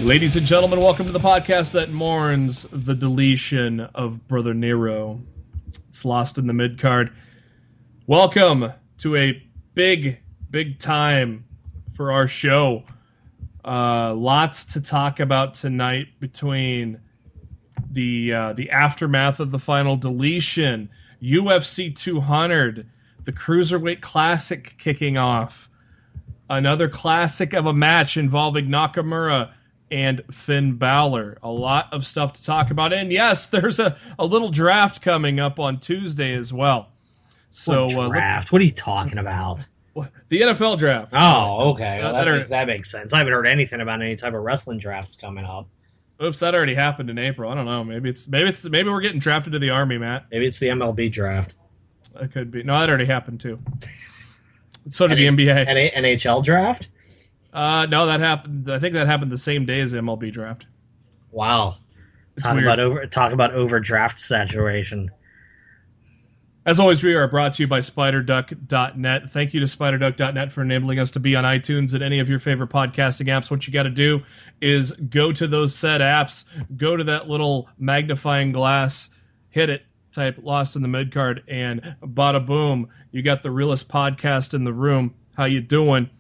Ladies and gentlemen, welcome to the podcast that mourns the deletion of Brother Nero. It's Lost in the Midcard. Welcome to a big time for our show. Lots to talk about tonight between the aftermath of the Final Deletion, UFC 200, the Cruiserweight Classic kicking off, another classic of a match involving Nakamura and Finn Balor. A lot of stuff to talk about. And yes, there's a little draft coming up on Tuesday as well. So what draft? What are you talking about? The NFL draft. Oh, okay. Well, that makes sense. I haven't heard anything about any type of wrestling drafts coming up. Oops, that already happened in April. I don't know. Maybe we're getting drafted to the Army, Matt. Maybe it's the MLB draft. It could be. No, that already happened too. So did the NBA. NHL draft? No, that happened. I think that happened the same day as the MLB draft. Wow. Talk about overdraft saturation. As always, we are brought to you by SpiderDuck.net. Thank you to SpiderDuck.net for enabling us to be on iTunes and any of your favorite podcasting apps. What you got to do is go to those said apps, go to that little magnifying glass, hit it, type Lost in the Midcard, and bada boom, you got the realest podcast in the room. How you doing?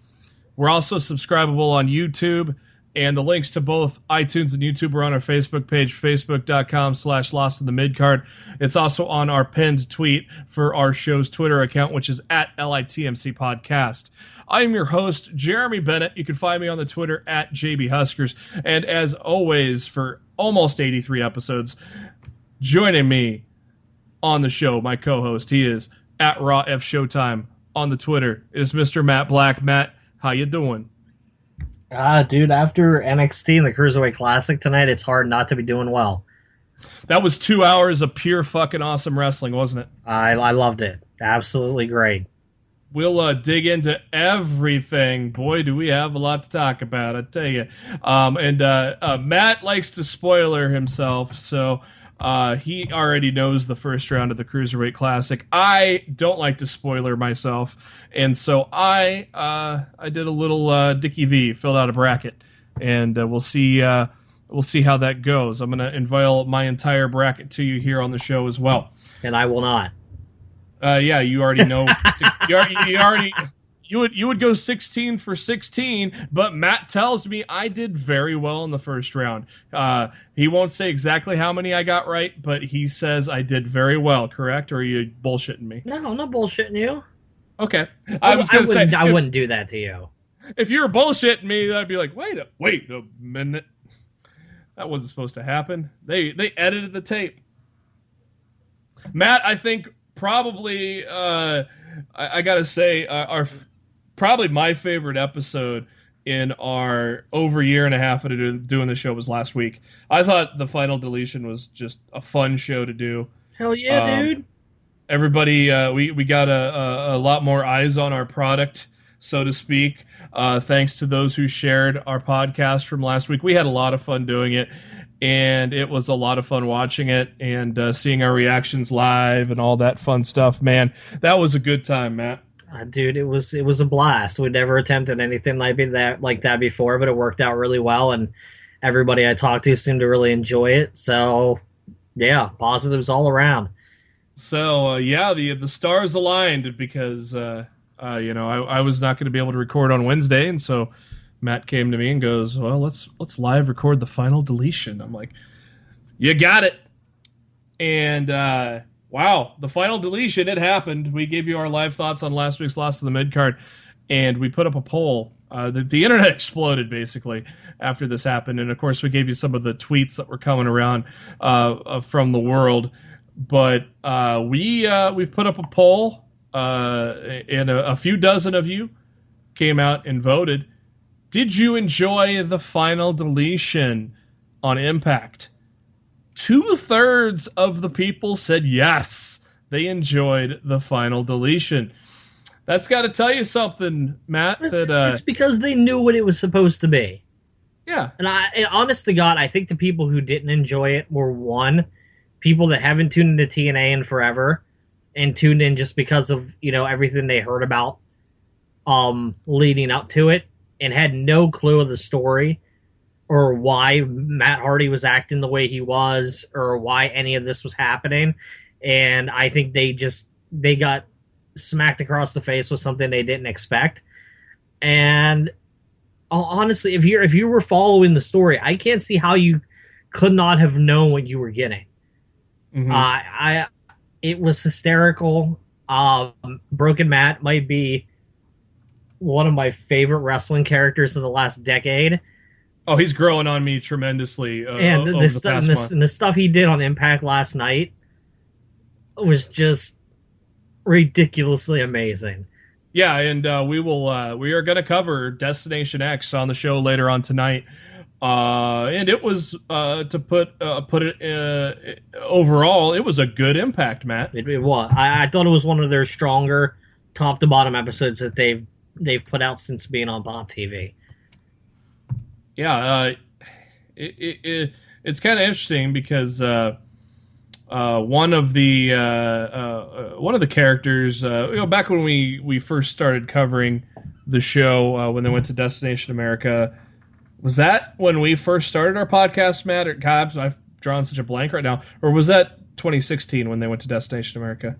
We're also subscribable on YouTube, and the links to both iTunes and YouTube are on our Facebook page, facebook.com/Lost in the Midcard. It's also on our pinned tweet for our show's Twitter account, which is at LITMC Podcast. I am your host, Jeremy Bennett. You can find me on the Twitter at JBHuskers. And as always, for almost 83 episodes, joining me on the show, my co-host, he is at Raw F Showtime on the Twitter. It is Mr. Matt Black. Matt, how you doing? Dude, after NXT and the Cruiserweight Classic tonight, it's hard not to be doing well. That was 2 hours of pure fucking awesome wrestling, wasn't it? I loved it. Absolutely great. We'll dig into everything. Boy, do we have a lot to talk about, I tell you. Matt likes to spoiler himself, so he already knows the first round of the Cruiserweight Classic. I don't like to spoiler myself, and so I did a little Dickie V, filled out a bracket, and we'll see how that goes. I'm going to unveil my entire bracket to you here on the show as well. And I will not. Yeah, you already know. You would go 16 for 16, but Matt tells me I did very well in the first round. He won't say exactly how many I got right, but he says I did very well, correct? Or are you bullshitting me? No, I'm not bullshitting you. Okay. I wouldn't do that to you. If you were bullshitting me, I'd be like, wait a minute. That wasn't supposed to happen. They edited the tape. Matt, I think probably, I gotta say, probably my favorite episode in our over year and a half of doing the show was last week. I thought the Final Deletion was just a fun show to do. Hell yeah, dude. Everybody, we got a lot more eyes on our product, so to speak, thanks to those who shared our podcast from last week. We had a lot of fun doing it, and it was a lot of fun watching it and seeing our reactions live and all that fun stuff. Man, that was a good time, Matt. Dude, it was a blast. We'd never attempted anything like that before, but it worked out really well, and everybody I talked to seemed to really enjoy it. So, yeah, positives all around. So, the stars aligned because, I was not going to be able to record on Wednesday, and so Matt came to me and goes, well, let's live record the Final Deletion. I'm like, you got it. And, wow, the Final Deletion, it happened. We gave you our live thoughts on last week's Lost in the Midcard, and we put up a poll. The internet exploded, basically, after this happened. And, of course, we gave you some of the tweets that were coming around from the world. But we've put up a poll, and a few dozen of you came out and voted. Did you enjoy the Final Deletion on Impact? 2/3 of the people said yes, they enjoyed the Final Deletion. That's got to tell you something, Matt. That it's because they knew what it was supposed to be. Yeah. And honest to God, I think the people who didn't enjoy it were, one, people that haven't tuned into TNA in forever and tuned in just because of, everything they heard about leading up to it and had no clue of the story or why Matt Hardy was acting the way he was or why any of this was happening. And I think they got smacked across the face with something they didn't expect. And honestly, if you were following the story, I can't see how you could not have known what you were getting. Mm-hmm. It was hysterical. Broken Matt might be one of my favorite wrestling characters in the last decade. Oh, he's growing on me tremendously. And the stuff he did on Impact last night was just ridiculously amazing. Yeah, and we are going to cover Destination X on the show later on tonight. And it was to put it overall, it was a good Impact, Matt. It was. I thought it was one of their stronger top to bottom episodes that they've put out since being on Pop TV. Yeah, it's kind of interesting because one of the characters, back when we first started covering the show, when they went to Destination America, was that when we first started our podcast, Matt? Or God, I've drawn such a blank right now. Or was that 2016 when they went to Destination America?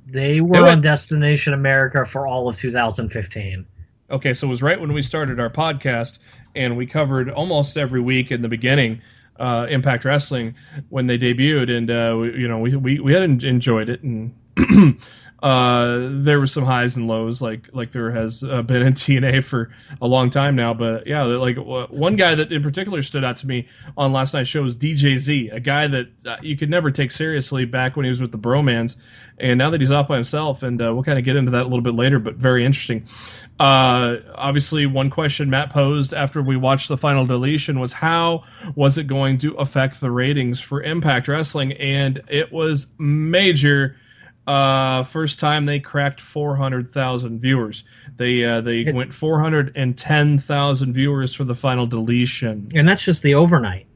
They were on Destination America for all of 2015. Okay, so it was right when we started our podcast, and we covered almost every week in the beginning Impact Wrestling when they debuted, and we had enjoyed it, and there were some highs and lows, like there has been in TNA for a long time now. But yeah, like one guy that in particular stood out to me on last night's show was DJZ, a guy that you could never take seriously back when he was with the Bromans, and now that he's off by himself, and we'll kind of get into that a little bit later, but very interesting. Obviously, one question Matt posed after we watched the Final Deletion was how was it going to affect the ratings for Impact Wrestling, and it was major. First time they cracked 400,000 viewers. They went 410,000 viewers for the Final Deletion, and that's just the overnight.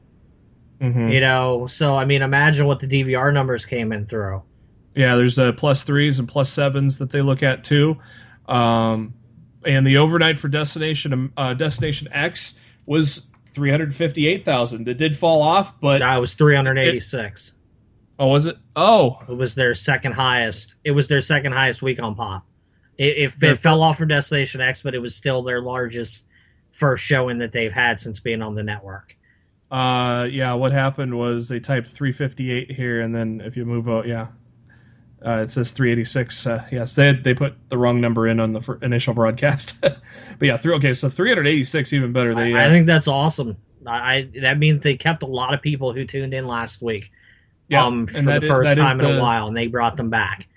Mm-hmm. So I mean, imagine what the DVR numbers came in through. Yeah, there's +3s and +7s that they look at too. And the overnight for Destination X was 358,000. It did fall off, but it was 386. Oh, was it? Oh, it was their second highest. It was their second highest week on Pop. It fell off for Destination X, but it was still their largest first showing that they've had since being on the network. Yeah. What happened was they typed 358 here, and then if you move out, yeah. It says 386. Yes, they put the wrong number in on the initial broadcast. But yeah, so 386, even better. I think that's awesome. That means they kept a lot of people who tuned in last week. Yeah, for the first time in a while, and they brought them back.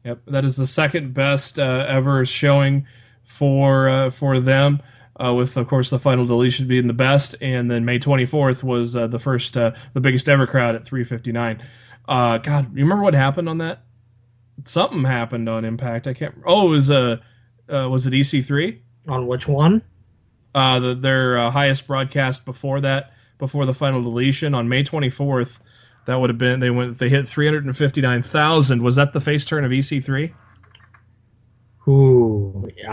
Yep, that is the second best ever showing for them. With of course the Final Deletion being the best, and then May 24th was the biggest ever crowd at 359. God, you remember what happened on that? Something happened on Impact. I can't. Oh, it was it EC3? On which one? Their highest broadcast before the Final Deletion on May 24th. That would have been they hit 359,000. Was that the face turn of EC3? Ooh, it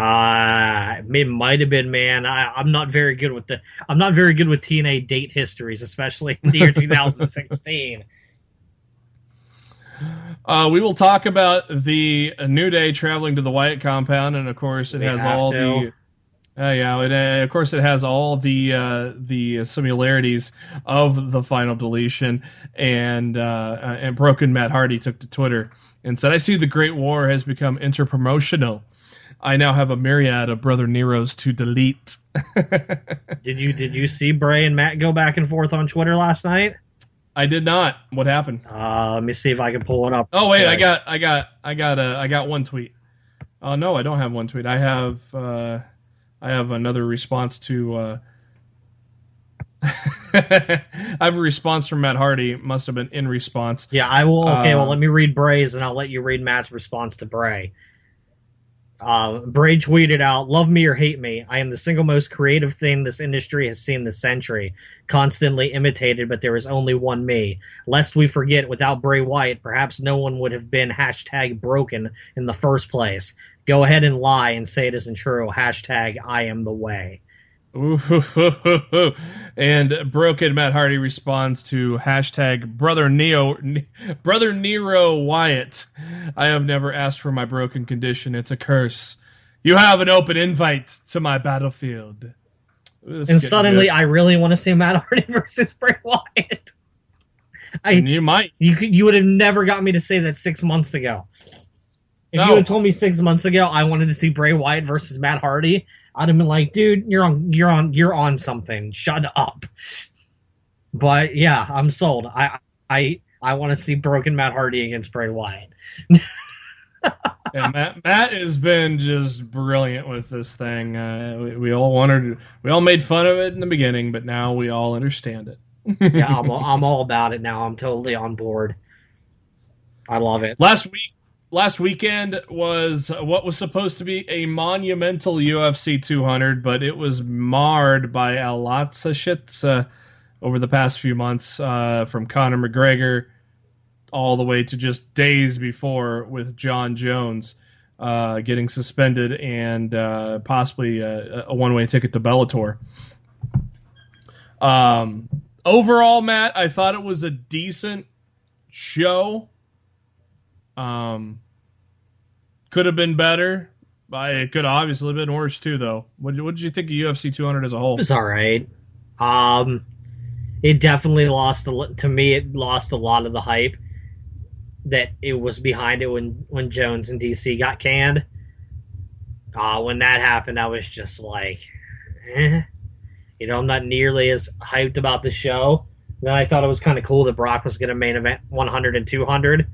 might have been, man. I'm not very good with TNA date histories, especially in the year 2016. We will talk about the New Day traveling to the Wyatt compound, and of course it has all the similarities of the Final Deletion, and Broken Matt Hardy took to Twitter and said, "I see the Great War has become interpromotional. I now have a myriad of Brother Neros to delete." Did you see Bray and Matt go back and forth on Twitter last night? I did not. What happened? Let me see if I can pull it up. Oh wait, I got one tweet. Oh no, I don't have one tweet. I have another response to I have a response from Matt Hardy. Must have been in response. Yeah, I will. Okay, well, let me read Bray's, and I'll let you read Matt's response to Bray. Bray tweeted out, "Love me or hate me, I am the single most creative thing this industry has seen this century. Constantly imitated, but there is only one me. Lest we forget, without Bray Wyatt, perhaps no one would have been #broken in the first place. Go ahead and lie and say it isn't true. #I am the way." Ooh, and broken Matt Hardy responds to brother Nero Wyatt. I have never asked for my broken condition. It's a curse. You have an open invite to my battlefield. And suddenly, I really want to see Matt Hardy versus Bray Wyatt. You might. You would have never got me to say that 6 months ago. If you had told me 6 months ago I wanted to see Bray Wyatt versus Matt Hardy, I'd have been like, dude, you're on something. Shut up. But yeah, I'm sold. I want to see broken Matt Hardy against Bray Wyatt. Yeah, Matt has been just brilliant with this thing. We all made fun of it in the beginning, but now we all understand it. Yeah, I'm all about it now. I'm totally on board. I love it. Last weekend was what was supposed to be a monumental UFC 200, but it was marred by a lots of shit over the past few months, from Conor McGregor all the way to just days before with John Jones getting suspended and possibly a one-way ticket to Bellator. Overall, Matt, I thought it was a decent show. Could have been better. It could have obviously been worse too, though. What did you think of UFC 200 as a whole? It was all right. It definitely lost to me. It lost a lot of the hype that it was behind it when Jones and DC got canned. When that happened, I was just like, I'm not nearly as hyped about the show. Then I thought it was kind of cool that Brock was going to main event 100 and 200.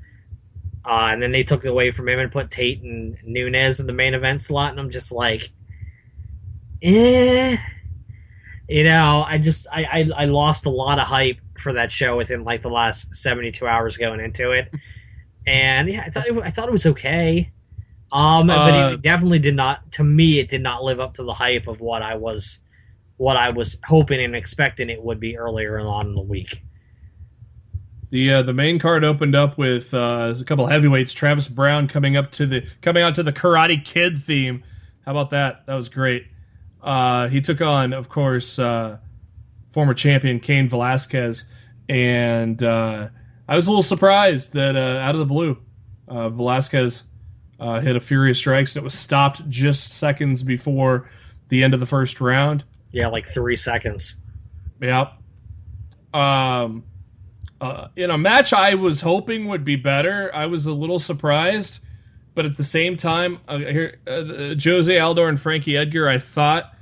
And then they took it away from him and put Tate and Nunes in the main event slot, and I'm just like, I lost a lot of hype for that show within like the last 72 hours going into it, and yeah, I thought it was okay, but it definitely did not. To me, it did not live up to the hype of what I was hoping and expecting it would be earlier on in the week. The main card opened up with a couple of heavyweights. Travis Brown coming out to the Karate Kid theme. How about that? That was great. He took on, of course, former champion Cain Velasquez, and I was a little surprised that out of the blue, Velasquez hit a Furious Strikes, and it was stopped just seconds before the end of the first round. Yeah, like 3 seconds. Yep. In a match I was hoping would be better, I was a little surprised, but at the same time, Jose Aldo and Frankie Edgar, I thought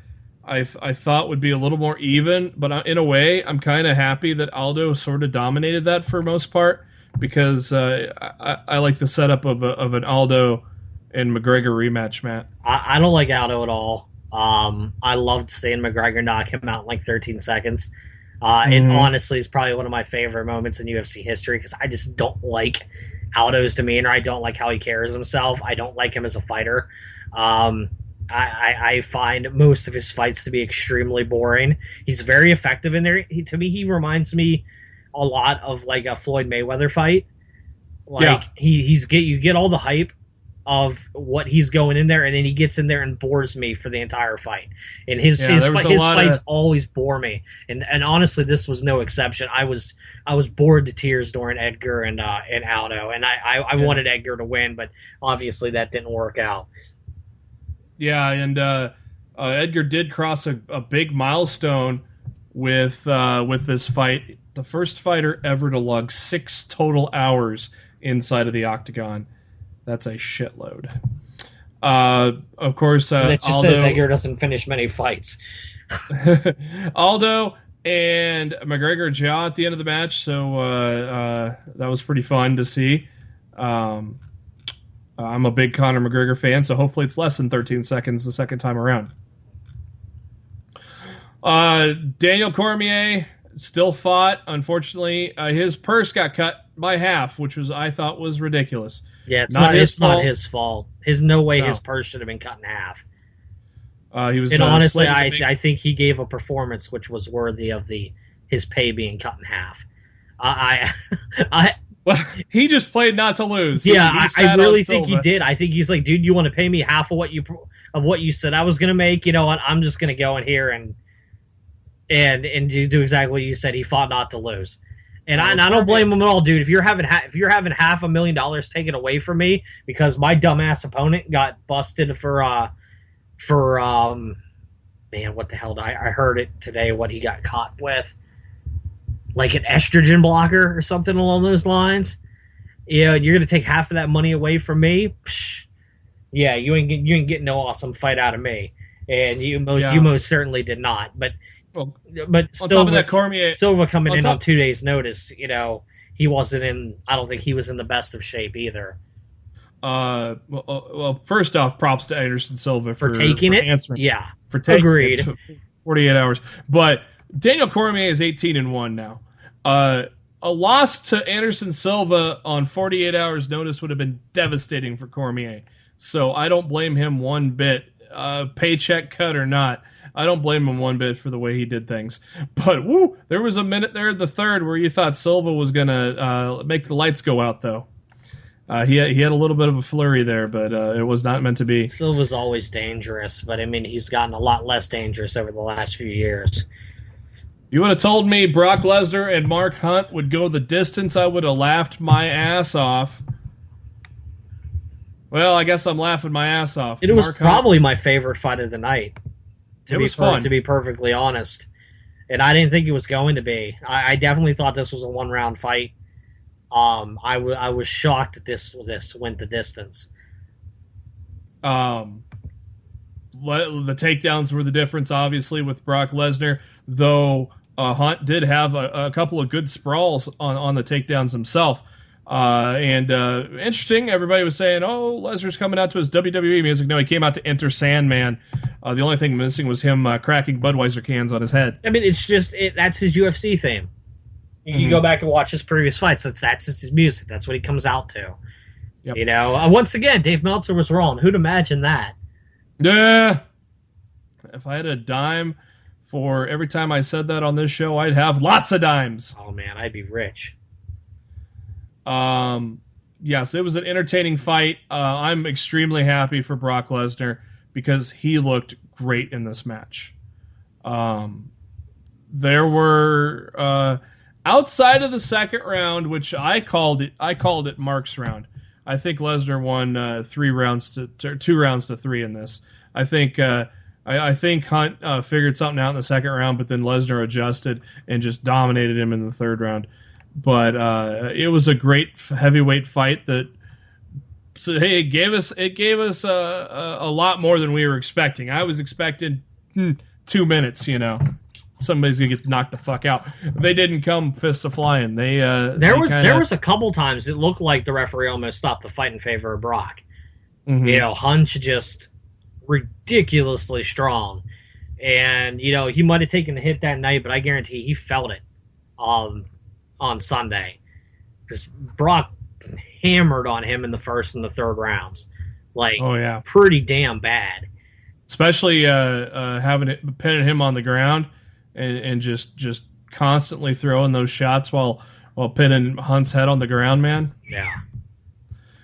would be a little more even. But in a way, I'm kind of happy that Aldo sort of dominated that for most part, because I like the setup of an Aldo and McGregor rematch, Matt. I don't like Aldo at all. I loved seeing McGregor knock him out in like 13 seconds. It honestly is probably one of my favorite moments in UFC history, because I just don't like Aldo's demeanor. I don't like how he carries himself. I don't like him as a fighter. I find most of his fights to be extremely boring. He's very effective in there. To me, he reminds me a lot of like a Floyd Mayweather fight. Like you get all the hype of what he's going in there, and then he gets in there and bores me for the entire fight. And his fights always bore me. And honestly, this was no exception. I was bored to tears during Edgar and Aldo, and I wanted Edgar to win, but obviously that didn't work out. Yeah, and Edgar did cross a big milestone with this fight. The first fighter ever to lug 6 total hours inside of the octagon. That's a shitload. Of course, it just says Edgar doesn't finish many fights. Aldo and McGregor jaw at the end of the match, so that was pretty fun to see. I'm a big Conor McGregor fan, so hopefully it's less than 13 seconds the second time around. Daniel Cormier still fought. Unfortunately, his purse got cut by half, which I thought was ridiculous. Yeah, Not his fault. not his fault. No way No. his purse should have been cut in half. He was. And honestly, I think he gave a performance which was worthy of his pay being cut in half. Well, he just played not to lose. Yeah, I really think he did. I think he's like, dude, you want to pay me half of what you said I was going to make? You know what? I'm just going to go in here and do exactly what you said. He fought not to lose, and I don't blame him at all, dude. If you're having $500,000 taken away from me because my dumbass opponent got busted for man, what the hell? I heard it today. What he got caught with. Like an estrogen blocker or something along those lines. Yeah, you're gonna take half of that money away from me. Psh, yeah, you ain't getting no awesome fight out of me, and you most certainly did not. But on Silva, top of that, Cormier Silva coming in on 2 days' notice, he wasn't in. I don't think he was in the best of shape either. Well, first off, props to Anderson Silva for taking it. Answering, yeah, for taking agreed. it 48 hours, but. Daniel Cormier is 18-1 now. A loss to Anderson Silva on 48 hours notice would have been devastating for Cormier. So I don't blame him one bit, paycheck cut or not. I don't blame him one bit for the way he did things. But there was a minute there in the third where you thought Silva was gonna make the lights go out, though. He had a little bit of a flurry there, but it was not meant to be. Silva's always dangerous, but I mean he's gotten a lot less dangerous over the last few years. You would have told me Brock Lesnar and Mark Hunt would go the distance, I would have laughed my ass off. Well, I guess I'm laughing my ass off. It was probably my favorite fight of the night. It was fun. To be perfectly honest. And I didn't think it was going to be. I definitely thought this was a one-round fight. I was shocked that this went the distance. The takedowns were the difference, obviously, with Brock Lesnar, though Hunt did have a couple of good sprawls on the takedowns himself. And interesting, everybody was saying, oh, Lesnar's coming out to his WWE music. No, he came out to Enter Sandman. The only thing missing was him cracking Budweiser cans on his head. I mean, it's just, that's his UFC theme. You go back and watch his previous fights. That's his music. That's what he comes out to. Yep. Once again, Dave Meltzer was wrong. Who'd imagine that? Yeah. If I had a dime for every time I said that on this show, I'd have lots of dimes. Oh, man, I'd be rich. Yes, it was an entertaining fight. I'm extremely happy for Brock Lesnar because he looked great in this match. There were outside of the second round, which I called it Mark's round. I think Lesnar won 2 rounds to 3 in this. I think Hunt figured something out in the second round, but then Lesnar adjusted and just dominated him in the third round. But it was a great heavyweight fight that it gave us a lot more than we were expecting. I was expecting 2 minutes, somebody's gonna get knocked the fuck out. They didn't come fists a flying. There was a couple times it looked like the referee almost stopped the fight in favor of Brock. Mm-hmm. Hunt's just ridiculously strong, and he might have taken a hit that night, but I guarantee he felt it on Sunday because Brock hammered on him in the first and the third rounds, pretty damn bad. Especially pinning him on the ground and just constantly throwing those shots while pinning Hunt's head on the ground, man. Yeah.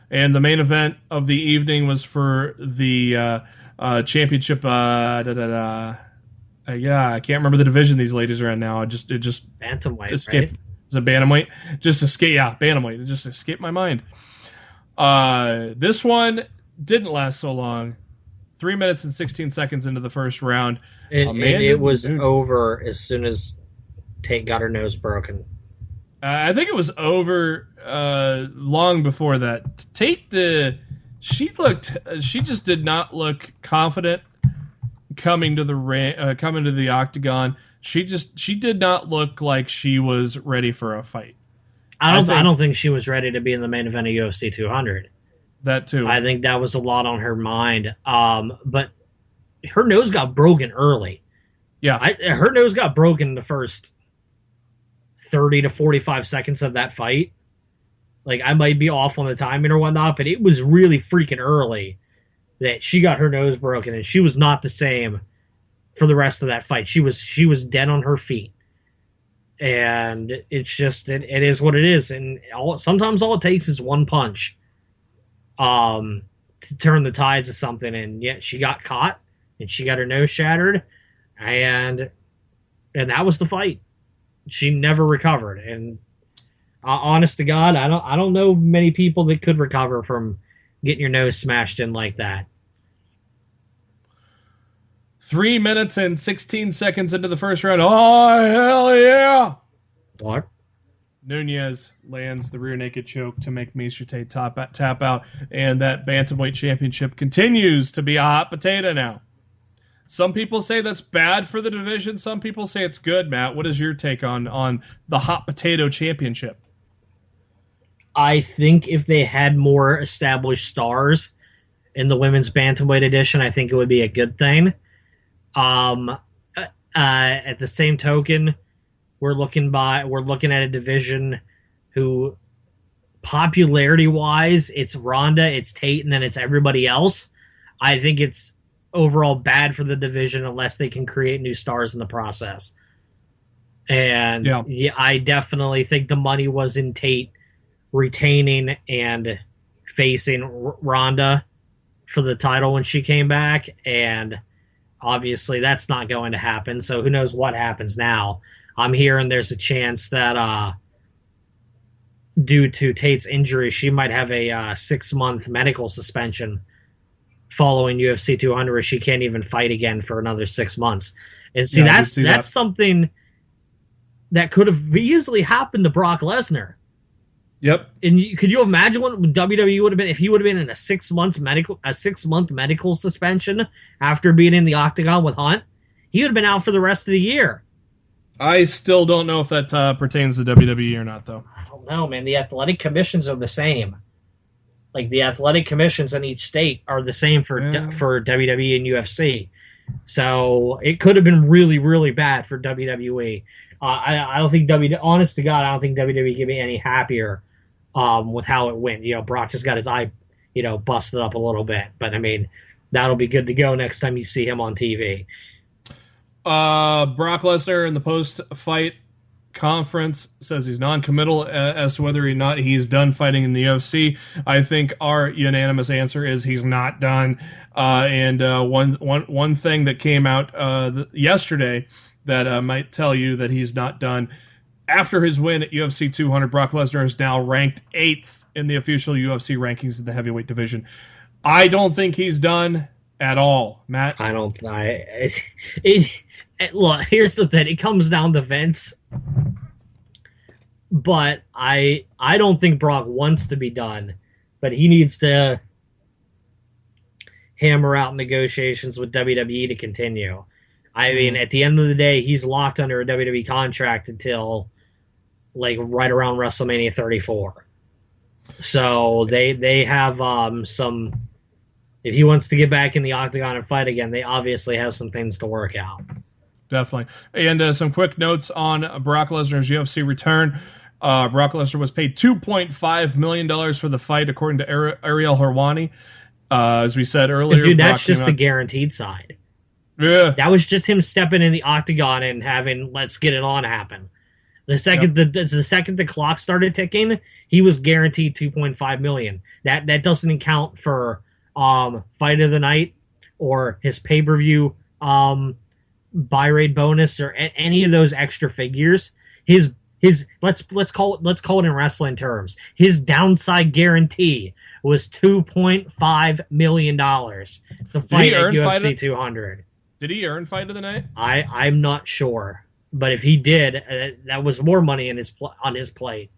And the main event of the evening was for the championship. I can't remember the division these ladies are in now. It just bantamweight. Escaped. Right? It's a bantamweight. Bantamweight. It just escaped my mind. This one didn't last so long. 3 minutes and 16 seconds into the first round. And it was over as soon as Tate got her nose broken. I think it was over long before that. Tate, she just did not look confident coming to the octagon. She did not look like she was ready for a fight. I don't think she was ready to be in the main event of UFC 200. That too. I think that was a lot on her mind. But her nose got broken early. Yeah. Her nose got broken in the first 30 to 45 seconds of that fight. Like, I might be off on the timing or whatnot, but it was really freaking early that she got her nose broken, and she was not the same for the rest of that fight. She was dead on her feet. And it's just, it is what it is. And sometimes all it takes is one punch to turn the tides of something. And yet she got caught, and she got her nose shattered, and that was the fight. She never recovered. And honest to God, I don't know many people that could recover from getting your nose smashed in like that. 3 minutes and 16 seconds into the first round. Oh, hell yeah! What? Nunez lands the rear naked choke to make Miesha Tate tap out, and that Bantamweight Championship continues to be a hot potato now. Some people say that's bad for the division. Some people say it's good, Matt. What is your take on the hot potato championship? I think if they had more established stars in the women's bantamweight edition, I think it would be a good thing. At the same token, we're looking at a division who, popularity-wise, it's Ronda, it's Tate, and then it's everybody else. I think it's overall bad for the division unless they can create new stars in the process. And yeah, I definitely think the money was in Tate retaining and facing Ronda for the title when she came back, and obviously that's not going to happen, so who knows what happens now. I'm hearing there's a chance that due to Tate's injury, she might have a 6-month medical suspension following UFC 200, where she can't even fight again for another 6 months. And see, that's something that could have easily happened to Brock Lesnar. Yep. And could you imagine what WWE would have been if he would have been in a 6-month medical suspension after being in the Octagon with Hunt? He would have been out for the rest of the year. I still don't know if that pertains to WWE or not, though. I don't know, man. The athletic commissions are the same. Like, the athletic commissions in each state are the same for WWE and UFC. So it could have been really, really bad for WWE. I don't think honest to God, I don't think WWE can be any happier with how it went. Brock just got his eye, busted up a little bit. But, I mean, that'll be good to go next time you see him on TV. Brock Lesnar in the post-fight conference says he's non-committal as to whether or not he's done fighting in the UFC. I think our unanimous answer is he's not done. And one thing that came out yesterday that might tell you that he's not done. After his win at UFC 200, Brock Lesnar is now ranked 8th in the official UFC rankings in the heavyweight division. I don't think he's done at all, Matt. I don't. Look, here's the thing. It comes down to Vince. But I don't think Brock wants to be done. But he needs to hammer out negotiations with WWE to continue. I mean, at the end of the day, he's locked under a WWE contract until, like, right around WrestleMania 34. So they have some... If he wants to get back in the Octagon and fight again, they obviously have some things to work out. Definitely. And some quick notes on Brock Lesnar's UFC return. Brock Lesnar was paid $2.5 million for the fight, according to Ariel Helwani. As we said earlier, dude, that's just the guaranteed side. Yeah, that was just him stepping in the Octagon and having "let's get it on" happen. The second the second the clock started ticking, he was guaranteed $2.5 million. That doesn't account for fight of the night or his pay-per-view buy rate bonus or any of those extra figures. His let's call it in wrestling terms. His downside guarantee was $2.5 million to fight at UFC 200. Did he earn fight of the night? I'm not sure, but if he did, that was more money on his plate.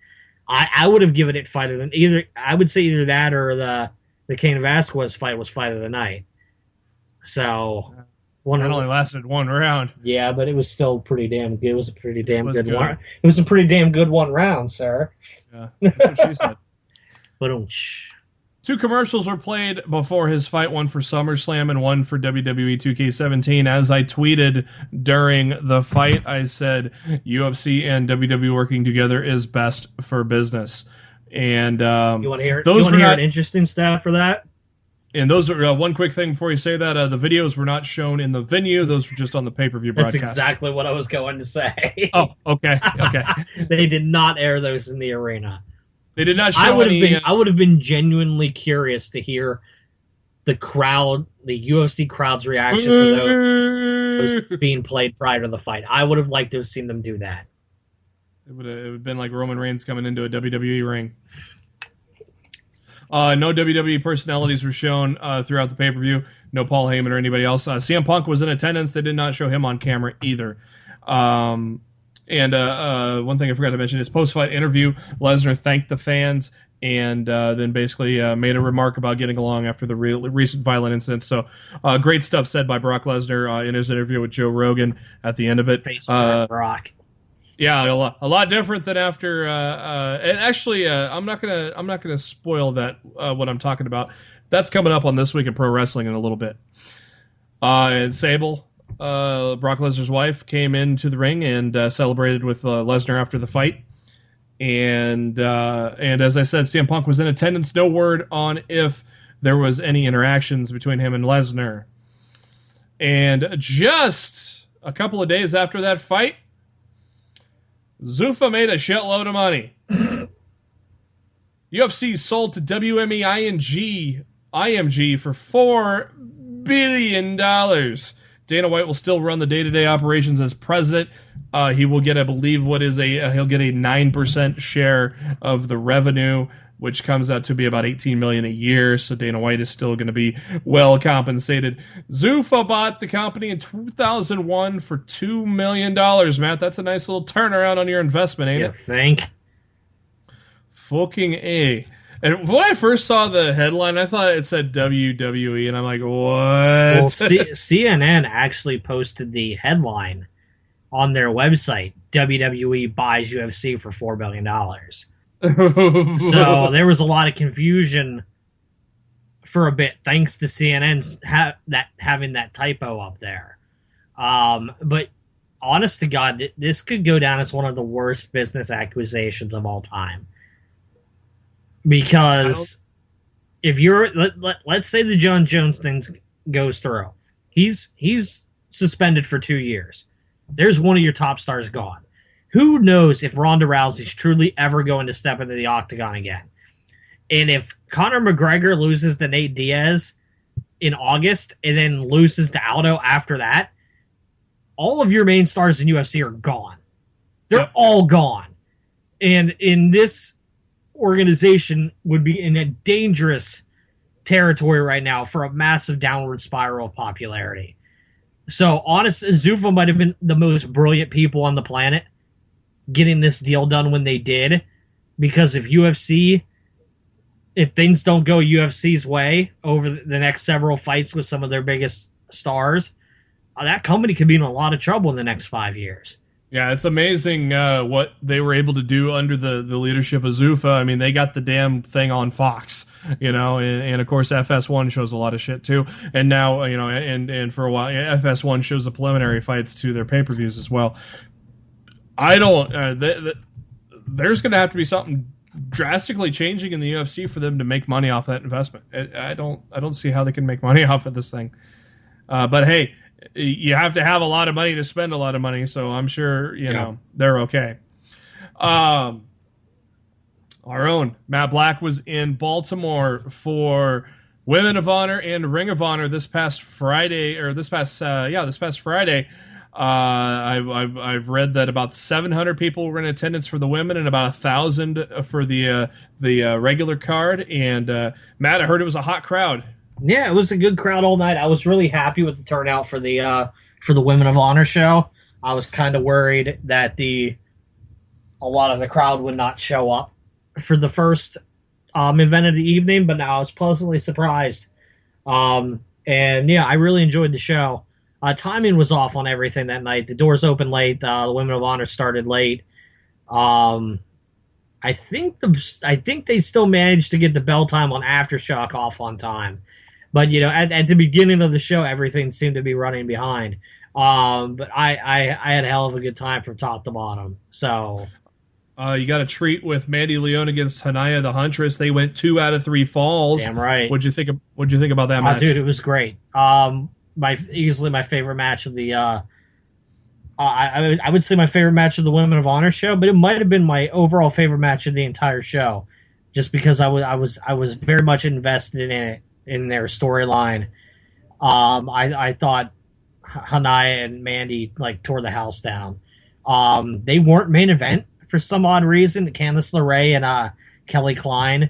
I would have given it fight of the either. I would say either that or the Cain Vasquez fight was fight of the night. So it only lasted one round. Yeah, but it was still pretty damn good. It was a pretty damn good one. It was a pretty damn good 1 round, sir. Yeah, that's what she said. But 2 commercials were played before his fight, one for SummerSlam and one for WWE 2K17. As I tweeted during the fight, I said UFC and WWE working together is best for business. And you want to hear an interesting stat for that? And those are one quick thing before you say that. The videos were not shown in the venue. Those were just on the pay-per-view broadcast. That's exactly what I was going to say. Oh, okay. They did not air those in the arena. They did not show I would have been genuinely curious to hear the UFC crowd's reaction to those being played prior to the fight. I would have liked to have seen them do that. It would have been like Roman Reigns coming into a WWE ring. No WWE personalities were shown throughout the pay-per-view. No Paul Heyman or anybody else. CM Punk was in attendance. They did not show him on camera either. And one thing I forgot to mention is post-fight interview. Lesnar thanked the fans and then basically made a remark about getting along after the recent violent incidents. So great stuff said by Brock Lesnar in his interview with Joe Rogan at the end of it. Brock. Yeah, a lot different than after. And actually, I'm not gonna spoil that what I'm talking about. That's coming up on This Week in Pro Wrestling in a little bit. And Sable, Brock Lesnar's wife, came into the ring and celebrated with Lesnar after the fight. And as I said, CM Punk was in attendance. No word on if there was any interactions between him and Lesnar. And just a couple of days after that fight, Zuffa made a shitload of money. UFC sold to WME IMG for $4 billion. Dana White will still run the day-to-day operations as president. He will get, I believe, he'll get a 9% share of the revenue, which comes out to be about $18 million a year. So Dana White is still going to be well compensated. Zuffa bought the company in 2001 for $2 million. Matt, that's a nice little turnaround on your investment, ain't it? You think? Fucking A. And when I first saw the headline, I thought it said WWE, and I'm like, what? Well, CNN actually posted the headline on their website. WWE buys UFC for $4 billion. So there was a lot of confusion for a bit, thanks to CNN having that typo up there. But honest to God, this could go down as one of the worst business acquisitions of all time. Because if you're, let's say the John Jones thing goes through, he's suspended for 2 years. There's one of your top stars gone. Who knows if Ronda Rousey's truly ever going to step into the octagon again? And if Conor McGregor loses to Nate Diaz in August and then loses to Aldo after that, all of your main stars in UFC are gone. They're all gone. And in this organization would be in a dangerous territory right now for a massive downward spiral of popularity. So, honestly, Zuffa might have been the most brilliant people on the planet getting this deal done when they did, because if things don't go UFC's way over the next several fights with some of their biggest stars, that company could be in a lot of trouble in the next 5 years. Yeah, it's amazing what they were able to do under the leadership of Zuffa. I mean, they got the damn thing on Fox, and of course FS1 shows a lot of shit too. And now, and for a while, FS1 shows the preliminary fights to their pay-per-views as well. I don't. There's going to have to be something drastically changing in the UFC for them to make money off that investment. I don't see how they can make money off of this thing. But hey, you have to have a lot of money to spend a lot of money, so I'm sure they're okay. Our own Matt Black was in Baltimore for Women of Honor and Ring of Honor this past Friday. I've read that about 700 people were in attendance for the women and about 1,000 for the regular card. And Matt, I heard it was a hot crowd. Yeah, it was a good crowd all night. I was really happy with the turnout for the Women of Honor show. I was kind of worried that a lot of the crowd would not show up for the first event of the evening, but now I was pleasantly surprised. And yeah, I really enjoyed the show. Timing was off on everything that night. The doors opened late. The Women of Honor started late. I think they still managed to get the bell time on Aftershock off on time, but at the beginning of the show, everything seemed to be running behind. But I had a hell of a good time from top to bottom. So you got a treat with Mandy Leon against Hanaya the Huntress. They went 2 out of 3 falls. damn right. What'd you think about that match? Dude, it was great. Easily my favorite match of the. I would say my favorite match of the Women of Honor show, but it might have been my overall favorite match of the entire show, just because I was very much invested in it, in their storyline. I thought Hanaya and Mandy tore the house down. They weren't main event for some odd reason. Candice LeRae and Kelly Klein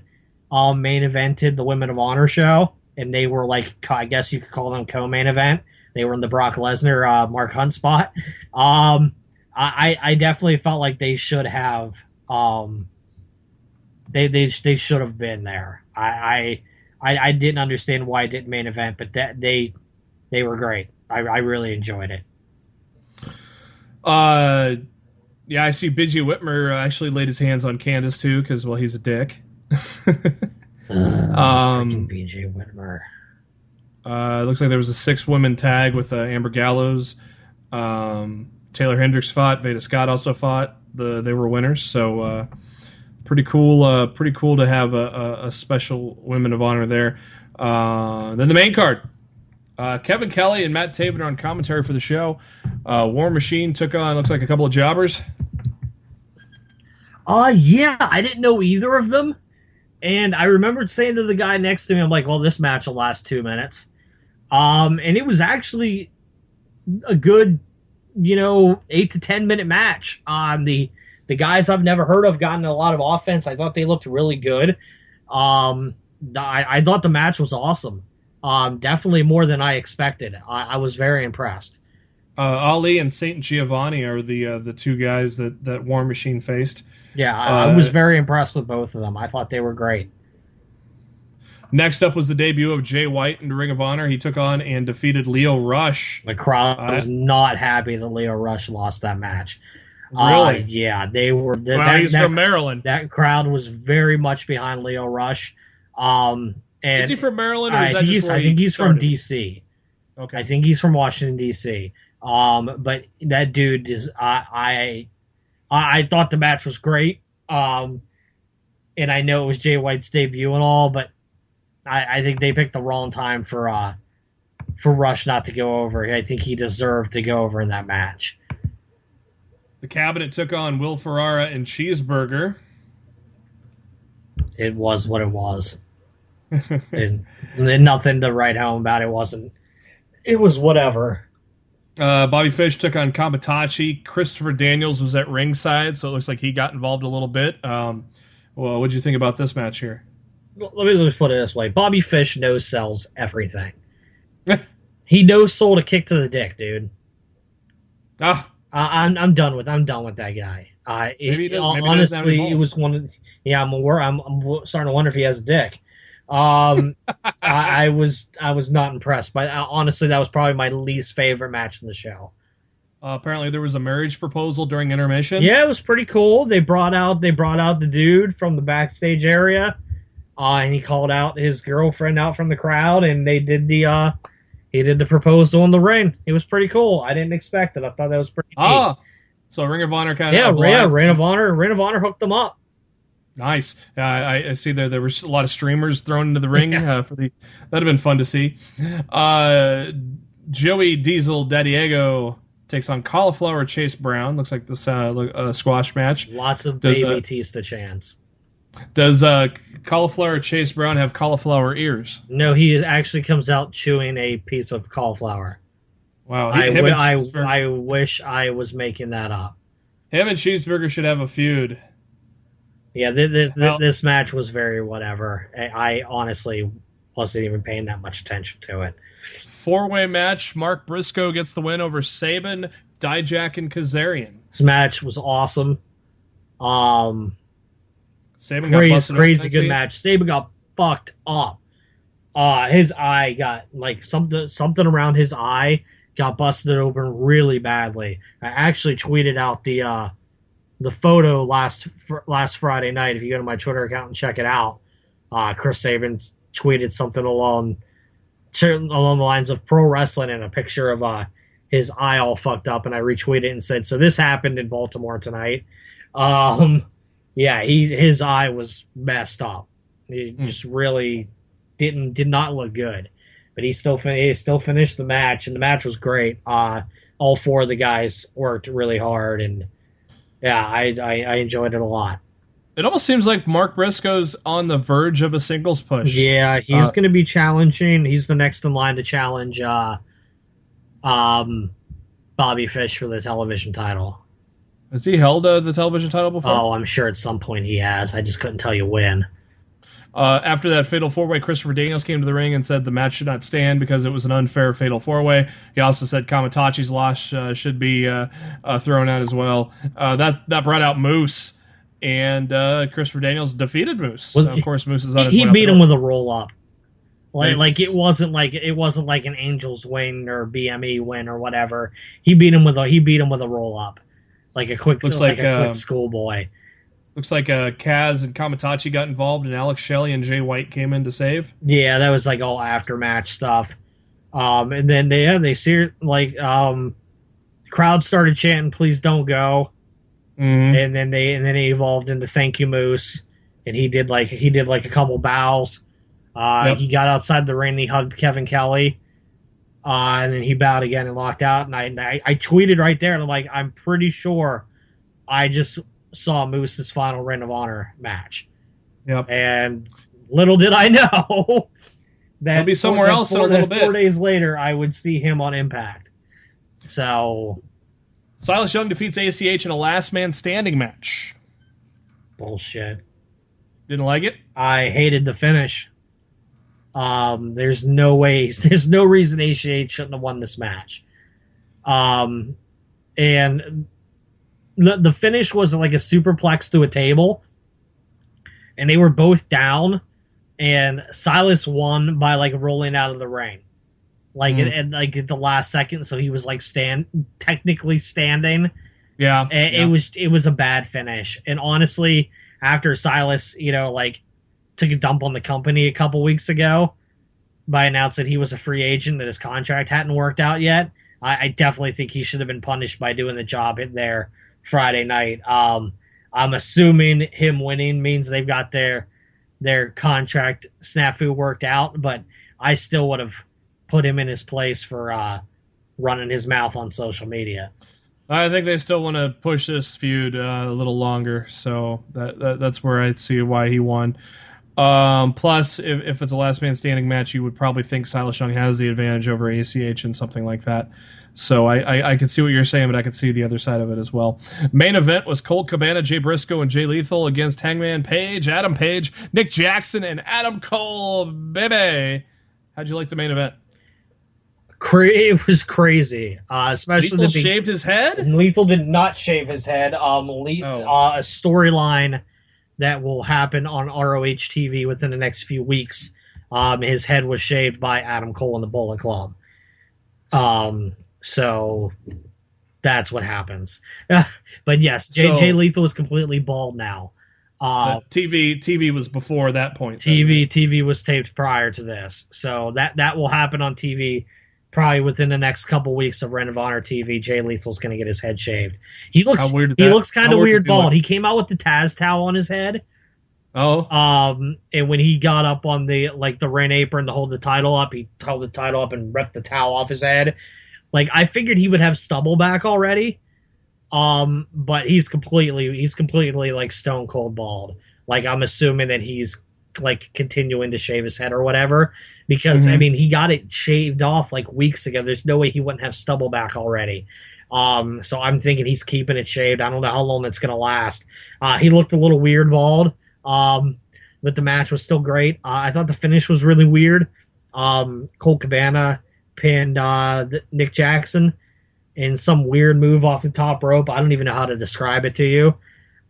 main evented the Women of Honor show, and they were I guess you could call them co-main event. They were in the Brock Lesnar Mark Hunt spot. I definitely felt like they should have they should have been there. I didn't understand why it didn't main event, but they were great. I really enjoyed it. Yeah, I see Biggie Whitmer actually laid his hands on Candice too, because he's a dick. BJ Whitmer. It looks like there was a 6-woman tag with Amber Gallows. Taylor Hendricks fought. Veda Scott also fought. They were winners. So pretty cool. Pretty cool to have a special Women of Honor there. Then the main card. Kevin Kelly and Matt Taven are on commentary for the show. War Machine took on, looks like, a couple of jobbers. Yeah, I didn't know either of them. And I remembered saying to the guy next to me, I'm like, well, this match will last 2 minutes. And it was actually a good, 8 to 10 minute match. The guys I've never heard of gotten a lot of offense. I thought they looked really good. I thought the match was awesome. Definitely more than I expected. I was very impressed. Ali and Saint Giovanni are the 2 guys that War Machine faced. Yeah, I was very impressed with both of them. I thought they were great. Next up was the debut of Jay White in the Ring of Honor. He took on and defeated Leo Rush. The crowd was not happy that Leo Rush lost that match. Really? Yeah, they were. He's from Maryland. That crowd was very much behind Leo Rush. And is he from Maryland, or is that just where I think he's started? from D.C. Okay. I think he's from Washington, D.C. But that dude is. I thought the match was great. And I know it was Jay White's debut and all, but I think they picked the wrong time for Rush not to go over. I think he deserved to go over in that match. The Cabinet took on Will Ferrara and Cheeseburger. It was what it was. and nothing to write home about. It was whatever. Bobby Fish took on Kamatachi. Christopher Daniels was at ringside, so it looks like he got involved a little bit. Well, what did you think about this match here? Let me just put it this way. Bobby Fish no-sells everything. He no-sold a kick to the dick, dude. I'm done with that guy. Honestly, it was one of. Yeah, I'm starting to wonder if he has a dick. I was not impressed. But honestly, that was probably my least favorite match in the show. Apparently, there was a marriage proposal during intermission. Yeah, it was pretty cool. They brought out the dude from the backstage area, and he called out his girlfriend out from the crowd, and they did the proposal in the ring. It was pretty cool. I didn't expect it. I thought that was pretty neat. So Ring of Honor kind of Ring of Honor hooked them up. Nice. I see there were a lot of streamers thrown into the ring that'd have been fun to see. Joey Diesel Dadiego takes on Cauliflower Chase Brown. Looks like this squash match. Lots of baby Batista chants. Does Cauliflower Chase Brown have cauliflower ears? No, he actually comes out chewing a piece of cauliflower. Wow. I wish I was making that up. Him and Cheeseburger should have a feud. Yeah, this match was very whatever. I honestly wasn't even paying that much attention to it. 4-way match. Mark Briscoe gets the win over Sabin, Dijak, and Kazarian. This match was awesome. Sabin got busted crazy good match. Sabin got fucked up. His eye got something around his eye got busted open really badly. I actually tweeted out the photo last Friday night, if you go to my Twitter account and check it out, Chris Sabin tweeted something along the lines of pro wrestling and a picture of his eye all fucked up, and I retweeted it and said, "So this happened in Baltimore tonight." Yeah, his eye was messed up. It just really did not look good, but he still finished the match, and the match was great. All four of the guys worked really hard, and yeah, I enjoyed it a lot. It almost seems like Mark Briscoe's on the verge of a singles push. Yeah, he's going to be challenging. He's the next in line to challenge Bobby Fish for the television title. Has he held the television title before? Oh, I'm sure at some point he has. I just couldn't tell you when. After that fatal four-way, Christopher Daniels came to the ring and said the match should not stand because it was an unfair fatal four-way. He also said Kamatachi's loss should be thrown out as well. That brought out Moose, and Christopher Daniels defeated Moose. Well, of course, Moose is on his way. He beat him with a roll-up. Like it wasn't like an Angels win or BME win or whatever. He beat him with a roll-up, like a quick schoolboy. Looks like Kaz and Kamatachi got involved, and Alex Shelley and Jay White came in to save. Yeah, that was like all after match stuff. And then crowd started chanting, "Please don't go." Mm-hmm. And then they evolved into "Thank you, Moose," and he did like a couple bows. Yep. He got outside the ring, and he hugged Kevin Kelly, and then he bowed again and locked out. And I tweeted right there, and I'm like, I'm pretty sure I just saw Moose's final Ring of Honor match. Yep. And little did I know that he'll be somewhere else in a little bit. 4 days later, I would see him on Impact. So, Silas Young defeats ACH in a last man standing match. Bullshit. Didn't like it? I hated the finish. There's no reason ACH shouldn't have won this match. And the finish was like a superplex to a table, and they were both down, and Silas won by like rolling out of the ring, like at the last second. So he was like technically standing. Yeah, and it was a bad finish. And honestly, after Silas, took a dump on the company a couple weeks ago by announcing he was a free agent, that his contract hadn't worked out yet, I definitely think he should have been punished by doing the job in there Friday night. I'm assuming him winning means they've got their contract snafu worked out, but I still would have put him in his place for running his mouth on social media. I think they still want to push this feud a little longer, so that's where I see why he won. Plus, if it's a last man standing match, you would probably think Silas Young has the advantage over ACH and something like that. So I can see what you're saying, but I can see the other side of it as well. Main event was Colt Cabana, Jay Briscoe, and Jay Lethal against Hangman Page, Adam Page, Nick Jackson, and Adam Cole. Baby, how'd you like the main event? It was crazy, especially Lethal shaved his head. Lethal did not shave his head. A storyline that will happen on ROH TV within the next few weeks. His head was shaved by Adam Cole and the Bullet Club. So that's what happens. But yes, Jay Lethal is completely bald now. TV was before that point. TV was taped prior to this, so that will happen on TV probably within the next couple weeks of Ring of Honor TV. Jay Lethal's going to get his head shaved. He looks kind of weird bald. He came out with the Taz towel on his head. Oh. And when he got up on the ring apron to hold the title up, he held the title up and ripped the towel off his head. Like, I figured he would have stubble back already. But he's completely like stone cold bald. Like, I'm assuming that he's like continuing to shave his head or whatever, because I mean, he got it shaved off like weeks ago. There's no way he wouldn't have stubble back already. So I'm thinking he's keeping it shaved. I don't know how long that's going to last. He looked a little weird bald. But the match was still great. I thought the finish was really weird. Colt Cabana pinned Nick Jackson in some weird move off the top rope. I don't even know how to describe it to you.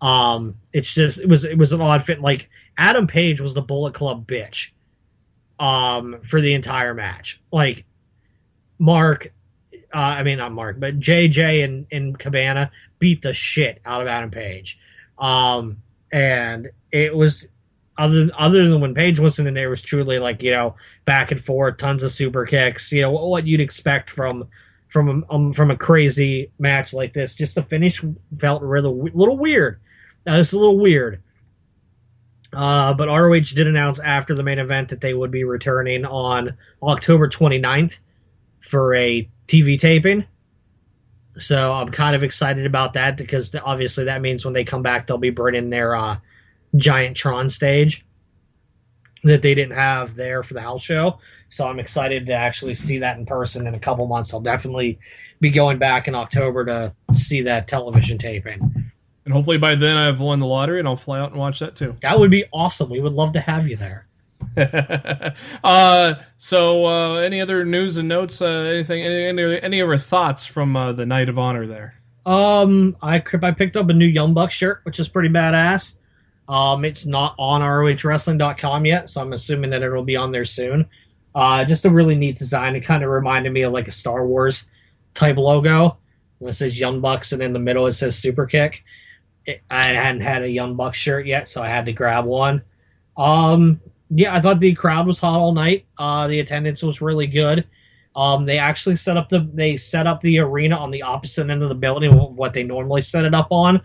It was an odd fit. Like, Adam Page was the Bullet Club bitch for the entire match. Like, Mark, I mean not Mark, but JJ and Cabana beat the shit out of Adam Page. And it was other than when Page wasn't in there, it was truly like, back and forth, tons of super kicks, what you'd expect from a crazy match like this. Just the finish felt really little weird. It's a little weird. But ROH did announce after the main event that they would be returning on October 29th for a TV taping. So I'm kind of excited about that because obviously that means when they come back, they'll be bringing their giant Tron stage that they didn't have there for the house show. So I'm excited to actually see that in person in a couple months. I'll definitely be going back in October to see that television taping. And hopefully by then I've won the lottery and I'll fly out and watch that too. That would be awesome. We would love to have you there. So any other news and notes? Anything? Any other thoughts from the Night of Honor there? I picked up a new Young Bucks shirt, which is pretty badass. It's not on ROHWrestling.com yet, so I'm assuming that it'll be on there soon. Just a really neat design. It kind of reminded me of like a Star Wars type logo. It says Young Bucks, and in the middle it says Super Kick. I hadn't had a Young Bucks shirt yet, so I had to grab one. Yeah, I thought the crowd was hot all night. The attendance was really good. They actually set up the arena on the opposite end of the building of what they normally set it up on.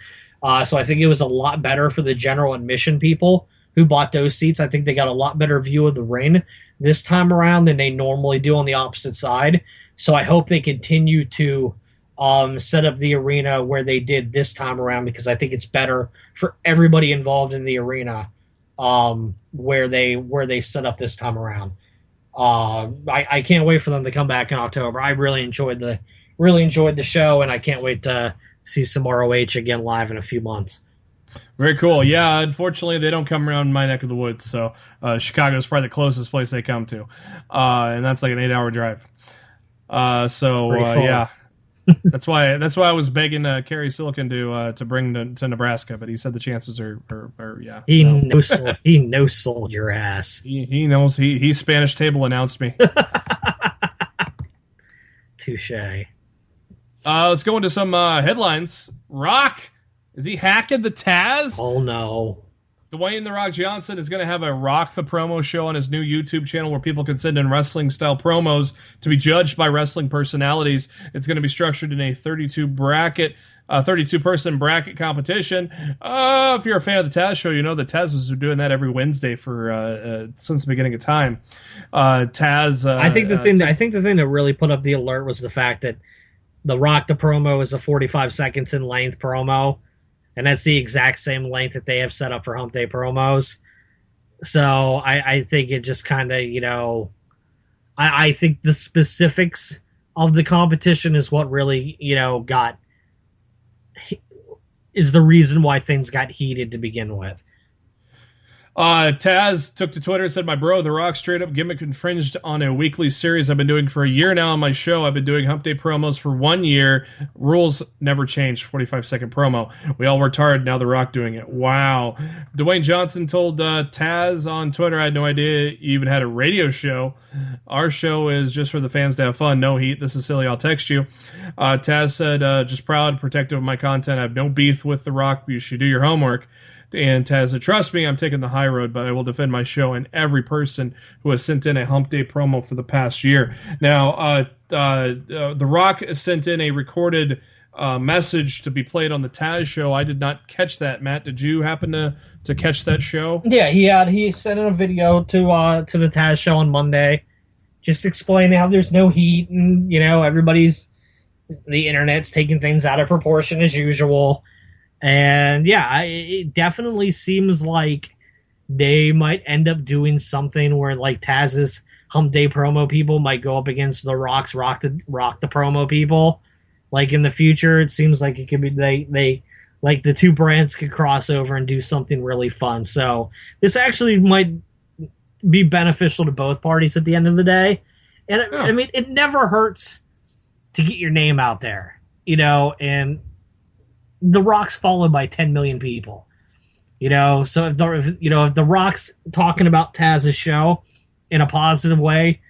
So I think it was a lot better for the general admission people who bought those seats. I think they got a lot better view of the ring this time around than they normally do on the opposite side. So I hope they continue to set up the arena where they did this time around, because I think it's better for everybody involved in the arena where they set up this time around. I can't wait for them to come back in October. I really enjoyed the show, and I can't wait to see some ROH again live in a few months. Very cool. Yeah, unfortunately, they don't come around my neck of the woods, so Chicago is probably the closest place they come to, and that's like an 8-hour drive. Yeah, that's why I was begging Kerry Silicon to bring to Nebraska, but he said the chances are yeah. He no sold your ass. He knows. He Spanish table announced me. Touche. Let's go into some headlines. Rock, is he hacking the Taz? Oh no. Dwayne "The Rock" Johnson is going to have a Rock the Promo show on his new YouTube channel where people can send in wrestling-style promos to be judged by wrestling personalities. It's going to be structured in a 32-person bracket competition. If you're a fan of the Taz show, you know the Taz was doing that every Wednesday for since the beginning of time. Taz. I think the thing that really put up the alert was the fact that the Rock the Promo is a 45 seconds in length promo. And that's the exact same length that they have set up for Hump Day promos. So I think it just kind of, I think the specifics of the competition is what really, is the reason why things got heated to begin with. Taz took to Twitter and said, "My bro, The Rock straight up gimmick infringed on a weekly series I've been doing for a year now on my show. I've been doing Hump Day promos for 1 year. Rules never changed. 45-second promo. We all worked hard. Now The Rock doing it. Wow." Dwayne Johnson told Taz on Twitter, "I had no idea you even had a radio show. Our show is just for the fans to have fun. No heat. This is silly. I'll text you." Taz said, "Just proud, protective of my content. I have no beef with The Rock. You should do your homework." And Taz said, "Trust me, I'm taking the high road, but I will defend my show and every person who has sent in a Hump Day promo for the past year." Now, The Rock sent in a recorded message to be played on the Taz show. I did not catch that. Matt, did you happen to catch that show? Yeah, he sent in a video to the Taz show on Monday, just explaining how there's no heat and the internet's taking things out of proportion as usual. And yeah, it definitely seems like they might end up doing something where like Taz's Hump Day promo people might go up against the Rock's Rock the promo people. Like in the future, it seems like it could be they like the two brands could cross over and do something really fun. So this actually might be beneficial to both parties at the end of the day. And I mean, it never hurts to get your name out there, and The Rock's followed by 10 million people, so if The Rock's talking about Taz's show in a positive way,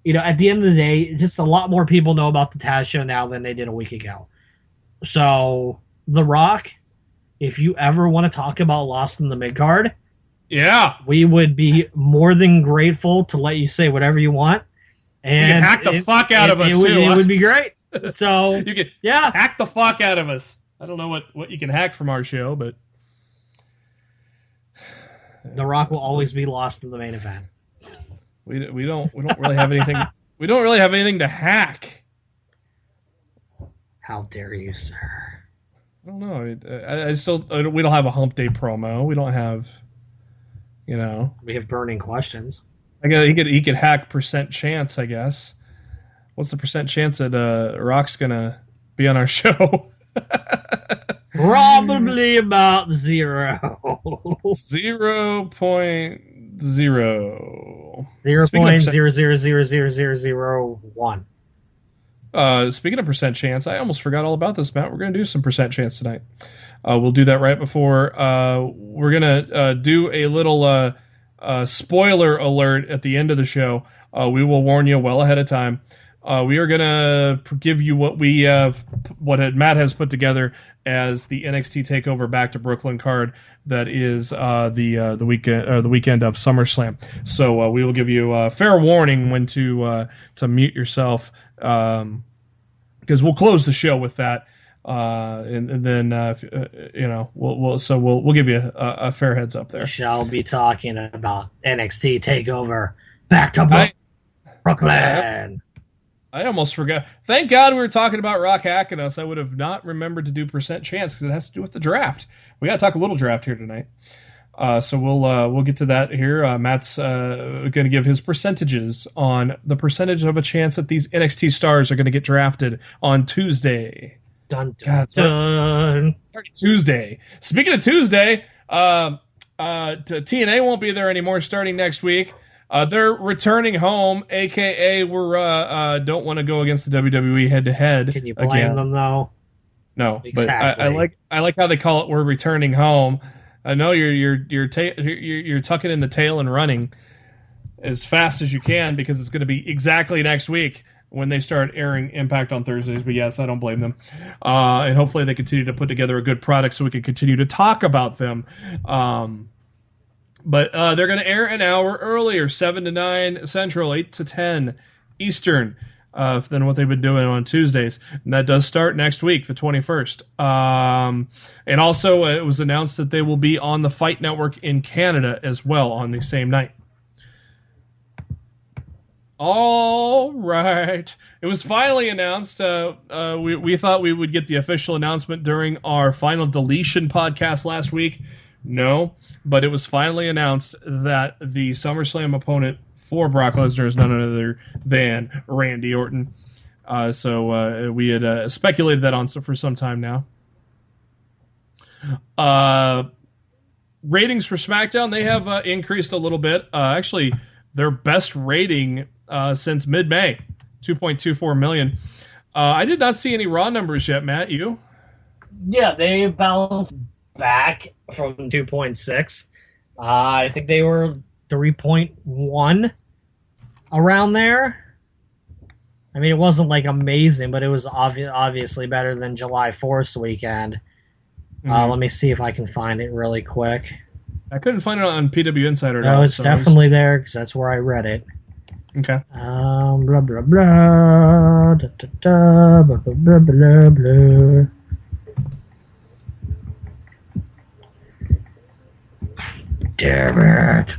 at the end of the day, just a lot more people know about the Taz show now than they did a week ago. So, The Rock, if you ever want to talk about Lost in the Midcard, yeah, we would be more than grateful to let you say whatever you want. And you can hack the fuck out of us, too. It would be great. So, you can yeah. hack the fuck out of us. I don't know what you can hack from our show, but The Rock will always be lost in the main event. We don't really have anything. We don't really have anything to hack. How dare you, sir? I don't know. I still we don't have a Hump Day promo. We don't have, We have burning questions. I guess he could hack percent chance. I guess. What's the percent chance that Rock's gonna be on our show? Probably about 0. 0.0. 0.0000001. Speaking of percent chance, I almost forgot all about this, Matt. We're going to do some percent chance tonight. We'll do that right before. We're going to do a little spoiler alert at the end of the show. We will warn you well ahead of time. We are going to give you what Matt has put together as the NXT Takeover Back to Brooklyn card. That is the weekend of SummerSlam. So we will give you a fair warning when to mute yourself, because we'll close the show with that, and then we'll give you a fair heads up there. We shall be talking about NXT Takeover Back to Brooklyn. I almost forgot. Thank God we were talking about Rock hacking us. I would have not remembered to do percent chance because it has to do with the draft. We got to talk a little draft here tonight. So we'll get to that here. Matt's going to give his percentages on the percentage of a chance that these NXT stars are going to get drafted on Tuesday. Dun, dun, dun. Tuesday. Speaking of Tuesday, TNA won't be there anymore starting next week. They're returning home, a.k.a. we're don't want to go against the WWE head-to-head. Can you blame them, though? No, exactly. But I like how they call it. We're returning home. I know you're tucking in the tail and running as fast as you can because it's going to be exactly next week when they start airing Impact on Thursdays. But yes, I don't blame them, and hopefully they continue to put together a good product so we can continue to talk about them. But they're going to air an hour earlier, 7 to 9 Central, 8 to 10 Eastern, than what they've been doing on Tuesdays. And that does start next week, the 21st. And also, it was announced that they will be on the Fight Network in Canada as well on the same night. All right. It was finally announced. We thought we would get the official announcement during our Final Deletion podcast last week. No. But it was finally announced that the SummerSlam opponent for Brock Lesnar is none other than Randy Orton. So we had speculated that for some time now. Ratings for SmackDown, they have increased a little bit. Actually, their best rating since mid-May, 2.24 million. I did not see any Raw numbers yet, Matt. You? Yeah, they bounced back from 2.6. I think they were 3.1 around there. I mean, it wasn't like amazing, but it was obviously better than July 4th weekend. Let me see if I can find it really quick. I couldn't find it on PW Insider. No, it's definitely there because that's where I read it. Okay. Blah blah blah. Da, da, da, blah blah blah blah. Damn it.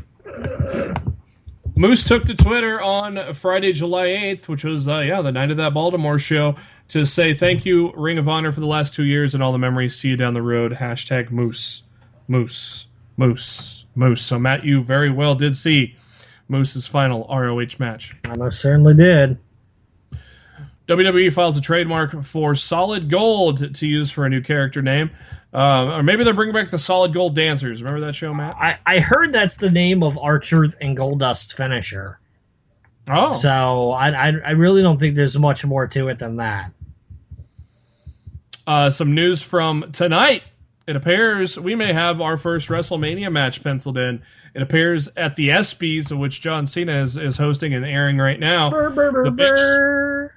Moose took to Twitter on Friday, July 8th, which was, the night of that Baltimore show, to say thank you, Ring of Honor, for the last 2 years and all the memories. See you down the road. # Moose. Moose. Moose. Moose. So, Matt, you very well did see Moose's final ROH match. I most certainly did. WWE files a trademark for Solid Gold to use for a new character name. Or maybe they're bringing back the Solid Gold Dancers. Remember that show, Matt? I heard that's the name of R-Truth and Goldust's finisher. Oh. So I really don't think there's much more to it than that. Some news from tonight. it appears we may have our first WrestleMania match penciled in. It appears at the ESPYs, of which John Cena is hosting and airing right now. The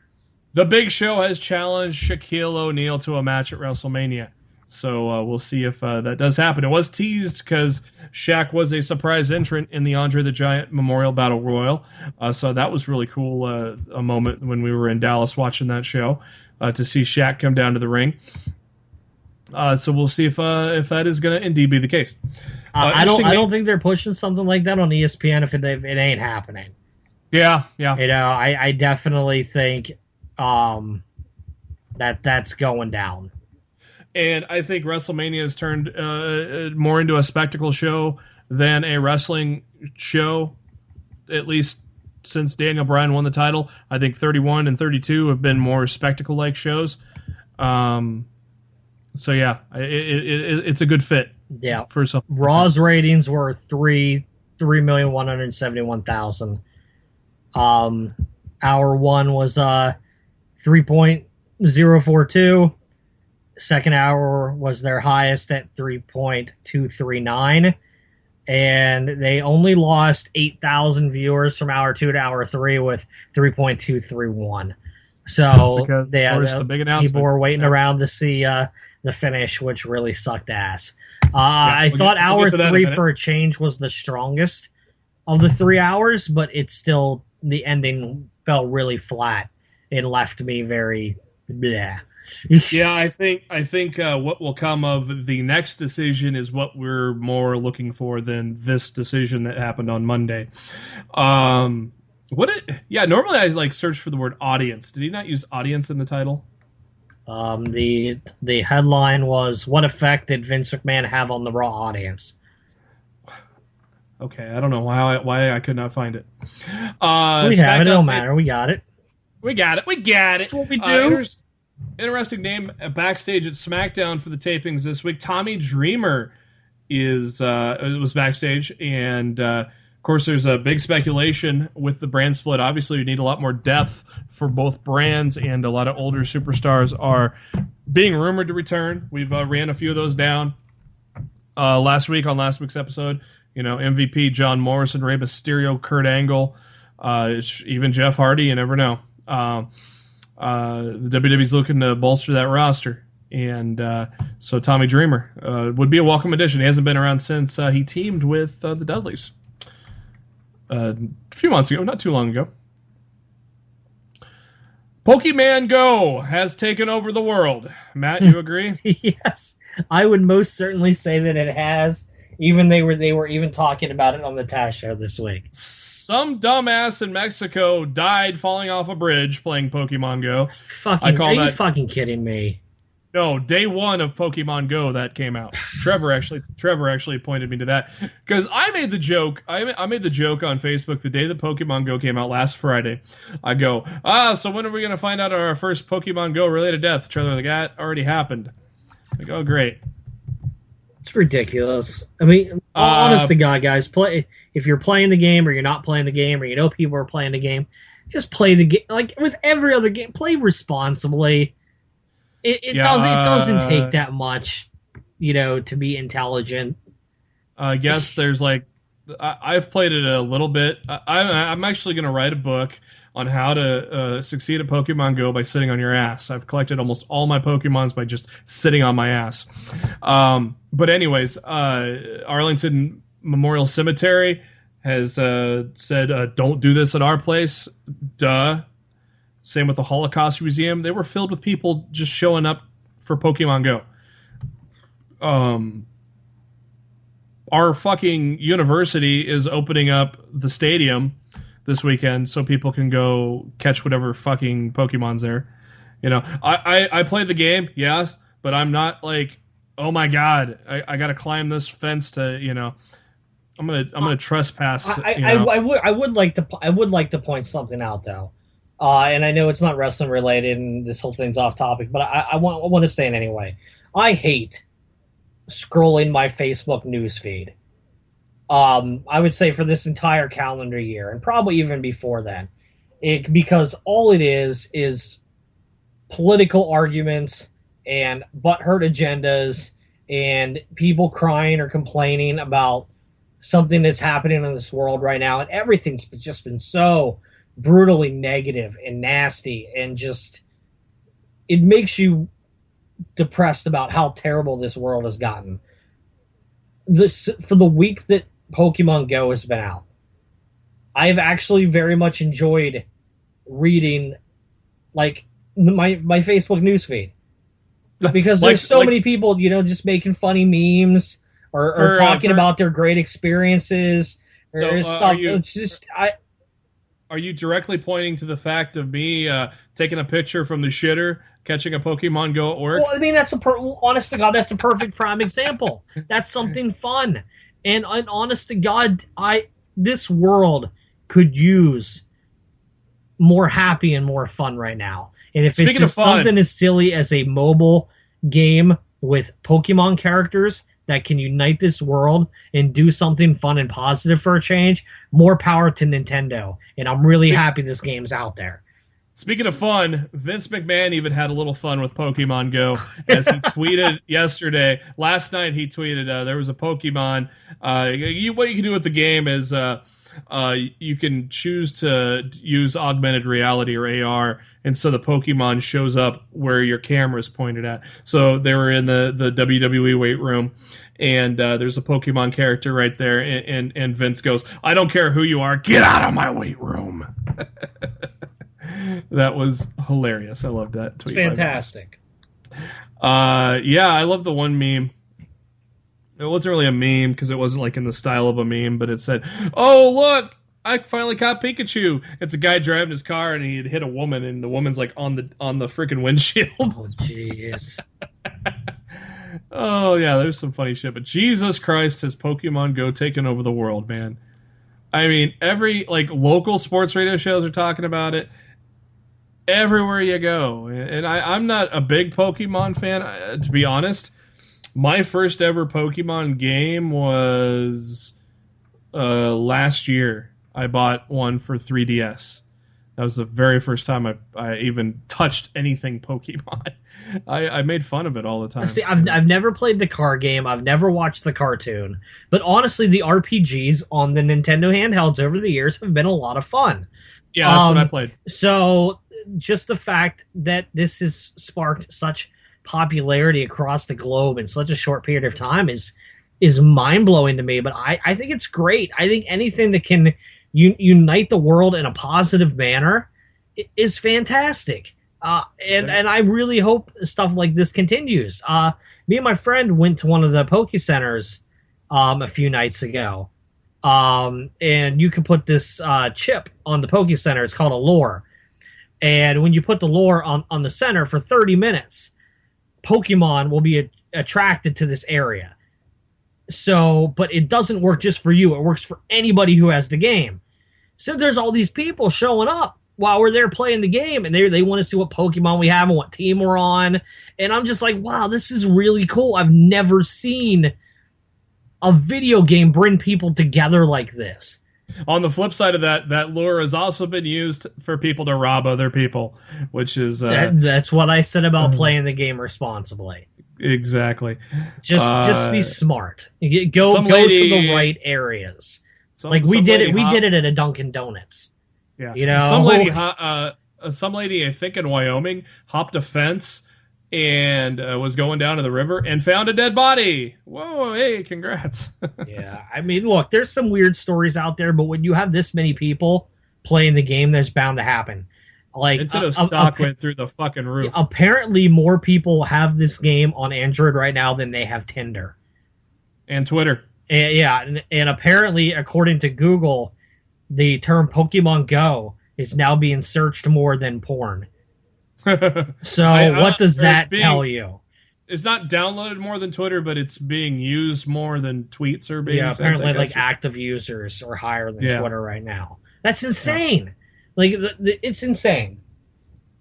Big Show has challenged Shaquille O'Neal to a match at WrestleMania. So we'll see if that does happen. It was teased because Shaq was a surprise entrant in the Andre the Giant Memorial Battle Royal. So that was really cool, a moment when we were in Dallas watching that show, to see Shaq come down to the ring. So we'll see if that is going to indeed be the case. I don't think they're pushing something like that on ESPN if it ain't happening. Yeah. I definitely think that's going down. And I think WrestleMania has turned more into a spectacle show than a wrestling show, at least since Daniel Bryan won the title. I think 31 and 32 have been more spectacle-like shows. So yeah, it's a good fit. Yeah. For some. Raw's ratings were 3,171,000. Hour one was 3.042. Second hour was their highest at 3.239, and they only lost 8,000 viewers from hour 2 to hour 3 with 3.231. So because, they had the big announcement. People were waiting around to see the finish, which really sucked ass. I thought hour 3 for a change was the strongest of the 3 hours, but it's still, the ending fell really flat and left me very bleh. Yeah, I think what will come of the next decision is what we're more looking for than this decision that happened on Monday. Normally I search for the word audience. Did he not use audience in the title? The headline was, "What effect did Vince McMahon have on the Raw audience?" Okay, I don't know why I could not find it. We have it. It don't matter. We got it. We got it. That's what we do. Interesting name backstage at SmackDown for the tapings this week. Tommy Dreamer was backstage, and of course, there's a big speculation with the brand split. Obviously, you need a lot more depth for both brands, and a lot of older superstars are being rumored to return. We've ran a few of those down last week's episode. MVP John Morrison, Rey Mysterio, Kurt Angle, even Jeff Hardy. You never know. The WWE's looking to bolster that roster, and so Tommy Dreamer would be a welcome addition. He hasn't been around since he teamed with the Dudleys a few months ago, not too long ago. Pokemon Go has taken over the world. Matt, you agree? Yes, I would most certainly say that it has. Even they were even talking about it on the Taz show this week. Some dumbass in Mexico died falling off a bridge playing Pokemon Go. Are you fucking kidding me? No, day one of Pokemon Go that came out. Trevor actually pointed me to that because I made the joke. I made the joke on Facebook the day that Pokemon Go came out last Friday. I go, so when are we going to find out our first Pokemon Go related death? Trevor, that already happened. I go, great. It's ridiculous. I mean, honest to God, guys, if you're playing the game or you're not playing the game or you know people are playing the game, just play the game. Like with every other game, play responsibly. It doesn't take that much, to be intelligent. I guess there's I've played it a little bit. I'm actually going to write a book on how to succeed at Pokemon Go by sitting on your ass. I've collected almost all my Pokemons by just sitting on my ass. But anyways, Arlington Memorial Cemetery has said, don't do this at our place. Duh. Same with the Holocaust Museum. They were filled with people just showing up for Pokemon Go. Our fucking university is opening up the stadium this weekend so people can go catch whatever fucking Pokemon's there. I played the game, yes, but I'm not like, oh my god, I got to climb this fence to, I'm gonna trespass. I would like to point something out though, and I know it's not wrestling related and this whole thing's off topic, but I want to say it anyway. I hate scrolling my Facebook newsfeed. I would say for this entire calendar year, and probably even before then, because all it is political arguments and butthurt agendas and people crying or complaining about something that's happening in this world right now, and everything's just been so brutally negative and nasty, and just it makes you depressed about how terrible this world has gotten. For the week that Pokemon Go has been out, I have actually very much enjoyed reading like my Facebook newsfeed, because there's so many people, just making funny memes or talking about their great experiences or stuff. It's just Are you directly pointing to the fact of me taking a picture from the shitter, catching a Pokemon Go at work? Well, I mean, honest to God, that's a perfect prime example. That's something fun. And honest to God, this world could use more happy and more fun right now. And if it's just something as silly as a mobile game with Pokemon characters that can unite this world and do something fun and positive for a change, more power to Nintendo. And I'm really happy this game's out there. Speaking of fun, Vince McMahon even had a little fun with Pokemon Go, as he tweeted yesterday. Last night he tweeted there was a Pokemon. What you can do with the game is you can choose to use augmented reality or AR, and so the Pokemon shows up where your camera's pointed at. So they were in the WWE weight room, and there's a Pokemon character right there, and Vince goes, "I don't care who you are, get out of my weight room." That was hilarious. I loved that tweet. It's fantastic. Yeah, I love the one meme. It wasn't really a meme because it wasn't like in the style of a meme, but it said, "Oh, look, I finally caught Pikachu." It's a guy driving his car and he had hit a woman, and the woman's like on the freaking windshield. Oh, jeez. Oh yeah, there's some funny shit. But Jesus Christ, has Pokemon Go taken over the world, man? I mean, every local sports radio shows are talking about it. Everywhere you go, and I'm not a big Pokemon fan, to be honest. My first ever Pokemon game was last year. I bought one for 3DS. That was the very first time I even touched anything Pokemon. I made fun of it all the time. See, I've never played the card game. I've never watched the cartoon. But honestly, the RPGs on the Nintendo handhelds over the years have been a lot of fun. Yeah, that's what I played. So just the fact that this has sparked such popularity across the globe in such a short period of time is mind-blowing to me. But I think it's great. I think anything that can unite the world in a positive manner is fantastic. And I really hope stuff like this continues. Me and my friend went to one of the Poke Centers a few nights ago. And you can put this chip on the Poke Center. It's called a lure. And when you put the lure on the center for 30 minutes, Pokemon will be attracted to this area. So, but it doesn't work just for you. It works for anybody who has the game. So there's all these people showing up while we're there playing the game, and they want to see what Pokemon we have and what team we're on. And I'm just like, wow, this is really cool. I've never seen a video game bring people together like this. On the flip side of that lure has also been used for people to rob other people, which is... that's what I said about playing the game responsibly. Exactly. Just be smart. Go to the right areas. We did it at a Dunkin' Donuts. Yeah. Some lady, I think in Wyoming, hopped a fence and was going down to the river and found a dead body. Whoa, hey, congrats. Yeah, I mean, look, there's some weird stories out there, but when you have this many people playing the game, that's bound to happen. Nintendo stock went through the fucking roof. Apparently, more people have this game on Android right now than they have Tinder. And Twitter. And apparently, according to Google, the term Pokemon Go is now being searched more than porn. So what does that tell you? It's not downloaded more than Twitter, but it's being used more than tweets are being sent. Yeah, apparently active users are higher than Twitter right now. That's insane. Yeah. It's insane.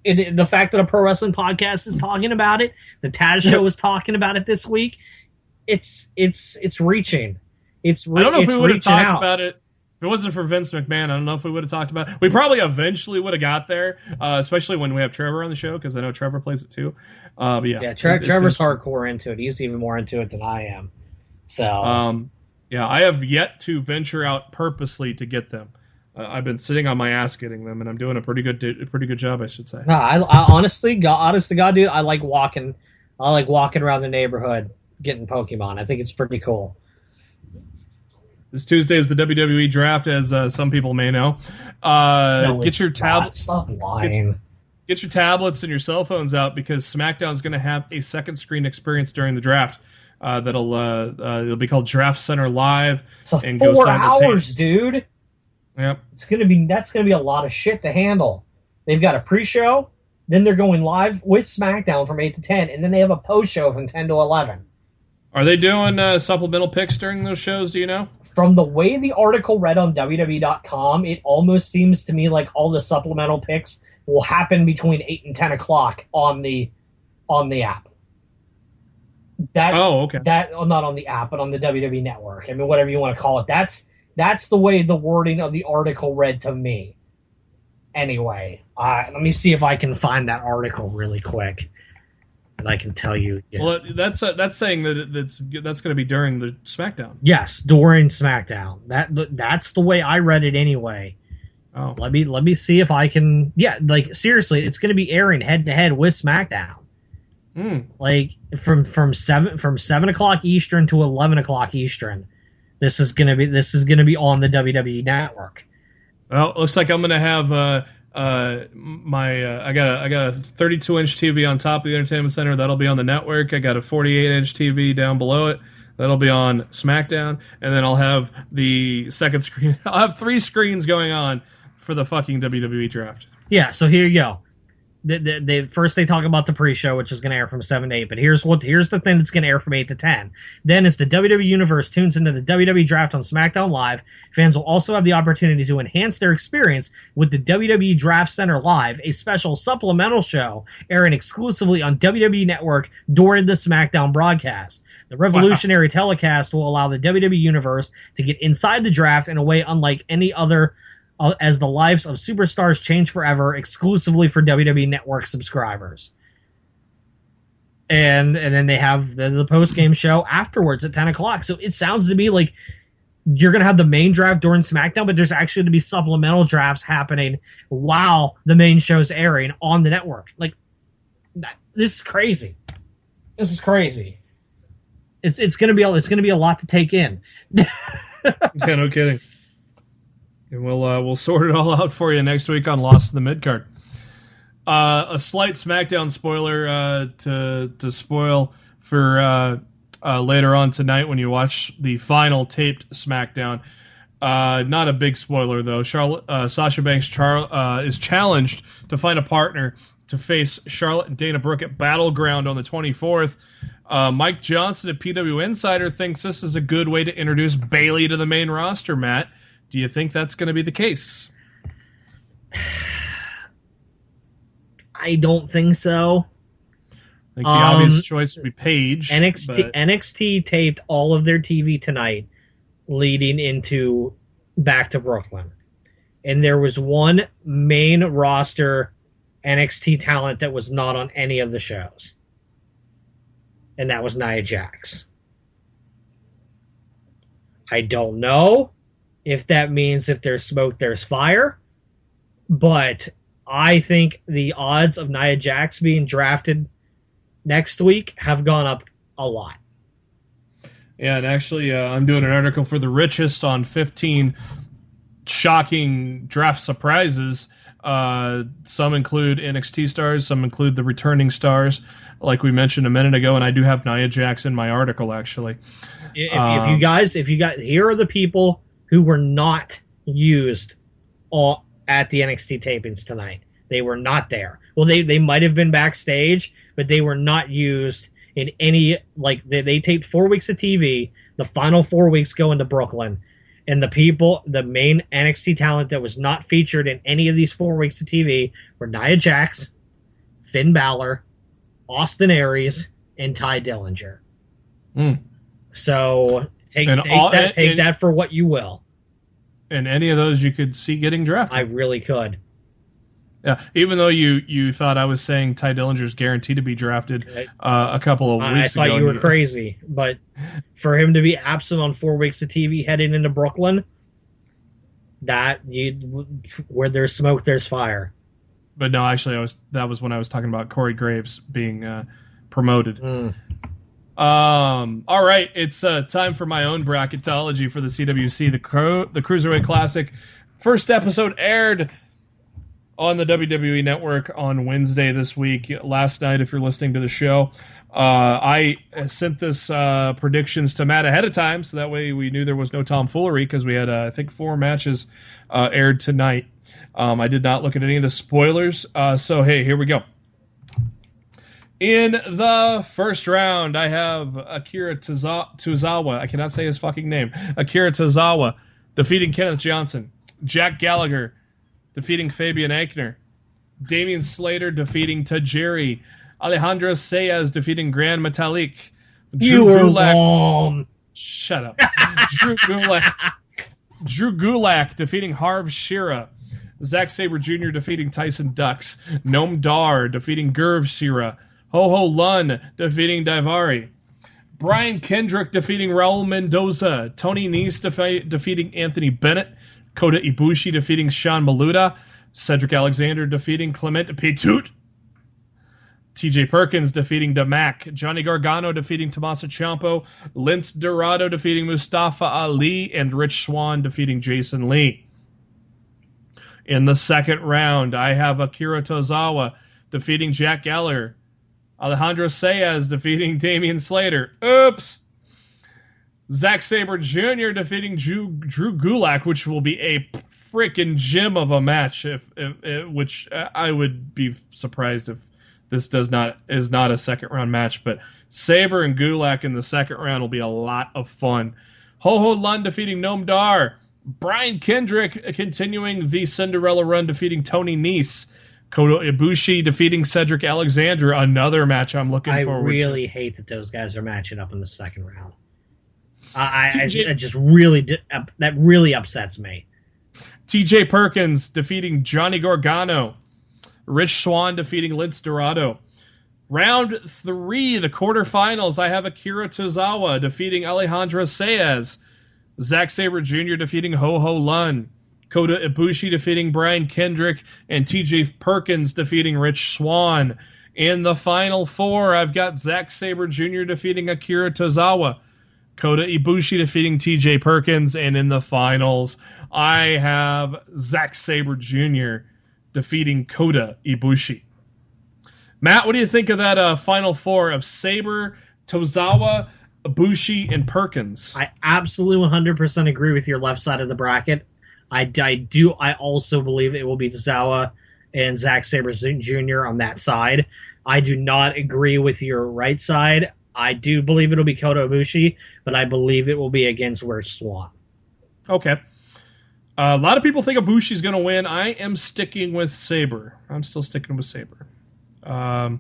The fact that a pro wrestling podcast is talking about it, the Taz show is talking about it this week, it's reaching. I don't know if we would have talked about it If it wasn't for Vince McMahon, I don't know if we would have talked about it. We probably eventually would have got there, especially when we have Trevor on the show, because I know Trevor plays it too. But yeah, Trevor's hardcore into it. He's even more into it than I am. So, yeah, I have yet to venture out purposely to get them. I've been sitting on my ass getting them, and I'm doing a pretty good job, I should say. No, I honestly, honest to God, dude, I like walking around the neighborhood getting Pokemon. I think it's pretty cool. This Tuesday is the WWE draft, as some people may know. Get your tablets. Stop lying. Get your tablets and your cell phones out, because SmackDown is going to have a second screen experience during the draft. It'll be called Draft Center Live. So and 4 hours, dude. Yep. That's gonna be a lot of shit to handle. They've got a pre-show, then they're going live with SmackDown from 8 to 10, and then they have a post-show from 10 to 11. Are they doing supplemental picks during those shows? Do you know? From the way the article read on WWE.com, it almost seems to me like all the supplemental picks will happen between 8 and 10 o'clock on the app. Okay. Not on the app, but on the WWE Network. I mean, whatever you want to call it. That's the way the wording of the article read to me. Anyway, let me see if I can find that article really quick, and I can tell you. Yeah. Well, that's saying that that's going to be during the SmackDown. Yes, during SmackDown. That's the way I read it anyway. Oh, let me see if I can. Yeah, like seriously, it's going to be airing head to head with SmackDown. Like from 7 o'clock Eastern to 11 o'clock Eastern. This is gonna be on the WWE Network. Well, it looks like I'm gonna have I got a 32-inch TV on top of the entertainment center. That'll be on the network. I got a 48-inch TV down below it. That'll be on SmackDown, and then I'll have the second screen. I'll have 3 screens going on for the fucking WWE draft. Yeah. So here you go. First they talk about the pre-show, which is going to air from 7 to 8, but here's the thing that's going to air from 8 to 10. Then as the WWE Universe tunes into the WWE Draft on SmackDown Live, fans will also have the opportunity to enhance their experience with the WWE Draft Center Live, a special supplemental show airing exclusively on WWE Network during the SmackDown broadcast. The revolutionary telecast will allow the WWE Universe to get inside the draft in a way unlike any other, as the lives of superstars change forever, exclusively for WWE Network subscribers. And then they have the post-game show afterwards at 10 o'clock. So it sounds to me like you're going to have the main draft during SmackDown, but there's actually going to be supplemental drafts happening while the main show's airing on the network. Like, this is crazy. This is crazy. It's going to be a lot to take in. Yeah, no kidding. And we'll sort it all out for you next week on Lost in the Midcard. A slight SmackDown spoiler to spoil for later on tonight when you watch the final taped SmackDown. Not a big spoiler though. Sasha Banks is challenged to find a partner to face Charlotte and Dana Brooke at Battleground on the 24th. Mike Johnson at PW Insider thinks this is a good way to introduce Bayley to the main roster, Matt. Do you think that's going to be the case? I don't think so. I think the obvious choice would be Paige. NXT taped all of their TV tonight leading into Back to Brooklyn. And there was one main roster NXT talent that was not on any of the shows. And that was Nia Jax. I don't know if that means if there's smoke, there's fire. But I think the odds of Nia Jax being drafted next week have gone up a lot. Yeah, and actually, I'm doing an article for The Richest on 15 shocking draft surprises. Some include NXT stars, some include the returning stars, like we mentioned a minute ago, and I do have Nia Jax in my article, actually. If you guys, here are the people who were not used at the NXT tapings tonight. They were not there. Well, they might have been backstage, but they were not used in any, like, they taped 4 weeks of TV. The final 4 weeks go into Brooklyn. And the main NXT talent that was not featured in any of these 4 weeks of TV were Nia Jax, Finn Balor, Austin Aries, and Ty Dillinger. So take that for what you will. And any of those you could see getting drafted. I really could. Yeah, even though you thought I was saying Ty Dillinger's guaranteed to be drafted a couple of weeks ago. I thought you were crazy, but for him to be absent on 4 weeks of TV heading into Brooklyn, where there's smoke, there's fire. But no, actually, that was when I was talking about Corey Graves being promoted. All right, it's time for my own bracketology for the CWC, the Cruiserweight Classic. First episode aired on the WWE Network on Wednesday this week. Last night, if you're listening to the show, I sent this predictions to Matt ahead of time, so that way we knew there was no tomfoolery, because we had, I think, 4 matches aired tonight. I did not look at any of the spoilers, so hey, here we go. In the first round, I have Akira Tozawa. I cannot say his fucking name. Akira Tozawa defeating Kenneth Johnson. Jack Gallagher defeating Fabian Aichner. Damian Slater defeating Tajiri. Alejandro Sayas defeating Grand Metalik. You were wrong. Shut up. Drew Gulak defeating Harv Shearer. Zack Sabre Jr. defeating Tyson Dux. Noam Dar defeating Gurv Shearer. Ho-Ho Lun defeating Daivari. Brian Kendrick defeating Raul Mendoza. Tony Nese defeating Anthony Bennett. Kota Ibushi defeating Sean Maluda. Cedric Alexander defeating Clement Petut. TJ Perkins defeating Damak. Johnny Gargano defeating Tommaso Ciampa. Lince Dorado defeating Mustafa Ali. And Rich Swann defeating Jason Lee. In the second round, I have Akira Tozawa defeating Jack Gallagher. Alejandro Sayas defeating Damian Slater. Oops! Zack Sabre Jr. defeating Drew Gulak, which will be a freaking gem of a match. Which I would be surprised if this is not a second round match. But Sabre and Gulak in the second round will be a lot of fun. Ho-Ho Lun defeating Noam Dar. Brian Kendrick continuing the Cinderella run, defeating Tony Nese. Kota Ibushi defeating Cedric Alexander, another match I'm looking forward to. I really hate that those guys are matching up in the second round. That really upsets me. TJ Perkins defeating Johnny Gargano. Rich Swann defeating Lince Dorado. Round 3, the quarterfinals, I have Akira Tozawa defeating Alejandro Sayas. Zack Sabre Jr. defeating Ho-Ho Lun. Kota Ibushi defeating Brian Kendrick, and TJ Perkins defeating Rich Swann. In the final 4, I've got Zack Sabre Jr. defeating Akira Tozawa. Kota Ibushi defeating TJ Perkins, and in the finals, I have Zack Sabre Jr. defeating Kota Ibushi. Matt, what do you think of that final 4 of Sabre, Tozawa, Ibushi, and Perkins? I absolutely 100% agree with your left side of the bracket. I also believe it will be Tozawa and Zack Sabre Jr. on that side. I do not agree with your right side. I do believe it'll be Kota Ibushi, but I believe it will be against Rich Swann. Okay. A lot of people think Ibushi's going to win. I am sticking with Sabre. I'm still sticking with Sabre. What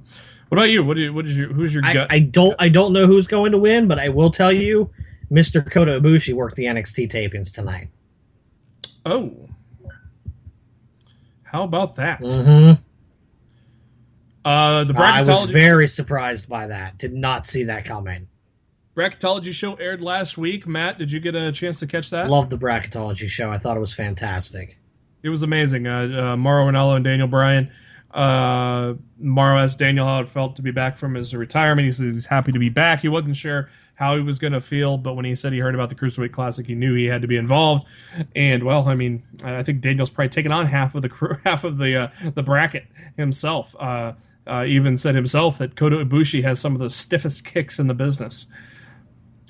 about you? Who's your gut? I don't know who's going to win, but I will tell you, Mr. Kota Ibushi worked the NXT tapings tonight. Oh. How about that? Mm-hmm. The bracketology I was very surprised by that. Did not see that coming. Bracketology show aired last week. Matt, did you get a chance to catch that? Loved the Bracketology show. I thought it was fantastic. It was amazing. Mauro Ranallo and Daniel Bryan. Mauro asked Daniel how it felt to be back from his retirement. He says he's happy to be back. He wasn't sure how he was going to feel, but when he said he heard about the Cruiserweight Classic, he knew he had to be involved. And well, I mean, I think Daniel's probably taken on half of the bracket himself. Even said himself that Kota Ibushi has some of the stiffest kicks in the business.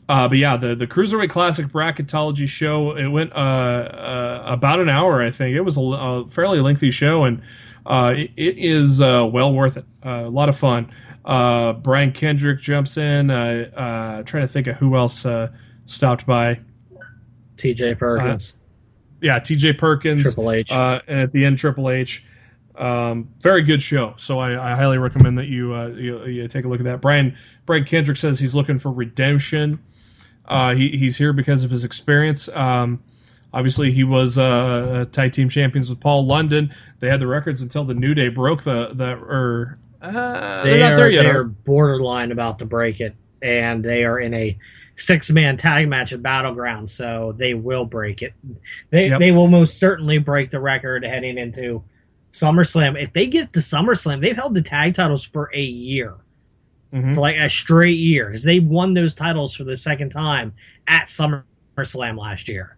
But yeah, the Cruiserweight Classic bracketology show, it went about an hour, I think. It was a fairly lengthy show, and it is well worth it. A lot of fun. Brian Kendrick jumps in. Trying to think of who else stopped by. TJ Perkins. TJ Perkins. Triple H. And at the end, Triple H. Very good show. So I highly recommend that you take a look at that. Brian Kendrick says he's looking for redemption. He's here because of his experience. Obviously, he was tag team champions with Paul London. They had the records until the New Day broke they're not there yet. They're borderline about to break it, and they are in a 6-man tag match at Battleground, so they will break it. They will most certainly break the record heading into SummerSlam. If they get to SummerSlam, they've held the tag titles for a year. For like a straight year, because they won those titles for the second time at SummerSlam last year.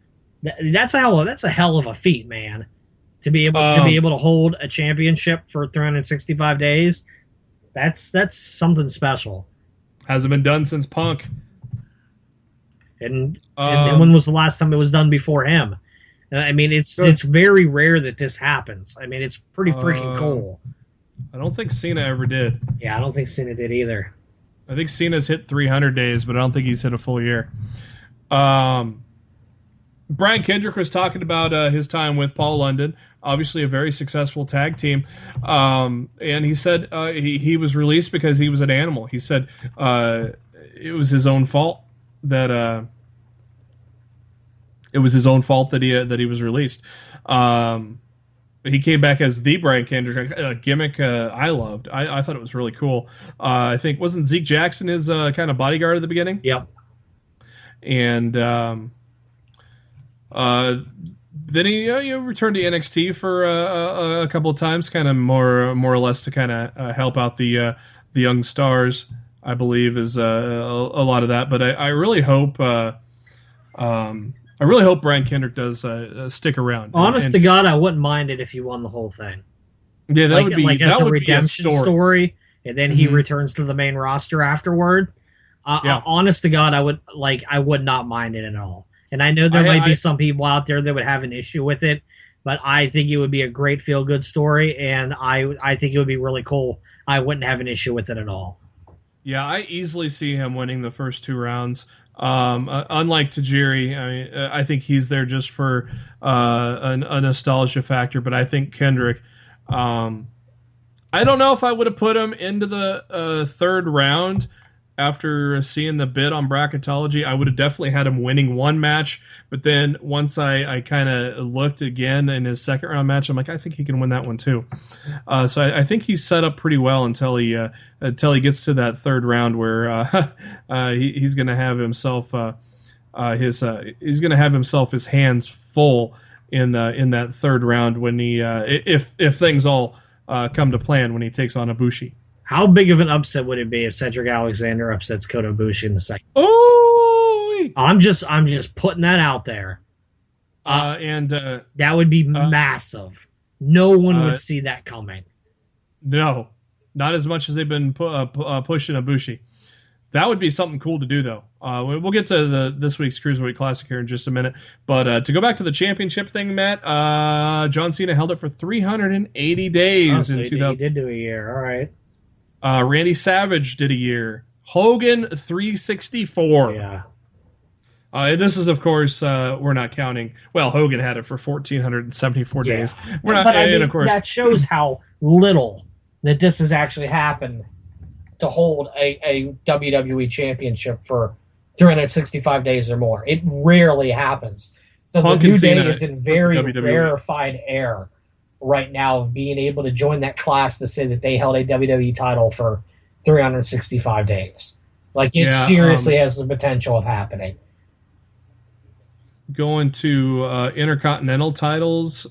That's a hell of a feat, man. To be able to hold a championship for 365 days, that's something special. Hasn't been done since Punk. And when was the last time it was done before him? I mean, it's very rare that this happens. I mean, it's pretty freaking cool. I don't think Cena ever did. Yeah, I don't think Cena did either. I think Cena's hit 300 days, but I don't think he's hit a full year. Brian Kendrick was talking about his time with Paul London, obviously a very successful tag team. And he said he was released because he was an animal. He said it was his own fault that he was released. He came back as the Brian Kendrick, a gimmick I loved. I thought it was really cool. I think, wasn't Zeke Jackson his kind of bodyguard at the beginning? Yep. And then he returned to NXT for a couple of times, kind of more or less to kind of help out the young stars, I believe, is a lot of that. But I really hope... I really hope Brian Kendrick does stick around. Honest to God, I wouldn't mind it if he won the whole thing. Yeah, that would be as a redemption story, and then he returns to the main roster afterward. Honest to God, I would not mind it at all. And I know there might be some people out there that would have an issue with it, but I think it would be a great feel-good story, and I think it would be really cool. I wouldn't have an issue with it at all. Yeah, I easily see him winning the first 2 rounds. Unlike Tajiri, I mean, I think he's there just for a nostalgia factor. But I think Kendrick, I don't know if I would have put him into the 3rd round after seeing the bid on bracketology. I would have definitely had him winning 1 match. But then once I kind of looked again in his 2nd round match, I'm like, I think he can win that one too. So I think he's set up pretty well until he gets to that 3rd round where he's going to have himself his hands full in that 3rd round when he if things all come to plan when he takes on Ibushi. How big of an upset would it be if Cedric Alexander upsets Kota Ibushi in the 2nd? Oh, I'm just putting that out there. That would be massive. No one would see that coming. No, not as much as they've been pushing Ibushi. That would be something cool to do, though. We'll get to this week's Cruiserweight Classic here in just a minute. But to go back to the championship thing, Matt, John Cena held it for 380 days in 2000. He did do a year. All right. Randy Savage did a year. Hogan 364. Yeah. This is, of course, we're not counting. Well, Hogan had it for 1,474 days. We're not, but I mean, of course, that shows how little that this has actually happened to hold a WWE championship for 365 days or more. It rarely happens. So the New Day is in very rarefied air right now of being able to join that class to say that they held a WWE title for 365 days. Like, it seriously has the potential of happening. Going to Intercontinental titles,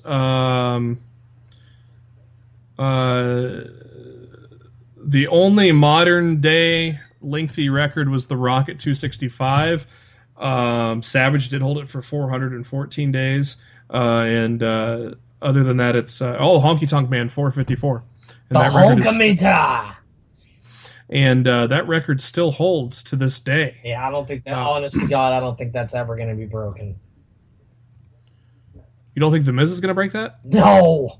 the only modern day lengthy record was The Rock at 265. Savage did hold it for 414 days. Other than that, it's Honky Tonk Man 454. And the Honkamita! And that record still holds to this day. Yeah, I don't think that, honest to God, I don't think that's ever going to be broken. You don't think The Miz is going to break that? No!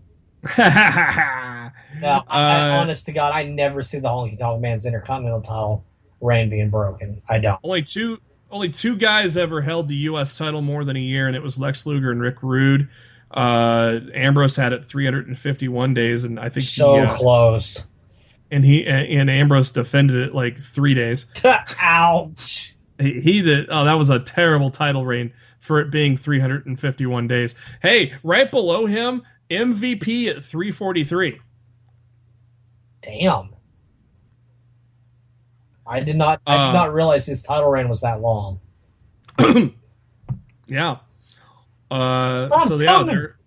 No, honest to God, I never see the Honky Tonk Man's Intercontinental title reign being broken. I don't. Only two guys ever held the U.S. title more than a year, and it was Lex Luger and Rick Rude. Ambrose had it 351 days, and I think close. And Ambrose defended it like 3 days. Ouch! That was a terrible title reign for it being 351 days. Hey, right below him, MVP at 343. Damn. I did not realize his title reign was that long. Yeah. They're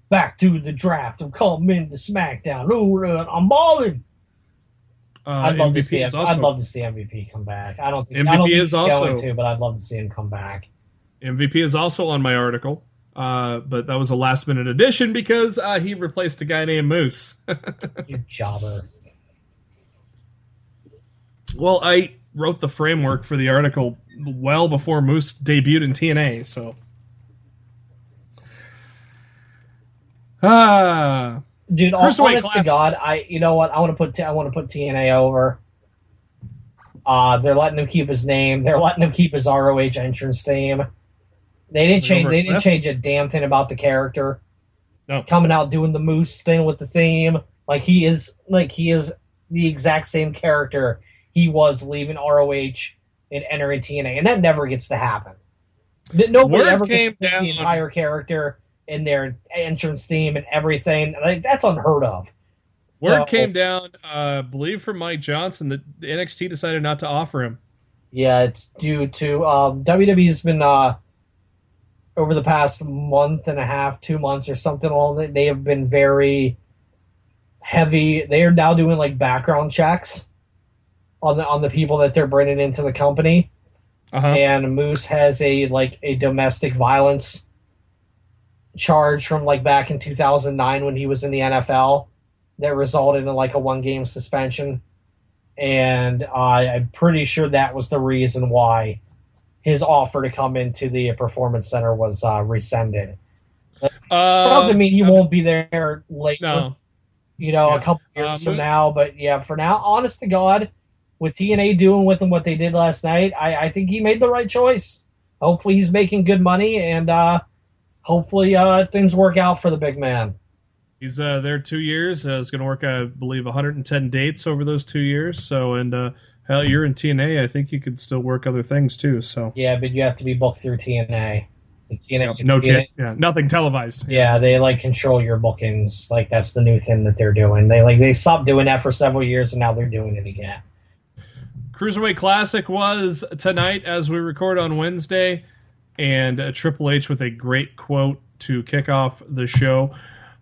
back to the draft. I'm coming to SmackDown. I'm balling. I'd love to see MVP come back. I don't think he's going to, but I'd love to see him come back. MVP is also on my article, but that was a last-minute addition because he replaced a guy named Moose. You jobber. Well, I wrote the framework for the article well before Moose debuted in TNA, so. Dude, honest to God, you know what? I want to put TNA over. They're letting him keep his name. They're letting him keep his ROH entrance theme. They didn't change a damn thing about the character. No. Coming out doing the Moose thing with the theme, he is the exact same character he was leaving ROH and entering TNA, and that never gets to happen. Nobody ever gets to see the entire character in their entrance theme and everything. That's unheard of. Word came down, I believe, from Mike Johnson that the NXT decided not to offer him. Yeah, it's due to WWE's been over the past month and a half, 2 months or something. They have been very heavy. They are now doing background checks on the people that they're bringing into the company. Uh-huh. And Moose has a domestic violence charge from back in 2009 when he was in the NFL that resulted in a 1-game suspension, and I'm pretty sure that was the reason why his offer to come into the Performance Center was rescinded. Doesn't mean he won't be there later. No. A couple years from now, but yeah, for now, honest to God, with TNA doing with him what they did last night, I think he made the right choice. Hopefully he's making good money, and hopefully things work out for the big man. He's there 2 years. He's going to work, I believe, 110 dates over those 2 years. So, and hell, you're in TNA. I think you could still work other things too. So yeah, but you have to be booked through TNA. Nothing televised. Yeah, they control your bookings. That's the new thing that they're doing. They stopped doing that for several years, and now they're doing it again. Cruiserweight Classic was tonight as we record on Wednesday, and Triple H with a great quote to kick off the show.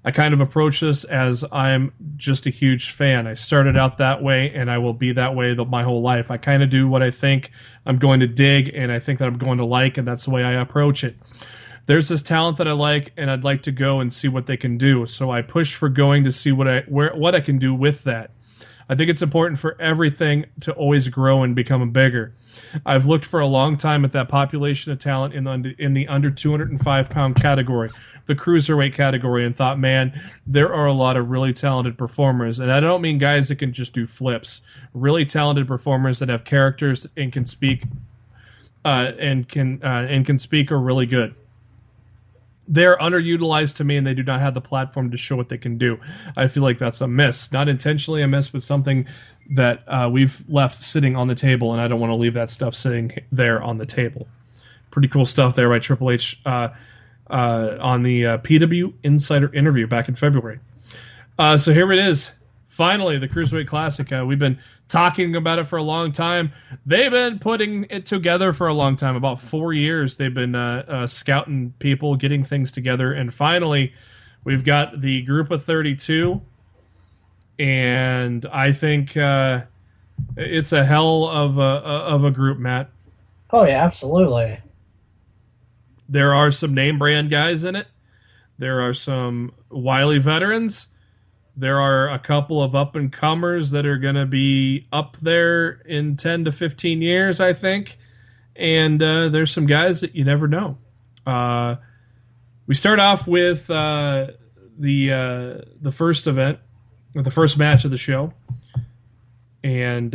I kind of approach this as I'm just a huge fan. I started out that way, and I will be that way my whole life. I kind of do what I think I'm going to dig, and I think that I'm going to like, and that's the way I approach it. There's this talent that I like, and I'd like to go and see what they can do. So I push for going to see what I can do with that. I think it's important for everything to always grow and become bigger. I've looked for a long time at that population of talent in the under 205-pound category, the cruiserweight category, and thought, man, there are a lot of really talented performers. And I don't mean guys that can just do flips. Really talented performers that have characters and can speak, and can speak are really good. They're underutilized to me, and they do not have the platform to show what they can do. I feel like that's a miss. Not intentionally a miss, but something that we've left sitting on the table, and I don't want to leave that stuff sitting there on the table. Pretty cool stuff there by Triple H on the PW Insider interview back in February. So here it is. Finally, the Cruiserweight Classic. We've been talking about it for a long time. They've been putting it together for a long time. About 4 years they've been scouting people, getting things together, and finally we've got the group of 32, and I think it's a hell of a group, Matt. Oh yeah, absolutely. There are some name brand guys in it. There are some wily veterans. There are a couple of up-and-comers that are going to be up there in 10 to 15 years, I think. And there's some guys that you never know. We start off with the first event, or the first match of the show. And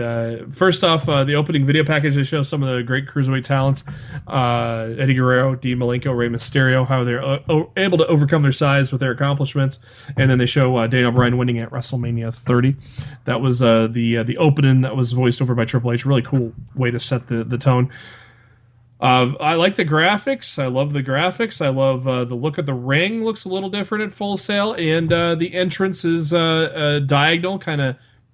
first off, the opening video package, they show some of the great cruiserweight talents. Eddie Guerrero, Dean Malenko, Rey Mysterio, how they're able to overcome their size with their accomplishments. And then they show Daniel Bryan winning at WrestleMania 30. That was the opening that was voiced over by Triple H. Really cool way to set the tone. I like the graphics. I love the graphics. I love the look of the ring. Looks a little different at Full Sail, and the entrance is diagonal.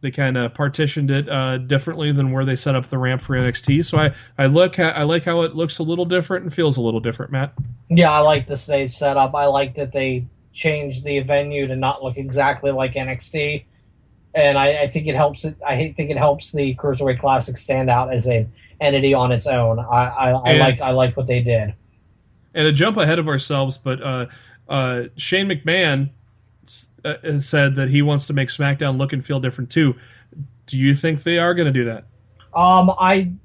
They kind of partitioned it differently than where they set up the ramp for NXT. So I like how it looks a little different and feels a little different, Matt. Yeah, I like the stage setup. I like that they changed the venue to not look exactly like NXT, and I think it helps. I think it helps the Cruiserweight Classic stand out as an entity on its own. I like what they did. And a jump ahead of ourselves, but Shane McMahon said that he wants to make SmackDown look and feel different too. Do you think they are going to do that?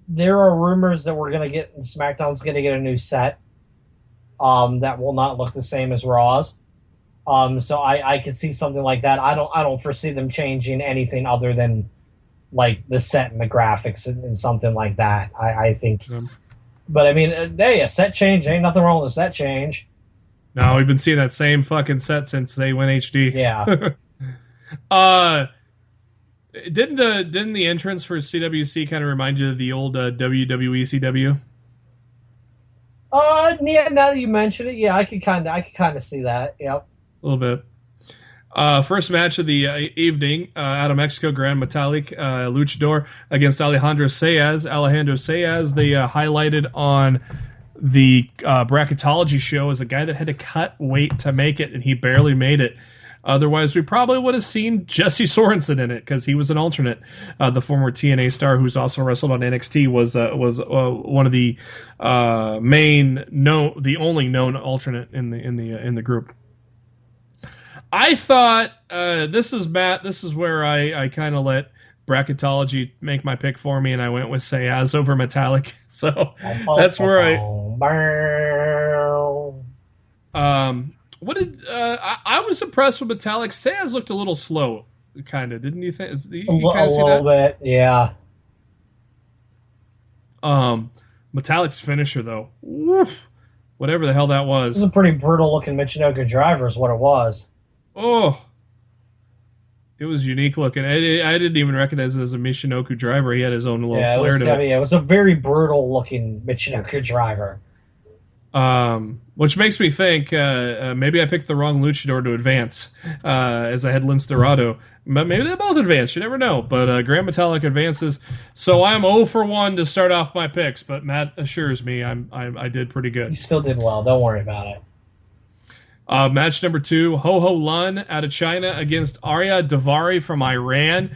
There are rumors that SmackDown's gonna get a new set. That will not look the same as Raw's. So I could see something like that. I don't foresee them changing anything other than like the set and the graphics and something like that. I think. But I mean, hey, a set change, ain't nothing wrong with a set change. No, we've been seeing that same fucking set since they went HD. Yeah. Didn't the entrance for CWC kind of remind you of the old WWE CW? Yeah. Now that you mention it, yeah, I could kind of see that. Yep. A little bit. First match of the evening, out of Mexico, Gran Metalik, Luchador against Alejandro Saez. They highlighted on the bracketology show as a guy that had to cut weight to make it, and he barely made it. Otherwise, we probably would have seen Jesse Sorensen in it because he was an alternate. The former TNA star, who's also wrestled on NXT, was one of the the only known alternate in the group. I thought this is Matt. This is where I kind of let bracketology make my pick for me, and I went with Saez over Metalik. So that's where I was impressed with Metalik. Saez looked a little slow, kind of, didn't you think? You a little bit, yeah. Metalik's finisher though, woof, whatever the hell that was. It was a pretty brutal looking Michinoku driver, is what it was. Oh, it was unique looking. I didn't even recognize it as a Michinoku driver. He had his own little flair to it. Yeah, it was a very brutal looking Michinoku driver. Which makes me think maybe I picked the wrong luchador to advance as I had Lince Dorado. But maybe they both advance. You never know. But Gran Metalik advances. So I'm 0 for 1 to start off my picks. But Matt assures me I did pretty good. You still did well. Don't worry about it. Match number 2, Ho Ho Lun out of China against Arya Daivari from Iran.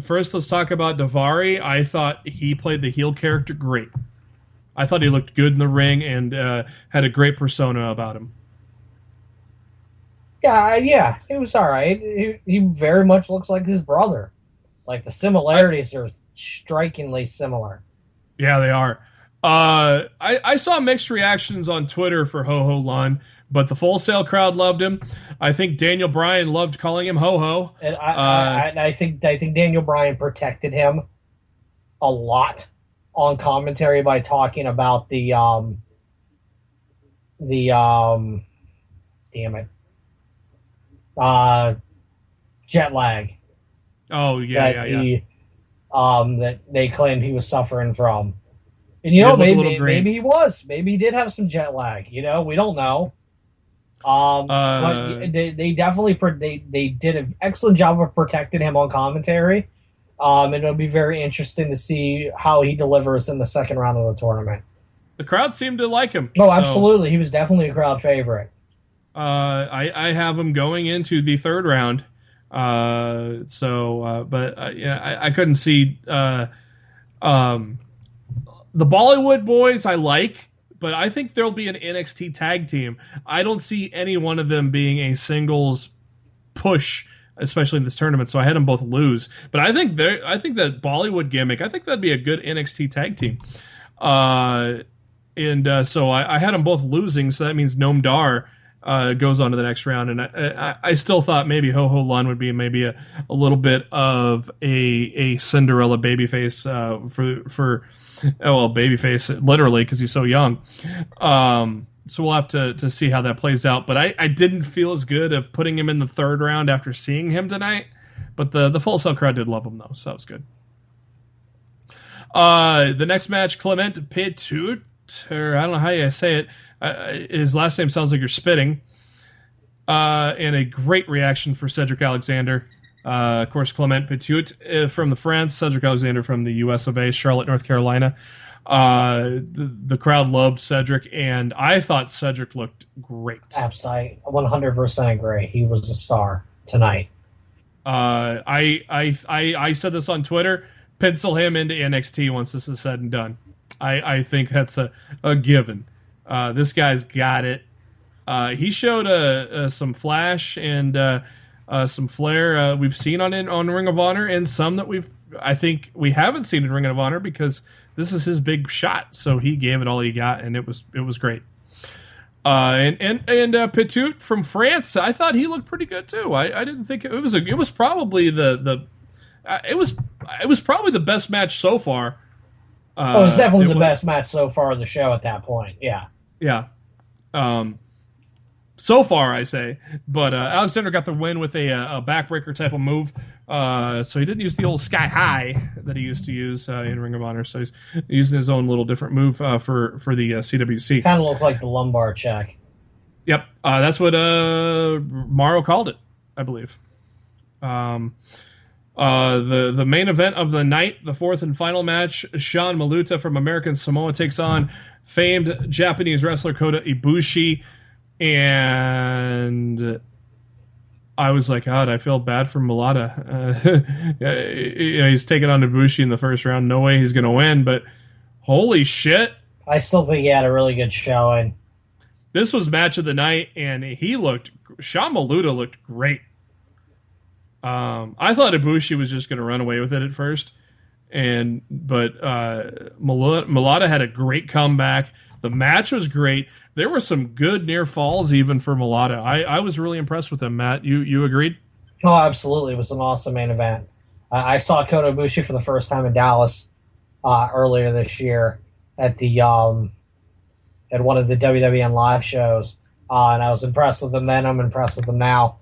First, let's talk about Daivari. I thought he played the heel character great. I thought he looked good in the ring and had a great persona about him. Yeah, he was all right. He very much looks like his brother. Like, the similarities are strikingly similar. Yeah, they are. I saw mixed reactions on Twitter for Ho Ho Lun, but the Full Sail crowd loved him. I think Daniel Bryan loved calling him Ho Ho. And I think Daniel Bryan protected him a lot on commentary by talking about the jet lag. Oh yeah. That they claimed he was suffering from. And maybe he was. Maybe he did have some jet lag. We don't know. But they definitely they did an excellent job of protecting him on commentary. And it'll be very interesting to see how he delivers in the second round of the tournament. The crowd seemed to like him. Oh, absolutely. He was definitely a crowd favorite. I have him going into the third round. I couldn't see the Bollywood boys I like, but I think there'll be an NXT tag team. I don't see any one of them being a singles push, especially in this tournament. So I had them both lose. But I think that Bollywood gimmick, I think that'd be a good NXT tag team. So I had them both losing. So that means Noam Dar goes on to the next round. And I still thought maybe Ho Ho Lun would be maybe a little bit of a Cinderella babyface for babyface literally because he's so young. So we'll have to see how that plays out. But I didn't feel as good of putting him in the third round after seeing him tonight. But the Full Sail crowd did love him though, so that was good. The next match, Clement Petut, or I don't know how you say it. His last name sounds like you're spitting. And a great reaction for Cedric Alexander. Of course, Clement Petut from the France, Cedric Alexander from the US of A, Charlotte, North Carolina. The crowd loved Cedric, and I thought Cedric looked great. Absolutely, 100% agree. He was a star tonight. I said this on Twitter. Pencil him into NXT once this is said and done. I think that's a given. This guy's got it. He showed some flash and some flair we've seen on Ring of Honor, and some that I think we haven't seen in Ring of Honor because this is his big shot. So he gave it all he got, and it was great. And Petut from France, I thought he looked pretty good too. I didn't think it was probably it was probably the best match so far. It was definitely the best match so far of the show at that point. Yeah. Yeah. So far, I say. But Alexander got the win with a backbreaker type of move. So he didn't use the old Sky High that he used to use in Ring of Honor. So he's using his own little different move for the CWC. Kind of looked like the lumbar check. Yep. That's what Morrow called it, I believe. The main event of the night, the fourth and final match, Sean Maluta from American Samoa takes on famed Japanese wrestler Kota Ibushi. And I was like, God, I feel bad for Mulata. He's taking on Ibushi in the first round. No way he's going to win, but holy shit. I still think he had a really good showing. This was match of the night, and Sean Maluta looked great. I thought Ibushi was just going to run away with it at first, but Mulata had a great comeback. The match was great. There were some good near falls even for Mulata. I was really impressed with him, Matt. You agreed? Oh, absolutely. It was an awesome main event. I saw Kota Ibushi for the first time in Dallas earlier this year at one of the WWN live shows, and I was impressed with him then. I'm impressed with him now.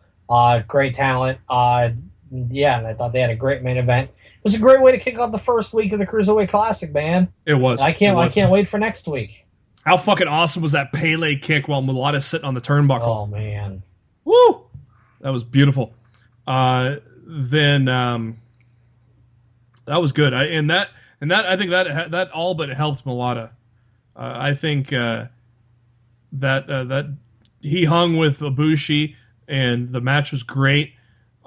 Great talent. And I thought they had a great main event. It was a great way to kick off the first week of the Cruiserweight Classic, man. It was. I can't wait for next week. How fucking awesome was that Pele kick while Mulata's sitting on the turnbuckle? Oh, man. Woo! That was beautiful. That was good. I think that all but helped Mulata. I think that he hung with Ibushi, and the match was great.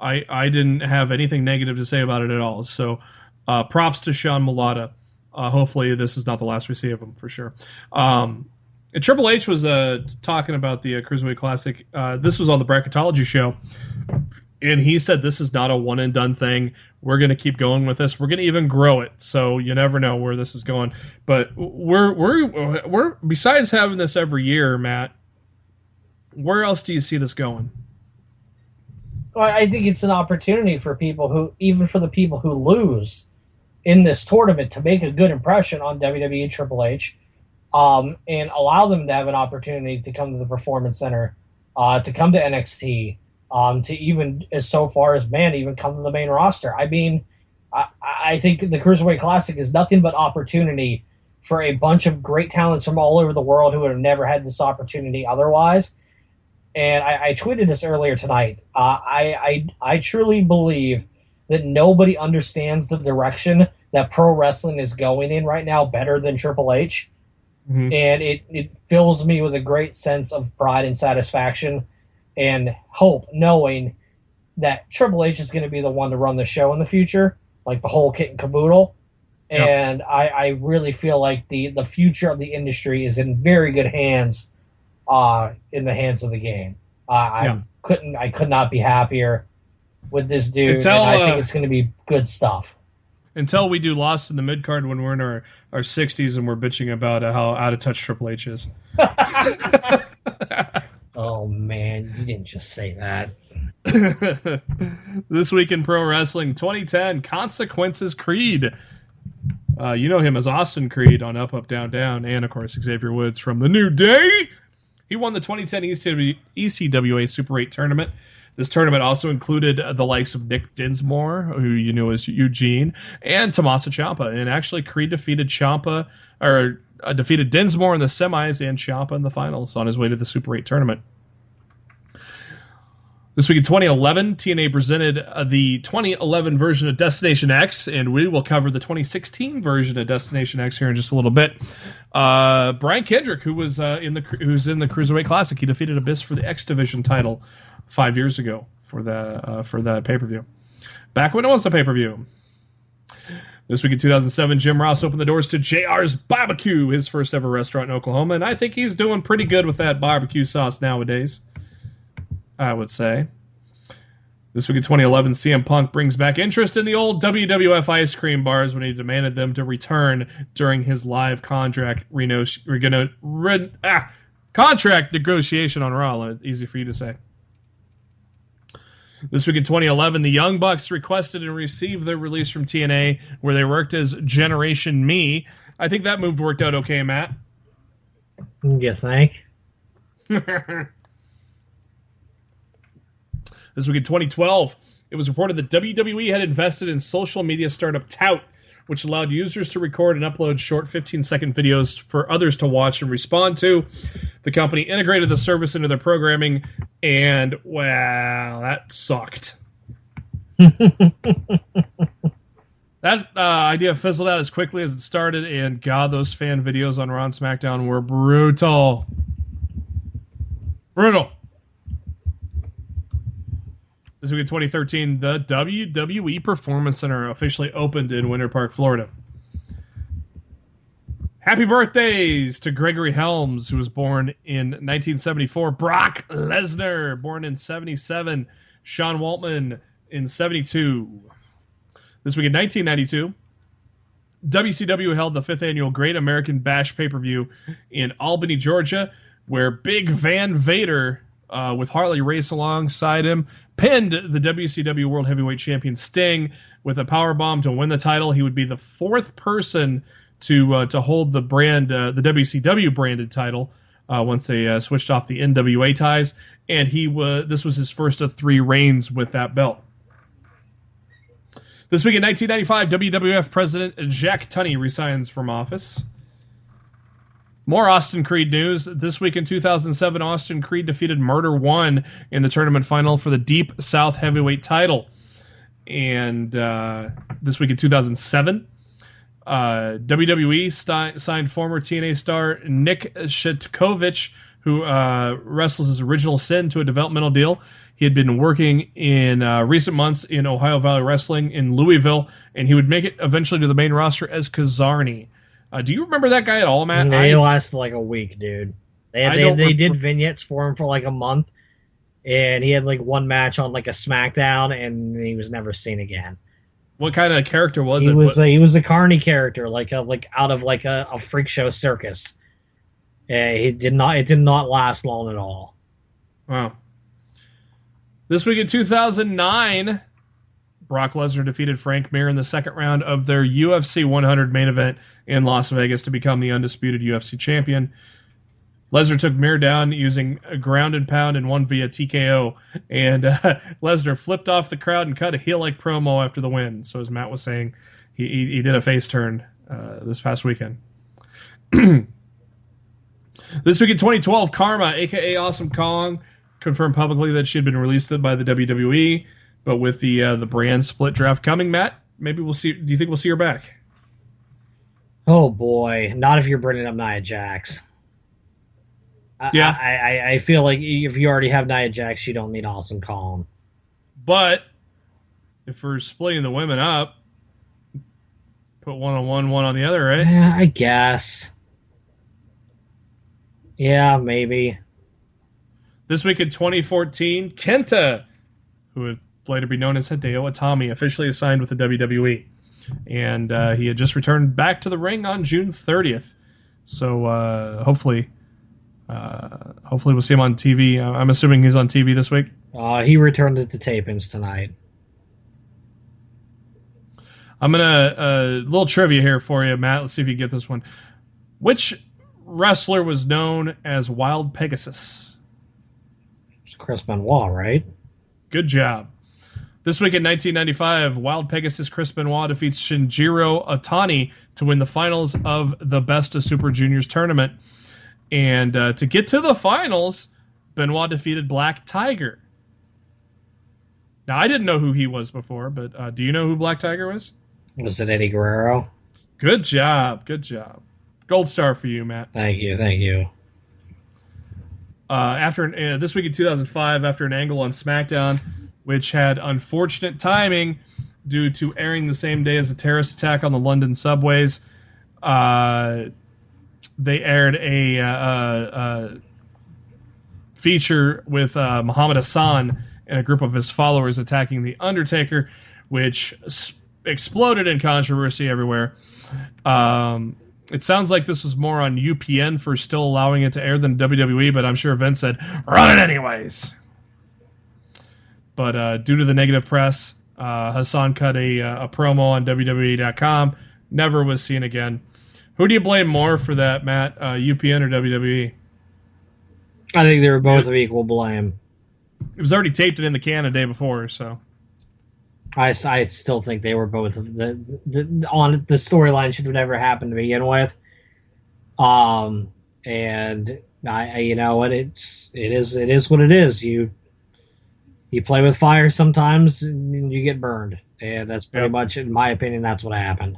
I didn't have anything negative to say about it at all. So props to Sean Mulata. Hopefully this is not the last we see of him, for sure. And Triple H was talking about the Cruiserweight Classic. This was on the Bracketology show, and he said this is not a one-and-done thing. We're going to keep going with this. We're going to even grow it, so you never know where this is going. But we're besides having this every year, Matt, where else do you see this going? Well, I think it's an opportunity for the people who lose in this tournament, to make a good impression on WWE and Triple H, and allow them to have an opportunity to come to the Performance Center, to come to NXT, to even even come to the main roster. I mean, I think the Cruiserweight Classic is nothing but opportunity for a bunch of great talents from all over the world who would have never had this opportunity otherwise. And I tweeted this earlier tonight. I truly believe that nobody understands the direction that pro wrestling is going in right now better than Triple H. Mm-hmm. And it fills me with a great sense of pride and satisfaction and hope, knowing that Triple H is going to be the one to run the show in the future, like the whole kit and caboodle. Yep. And I really feel like the future of the industry is in very good hands, in the hands of the game. I could not be happier with this dude. I think it's going to be good stuff. Until we do Lost in the Midcard when we're in our 60s and we're bitching about how out of touch Triple H is. Oh, man, you didn't just say that. This week in Pro Wrestling 2010, Consequences Creed. You know him as Austin Creed on Up, Up, Down, Down, and, of course, Xavier Woods from The New Day. He won the 2010 ECWA Super 8 tournament. This tournament also included the likes of Nick Dinsmore, who you know as Eugene, and Tommaso Ciampa. And actually, Creed defeated defeated Dinsmore in the semis and Ciampa in the finals on his way to the Super 8 tournament. This week in 2011, TNA presented the 2011 version of Destination X, and we will cover the 2016 version of Destination X here in just a little bit. Brian Kendrick, who's in the Cruiserweight Classic, he defeated Abyss for the X Division title 5 years ago for the pay-per-view. Back when it was a pay-per-view. This week in 2007, Jim Ross opened the doors to JR's Barbecue, his first ever restaurant in Oklahoma, and I think he's doing pretty good with that barbecue sauce nowadays, I would say. This week in 2011, CM Punk brings back interest in the old WWF ice cream bars when he demanded them to return during his live contract contract negotiation on Raw. Easy for you to say. This week in 2011, the Young Bucks requested and received their release from TNA, where they worked as Generation Me. I think that move worked out okay, Matt. You think? This week in 2012, it was reported that WWE had invested in social media startup Tout, which allowed users to record and upload short 15-second videos for others to watch and respond to. The company integrated the service into their programming, and, wow, that sucked. That idea fizzled out as quickly as it started, and God, those fan videos on Raw and SmackDown were brutal. Brutal. This week in 2013, the WWE Performance Center officially opened in Winter Park, Florida. Happy birthdays to Gregory Helms, who was born in 1974. Brock Lesnar, born in 77. Sean Waltman in 72. This week in 1992, WCW held the 5th annual Great American Bash pay-per-view in Albany, Georgia, where Big Van Vader, with Harley Race alongside him, pinned the WCW World Heavyweight Champion Sting with a powerbomb to win the title. He would be the 4th person to hold the WCW branded title once they switched off the NWA ties, and this was his first of 3 reigns with that belt. This week in 1995, WWF President Jack Tunney resigns from office. More Austin Creed news. This week in 2007, Austin Creed defeated Murder One in the tournament final for the Deep South Heavyweight title. And this week in 2007, WWE signed former TNA star Nick Shetkovich, who wrestles as Original Sin, to a developmental deal. He had been working in recent months in Ohio Valley Wrestling in Louisville, and he would make it eventually to the main roster as Kazarni. Do you remember that guy at all, Matt? They lasted like a week, dude. They did vignettes for him for like a month, and he had like one match on like a SmackDown, and he was never seen again. What kind of character was it? He was a carny character, like out of a freak show circus. It did not last long at all. Wow. This week in 2009, Brock Lesnar defeated Frank Mir in the second round of their UFC 100 main event in Las Vegas to become the undisputed UFC champion. Lesnar took Mir down using a ground and pound and won via TKO. And Lesnar flipped off the crowd and cut a heel-like promo after the win. So as Matt was saying, he did a face turn this past weekend. This week in 2012, Karma, a.k.a. Awesome Kong, confirmed publicly that she had been released by the WWE. But with the brand split draft coming, Matt, maybe we'll see. Do you think we'll see her back? Oh boy, not if you're bringing up Nia Jax. Yeah, I feel like if you already have Nia Jax, you don't need Awesome Kong. But if we're splitting the women up, put one on one on the other, right? Yeah, I guess. Yeah, maybe. This week in 2014, Kenta, who would later be known as Hideo Itami, officially assigned with the WWE. And he had just returned back to the ring on June 30th. So hopefully we'll see him on TV. I'm assuming he's on TV this week. He returned at the tapings tonight. I'm going to... little trivia here for you, Matt. Let's see if you get this one. Which wrestler was known as Wild Pegasus? It's Chris Benoit, right? Good job. This week in 1995, Wild Pegasus Chris Benoit defeats Shinjiro Otani to win the finals of the Best of Super Juniors tournament. And to get to the finals, Benoit defeated Black Tiger. Now, I didn't know who he was before, but do you know who Black Tiger was? Was it Eddie Guerrero? Good job. Good job. Gold star for you, Matt. Thank you. Thank you. After this week in 2005, after an angle on SmackDown, which had unfortunate timing due to airing the same day as a terrorist attack on the London subways, they aired a feature with Muhammad Hassan and a group of his followers attacking The Undertaker, which exploded in controversy everywhere. It sounds like this was more on UPN for still allowing it to air than WWE, but I'm sure Vince said, run it anyways. But due to the negative press, Hassan cut a promo on WWE.com, never was seen again. Who do you blame more for that, Matt? UPN or WWE? I think they were both of equal blame. It was already taped and in the can a day before, so. I still think they were both of the storyline should have never happened to begin with. And I you know what, it is what it is. You play with fire sometimes and you get burned. And that's pretty much, in my opinion, that's what happened.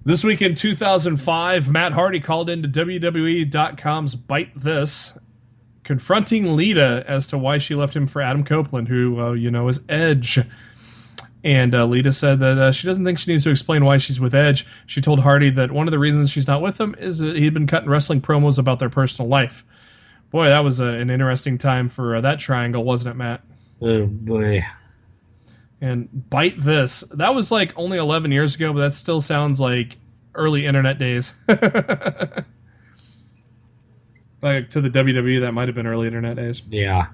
This week in 2005, Matt Hardy called into WWE.com's Bite This, confronting Lita as to why she left him for Adam Copeland, who, is Edge. And Lita said that she doesn't think she needs to explain why she's with Edge. She told Hardy that one of the reasons she's not with him is that he'd been cutting wrestling promos about their personal life. Boy, that was an interesting time for that triangle, wasn't it, Matt? Oh, boy. And Bite This. That was like only 11 years ago, but that still sounds like early internet days. Like to the WWE, that might have been early internet days. Yeah.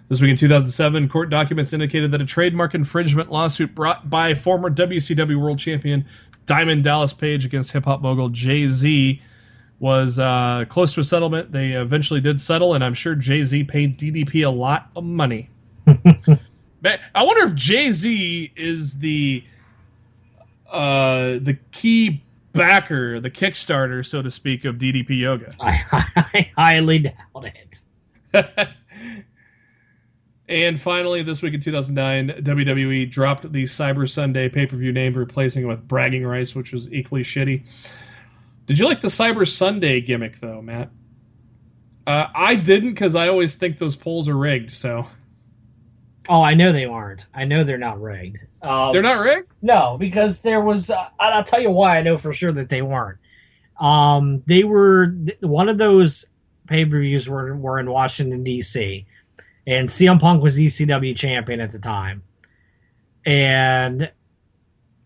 This week in 2007, court documents indicated that a trademark infringement lawsuit brought by former WCW World Champion Diamond Dallas Page against hip-hop mogul Jay-Z was close to a settlement. They eventually did settle, and I'm sure Jay-Z paid DDP a lot of money. I wonder if Jay-Z is the key backer, the Kickstarter, so to speak, of DDP Yoga. I highly doubt it. And finally, this week in 2009, WWE dropped the Cyber Sunday pay-per-view name, replacing it with Bragging Rights, which was equally shitty. Did you like the Cyber Sunday gimmick, though, Matt? I didn't, because I always think those polls are rigged, so... Oh, I know they aren't. I know they're not rigged. They're not rigged? No, because there was... I'll tell you why I know for sure that they weren't. They were... One of those pay-per-views were in Washington, D.C., and CM Punk was ECW champion at the time. And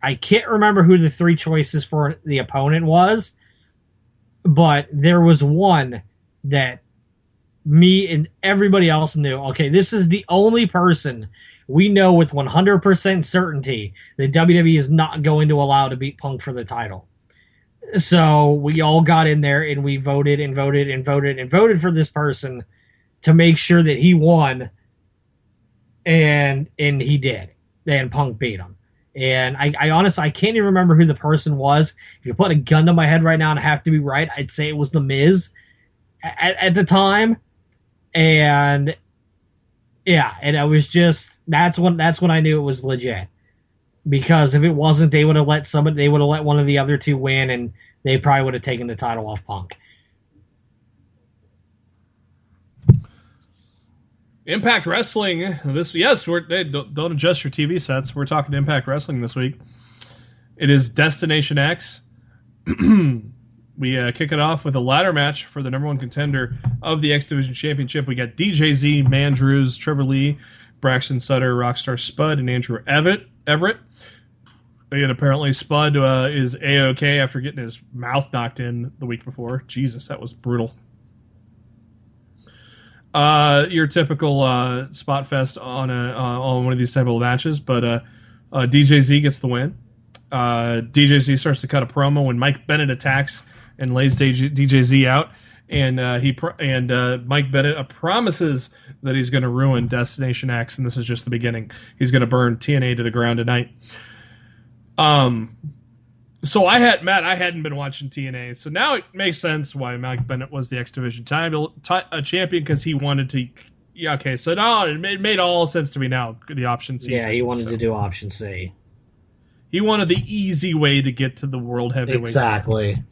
I can't remember who the three choices for the opponent was, but there was one that me and everybody else knew, okay, this is the only person we know with 100% certainty that WWE is not going to allow to beat Punk for the title. So we all got in there and we voted and voted and voted and voted for this person to make sure that he won, and he did. And Punk beat him. And I honestly, I can't even remember who the person was. If you put a gun to my head right now and I have to be right, I'd say it was The Miz at the time. And yeah, and I was just, that's when I knew it was legit. Because if it wasn't, they would have let one of the other two win, and they probably would have taken the title off Punk. Impact Wrestling. Don't adjust your TV sets. We're talking Impact Wrestling this week. It is Destination X. We kick it off with a ladder match for the number one contender of the X Division Championship. We got DJZ, Mandrews, Trevor Lee, Braxton Sutter, Rockstar Spud, and Andrew Everett. And apparently Spud is A-OK after getting his mouth knocked in the week before. Jesus, that was brutal. Your typical spot fest on one of these type of matches, but DJZ gets the win. DJZ starts to cut a promo when Mike Bennett attacks and lays DJZ out, and Mike Bennett promises that he's going to ruin Destination X, and this is just the beginning. He's going to burn TNA to the ground tonight. So I hadn't been watching TNA, so now it makes sense why Mike Bennett was the X Division champion, because he wanted to. Yeah, okay, so now it made all sense to me now. The option C. Yeah, he wanted to do option C. He wanted the easy way to get to the World Heavyweight. Exactly.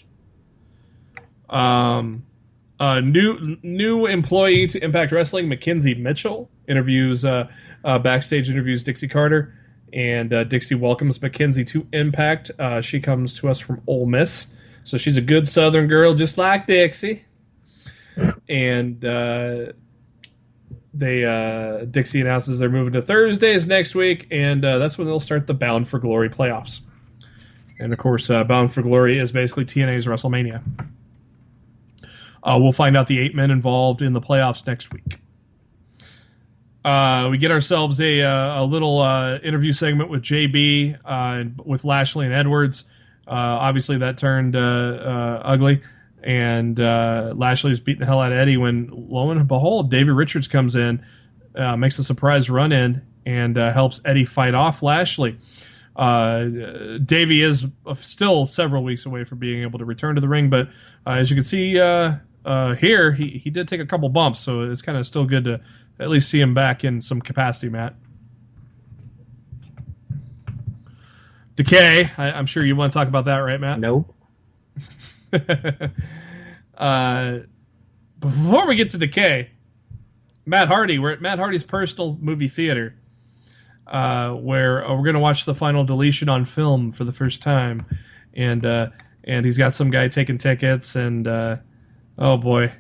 New employee to Impact Wrestling, Mackenzie Mitchell, backstage interviews Dixie Carter, and Dixie welcomes Mackenzie to Impact. She comes to us from Ole Miss, so she's a good Southern girl, just like Dixie. And Dixie announces they're moving to Thursdays next week, and that's when they'll start the Bound for Glory playoffs. And of course, Bound for Glory is basically TNA's WrestleMania. We'll find out the 8 men involved in the playoffs next week. We get ourselves a little interview segment with JB, with Lashley and Edwards. Obviously, that turned ugly, and Lashley was beating the hell out of Eddie when, lo and behold, Davey Richards comes in, makes a surprise run-in, and helps Eddie fight off Lashley. Davey is still several weeks away from being able to return to the ring, but as you can see here, he did take a couple bumps, so it's kind of still good to at least see him back in some capacity, Matt. Decay, I'm sure you want to talk about that, right, Matt? Nope. Before we get to Decay, Matt Hardy, we're at Matt Hardy's personal movie theater, where we're going to watch the Final Deletion on film for the first time, and he's got some guy taking tickets, and oh boy,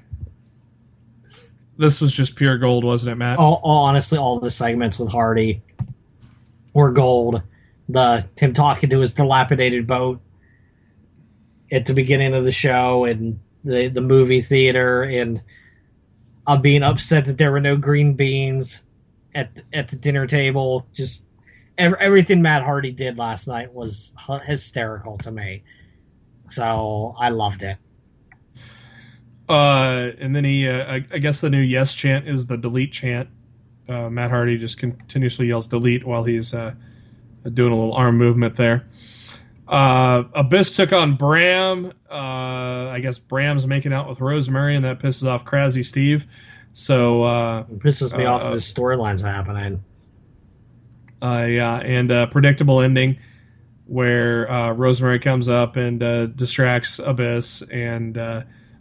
this was just pure gold, wasn't it, Matt? Honestly, all the segments with Hardy were gold. Him talking to his dilapidated boat at the beginning of the show, and the movie theater, and being upset that there were no green beans at the dinner table. Just everything Matt Hardy did last night was hysterical to me. So I loved it. And then I guess the new yes chant is the delete chant. Matt Hardy just continuously yells delete while he's doing a little arm movement there. Abyss took on Bram. I guess Bram's making out with Rosemary, and that pisses off Crazy Steve. So it pisses me off that this storyline's happening. Yeah, and predictable ending where Rosemary comes up and distracts Abyss and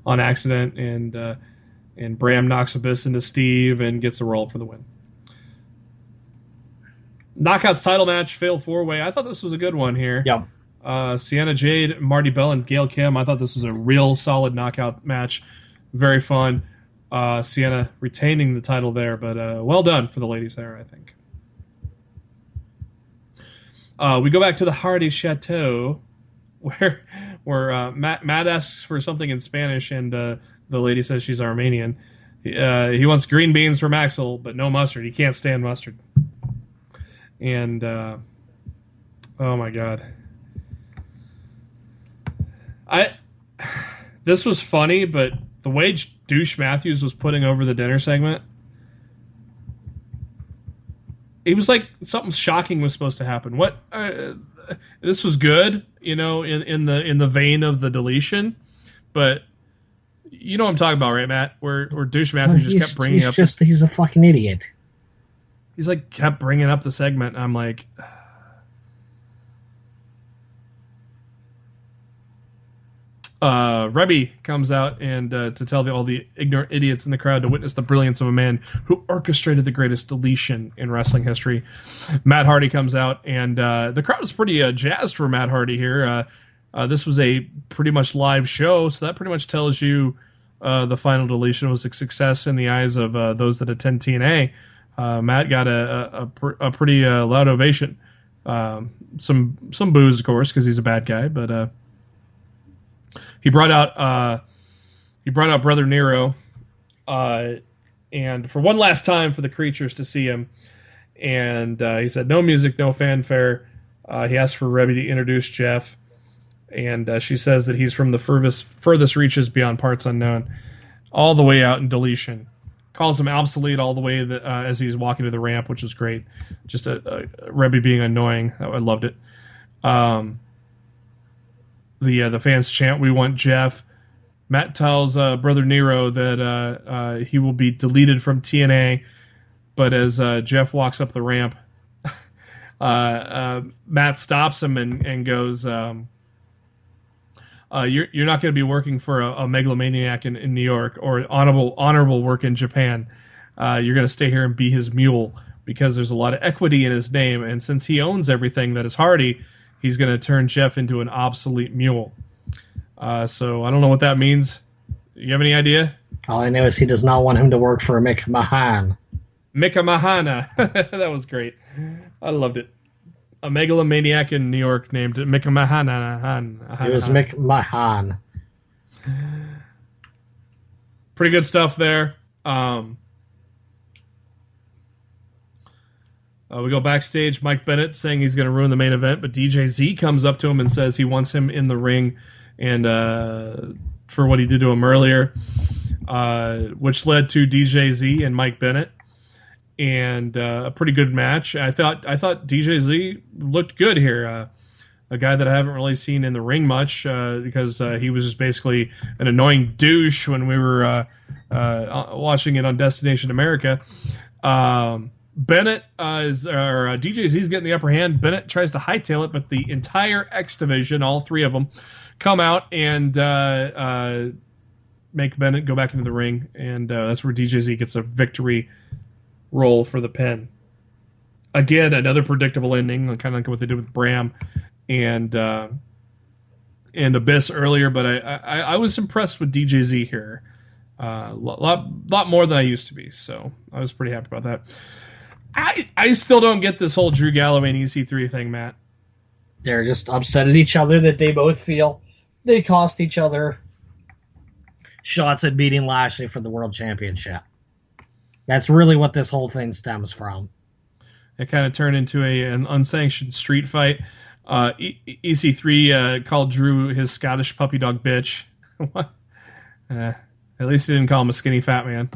on accident, and Bram knocks Abyss into Steve and gets a roll for the win. Knockouts title match, failed 4-way. I thought this was a good one here. Yep. Sienna Jade, Marty Bell, and Gail Kim. I thought this was a real solid knockout match. Very fun. Sienna retaining the title there, but well done for the ladies there, I think. We go back to the Hardy Chateau, where Matt asks for something in Spanish, and the lady says she's Armenian. He wants green beans from Axel, but no mustard. He can't stand mustard. And oh my god, this was funny, but the way Douche Matthews was putting over the dinner segment, it was like something shocking was supposed to happen. What? This was good, in the vein of the deletion, but you know what I'm talking about, right, Matt? Where Douche Matthews just kept bringing up. He's a fucking idiot. He's like kept bringing up the segment, and I'm like, Rebby comes out and to tell all the ignorant idiots in the crowd to witness the brilliance of a man who orchestrated the greatest deletion in wrestling history. Matt Hardy comes out, and the crowd was pretty jazzed for Matt Hardy here. This was a pretty much live show, so that pretty much tells you the Final Deletion was a success in the eyes of those that attend TNA. Matt got a pretty loud ovation. Some boos, of course, because he's a bad guy, but he brought out Brother Nero, and for one last time for the creatures to see him, and he said no music, no fanfare. He asked for Rebby to introduce Jeff, and she says that he's from the furthest reaches beyond parts unknown. all the way out in deletion. Calls him obsolete all the way as he's walking to the ramp, which is great. Just a Rebby being annoying. I loved it. The fans chant, "We want Jeff." Matt tells Brother Nero that he will be deleted from TNA, but as Jeff walks up the ramp, Matt stops him and goes, "You're not going to be working for a megalomaniac in New York or honorable work in Japan. You're going to stay here and be his mule because there's a lot of equity in his name, and since he owns everything that is Hardy, he's going to turn Jeff into an obsolete mule." So I don't know what that means. You have any idea? All I know is he does not want him to work for Mick Mahan. Mika Mahana. That was great. I loved it. A megalomaniac in New York named Mika Mahana. It was Mick Mahan. Pretty good stuff there. We go backstage. Mike Bennett saying he's going to ruin the main event, but DJ Z comes up to him and says he wants him in the ring and for what he did to him earlier, which led to DJ Z and Mike Bennett. And a pretty good match. I thought DJ Z looked good here. A guy that I haven't really seen in the ring much because he was just basically an annoying douche when we were watching it on Destination America. Bennett DJ Z's getting the upper hand. Bennett tries to hightail it, but the entire X division, all three of them, come out and make Bennett go back into the ring, and that's where DJ Z gets a victory roll for the pin. Again, another predictable ending, kind of like what they did with Bram and Abyss earlier. But I was impressed with DJ Z here, lot more than I used to be. So I was pretty happy about that. I still don't get this whole Drew Galloway and EC3 thing, Matt. They're just upset at each other that they both feel they cost each other shots at beating Lashley for the World Championship. That's really what this whole thing stems from. It kind of turned into an unsanctioned street fight. EC3 called Drew his Scottish puppy dog bitch. At least he didn't call him a skinny fat man.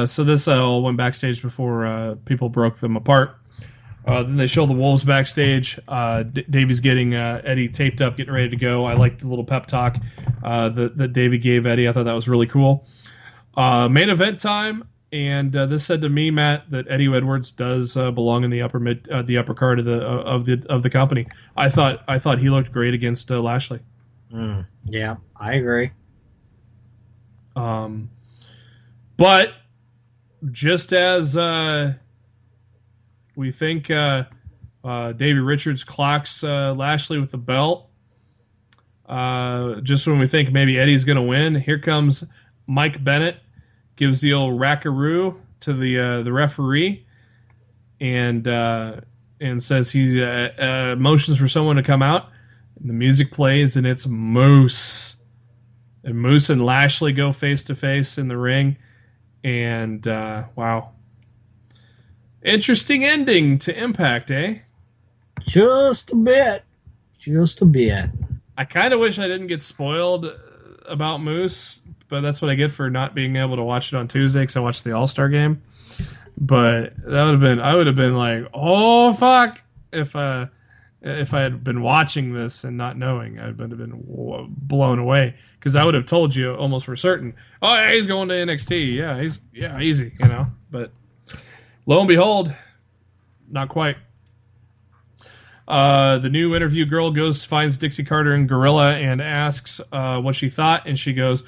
So this all went backstage before people broke them apart. Then they show the Wolves backstage. Davey's getting Eddie taped up, getting ready to go. I liked the little pep talk that Davey gave Eddie. I thought that was really cool. Main event time, and this said to me, Matt, that Eddie Edwards does belong in the upper card of the company. I thought he looked great against Lashley. Yeah, I agree. But just as we think Davey Richards clocks Lashley with the belt, just when we think maybe Eddie's going to win, here comes Mike Bennett, gives the old rackaroo to the referee, and says he motions for someone to come out. And the music plays, and it's Moose. And Moose and Lashley go face to face in the ring, and wow, interesting ending to Impact, eh? Just a bit. I kind of wish I didn't get spoiled about Moose, but that's what I get for not being able to watch it on Tuesday because I watched the All-Star game. But I would have been like, oh fuck, if I had been watching this and not knowing, I would have been blown away because I would have told you almost for certain, oh yeah, he's going to NXT, yeah, easy, you know. But lo and behold, not quite. The new interview girl finds Dixie Carter and Gorilla and asks what she thought, and she goes,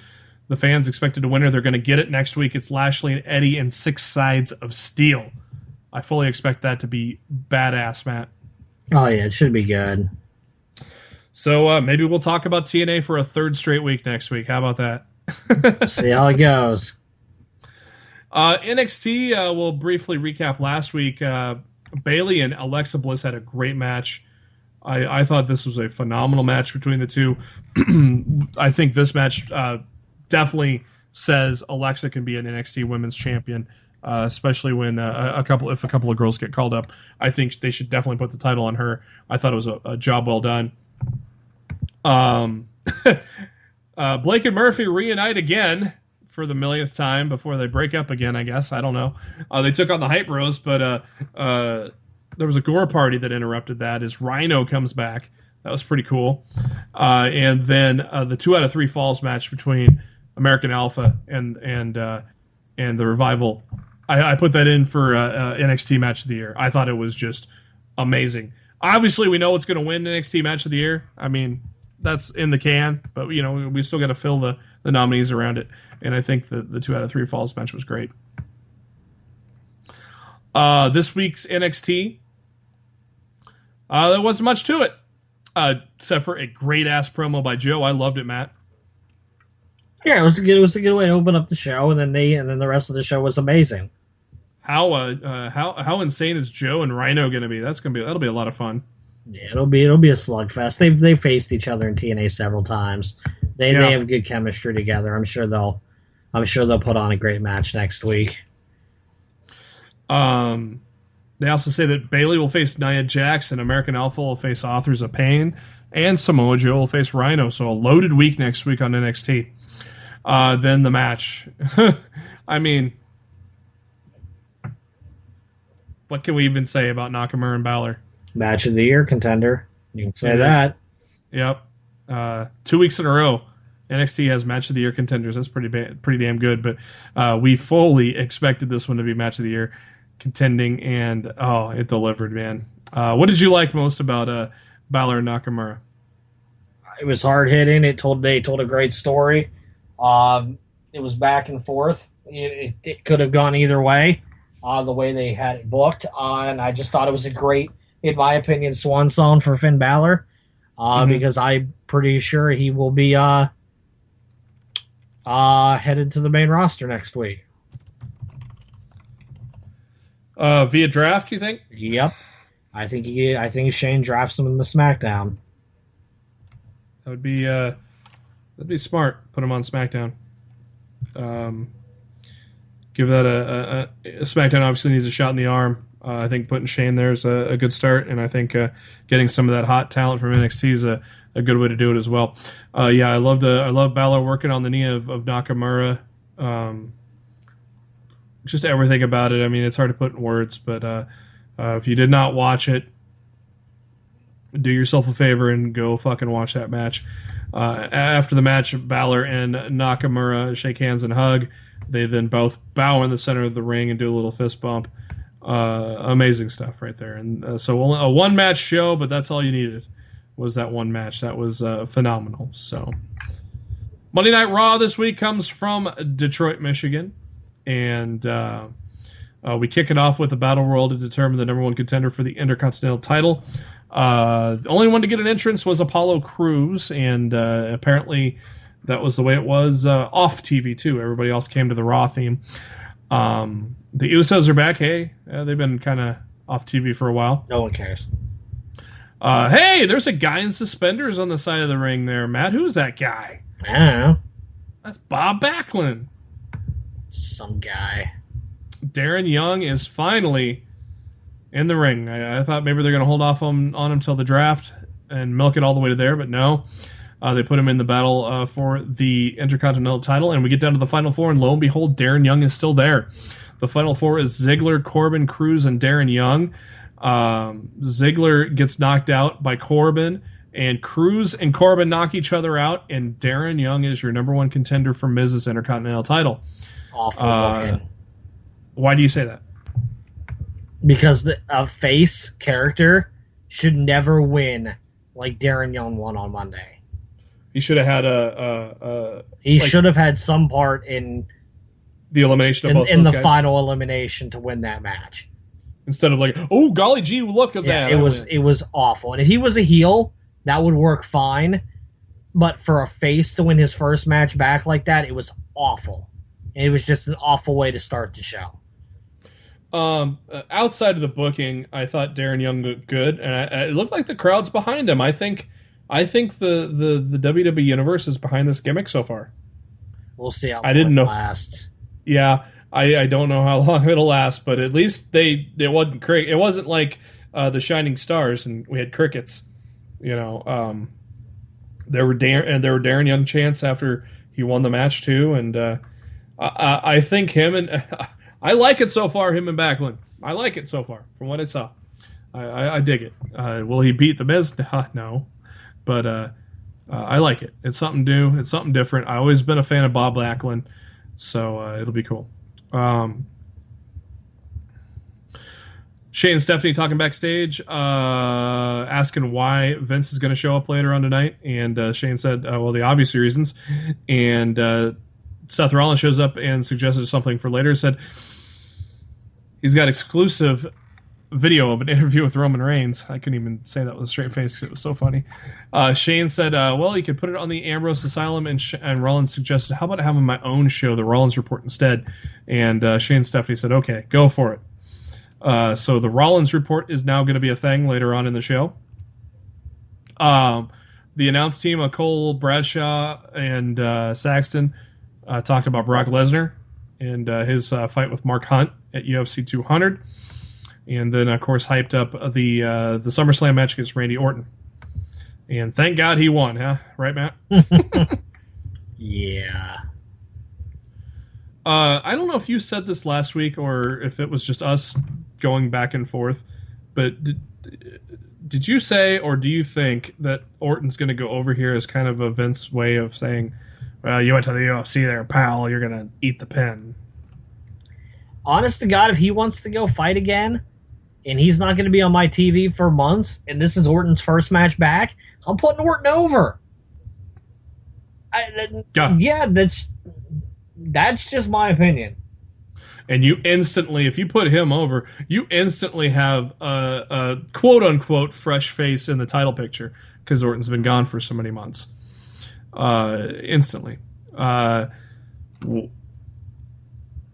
the fans expected a winner. They're going to get it next week. It's Lashley and Eddie and 6 sides of steel. I fully expect that to be badass, Matt. Oh, yeah, it should be good. So maybe we'll talk about TNA for a 3rd straight week next week. How about that? See how it goes. NXT, we'll briefly recap last week. Bayley and Alexa Bliss had a great match. I thought this was a phenomenal match between the two. I think this match definitely says Alexa can be an NXT Women's Champion, especially when a couple of girls get called up. I think they should definitely put the title on her. I thought it was a job well done. Blake and Murphy reunite again for the millionth time before they break up again, I guess. I don't know. They took on the Hype Bros, but there was a gore party that interrupted that as Rhino comes back. That was pretty cool. And then the 2 out of 3 falls match between American Alpha and the Revival. I put that in for NXT Match of the Year. I thought it was just amazing. Obviously, we know what's going to win NXT Match of the Year. I mean, that's in the can, but you know we still got to fill the nominees around it. And I think the 2 out of 3 falls match was great. This week's NXT, there wasn't much to it, except for a great ass promo by Joe. I loved it, Matt. Yeah, it was a good way to open up the show, and then the rest of the show was amazing. How insane is Joe and Rhino going to be? That'll be a lot of fun. Yeah, it'll be a slugfest. They faced each other in TNA several times. They have good chemistry together. I'm sure they'll put on a great match next week. They also say that Bayley will face Nia Jax and American Alpha will face Authors of Pain, and Samoa Joe will face Rhino. So a loaded week next week on NXT. Then the match. I mean, what can we even say about Nakamura and Balor? Match of the Year contender. You can say that. Yep. 2 weeks in a row, NXT has Match of the Year contenders. That's pretty damn good. But we fully expected this one to be Match of the Year contending, and it delivered, man. What did you like most about Balor and Nakamura? It was hard hitting. They told a great story. It was back and forth. It could have gone either way, the way they had it booked. And I just thought it was a great, in my opinion, swan song for Finn Balor, because I'm pretty sure he will be headed to the main roster next week. Via draft, you think? Yep. I think Shane drafts him in the SmackDown. That'd be smart. Put him on SmackDown. Give that a SmackDown obviously needs a shot in the arm. I think putting Shane there is a good start, and I think getting some of that hot talent from NXT is a good way to do it as well. I love Balor working on the knee of Nakamura. Just everything about it. I mean, it's hard to put in words, but if you did not watch it, do yourself a favor and go fucking watch that match. After the match, Balor and Nakamura shake hands and hug. They then both bow in the center of the ring and do a little fist bump. Amazing stuff right there. And so a one-match show, but that's all you needed was that one match. That was phenomenal. So Monday Night Raw this week comes from Detroit, Michigan. And we kick it off with a battle royal to determine the number one contender for the Intercontinental title. The only one to get an entrance was Apollo Crews, and apparently that was the way it was off TV too. Everybody else came to the Raw theme. The Usos are back. Hey, they've been kind of off TV for a while. No one cares. Hey, there's a guy in suspenders on the side of the ring there, Matt. Who's that guy? I don't know. That's Bob Backlund. Some guy. Darren Young is finally in the ring. I thought maybe they're going to hold off on him till the draft and milk it all the way to there, but no. They put him in the battle for the Intercontinental title, and we get down to the Final Four, and lo and behold, Darren Young is still there. The Final Four is Ziggler, Corbin, Crews, and Darren Young. Ziggler gets knocked out by Corbin, and Crews and Corbin knock each other out, and Darren Young is your number one contender for Miz's Intercontinental title. Awful. Why do you say that? Because a face character should never win like Darren Young won on Monday. He should have had He should have had some part in the elimination of both in those the guys. Final elimination to win that match. Instead of like, oh golly gee, look at that. It was awful. And if he was a heel, that would work fine. But for a face to win his first match back like that, it was awful. It was just an awful way to start the show. Outside of the booking, I thought Darren Young looked good, and it looked like the crowd's behind him. I think the WWE universe is behind this gimmick so far. We'll see how long it lasts. Yeah, I don't know how long it'll last, but at least it wasn't like the Shining Stars and we had crickets. There were Darren Young chants after he won the match too, and I think him and I like it so far. Him and Backlund, I like it so far from what I saw. I dig it. Will he beat the Miz? No, but I like it. It's something new. It's something different. I've always been a fan of Bob Backlund, so it'll be cool. Shane and Stephanie talking backstage, asking why Vince is going to show up later on tonight. And Shane said, well, the obvious reasons. And Seth Rollins shows up and suggested something for later. Said he's got exclusive video of an interview with Roman Reigns. I couldn't even say that with a straight face because it was so funny. Shane said, well, he could put it on the Ambrose Asylum. And Rollins suggested, how about having my own show, the Rollins Report, instead? And Shane and Stephanie said, okay, go for it. So the Rollins Report is now going to be a thing later on in the show. The announced team of Cole, Bradshaw, and Saxton talked about Brock Lesnar and his fight with Mark Hunt at UFC 200. And then, of course, hyped up the SummerSlam match against Randy Orton. And thank God he won, huh? Right, Matt? Yeah. I don't know if you said this last week or if it was just us going back and forth, but did you say or do you think that Orton's going to go over here as kind of a Vince way of saying, well, you went to the UFC there, pal, you're going to eat the pin? Honest to God, if he wants to go fight again, and he's not going to be on my TV for months, and this is Orton's first match back, I'm putting Orton over. Yeah, that's just my opinion. And you instantly, if you put him over, you instantly have a quote-unquote fresh face in the title picture because Orton's been gone for so many months. Instantly.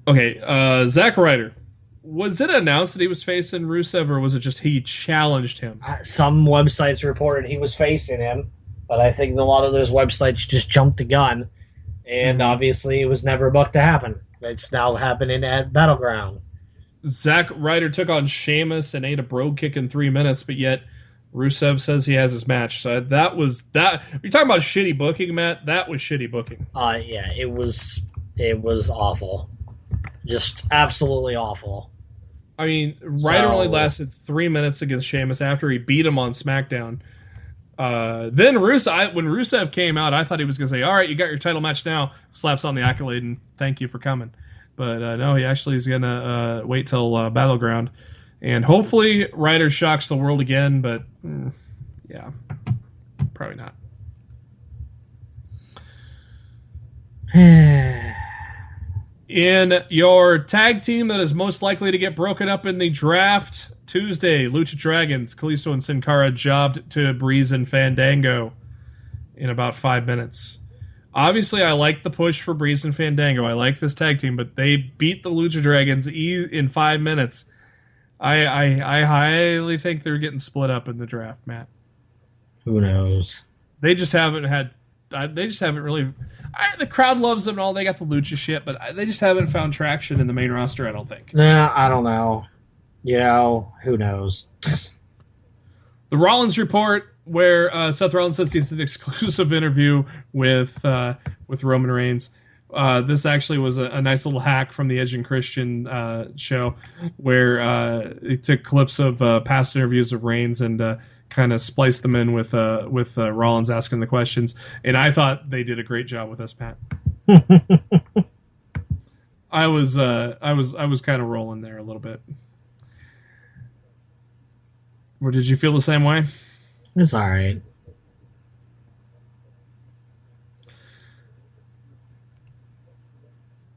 Okay, Zack Ryder. Was it announced that he was facing Rusev, or was it just he challenged him? Some websites reported he was facing him, but I think a lot of those websites just jumped the gun, and obviously it was never booked to happen. It's now happening at Battleground. Zack Ryder took on Sheamus and ate a brogue kick in 3 minutes, but yet Rusev says he has his match. So that was that. You're talking about shitty booking, Matt. That was shitty booking. Yeah, it was awful, just absolutely awful. I mean, Ryder only lasted 3 minutes against Sheamus after he beat him on SmackDown. Then Rusev, when Rusev came out, I thought he was going to say, all right, you got your title match now. Slaps on the accolade and thank you for coming. But no, he actually is going to wait till Battleground. And hopefully Ryder shocks the world again, but yeah, probably not. In your tag team that is most likely to get broken up in the draft Tuesday, Lucha Dragons, Kalisto and Sin Cara jobbed to Breeze and Fandango in about 5 minutes. Obviously, I like the push for Breeze and Fandango. I like this tag team, but they beat the Lucha Dragons in 5 minutes. I highly think they're getting split up in the draft, Matt. Who knows? They just haven't had. They just haven't really. The crowd loves them and all. They got the Lucha shit, but they just haven't found traction in the main roster, I don't think. Nah, I don't know. You know, who knows? The Rollins Report, where Seth Rollins says he's an exclusive interview with Roman Reigns. This actually was a nice little hack from the Edge and Christian show, where he took clips of past interviews of Reigns and kind of spliced them in with Rollins asking the questions. And I thought they did a great job with this, Pat. I was kind of rolling there a little bit. Or did you feel the same way? It's all right.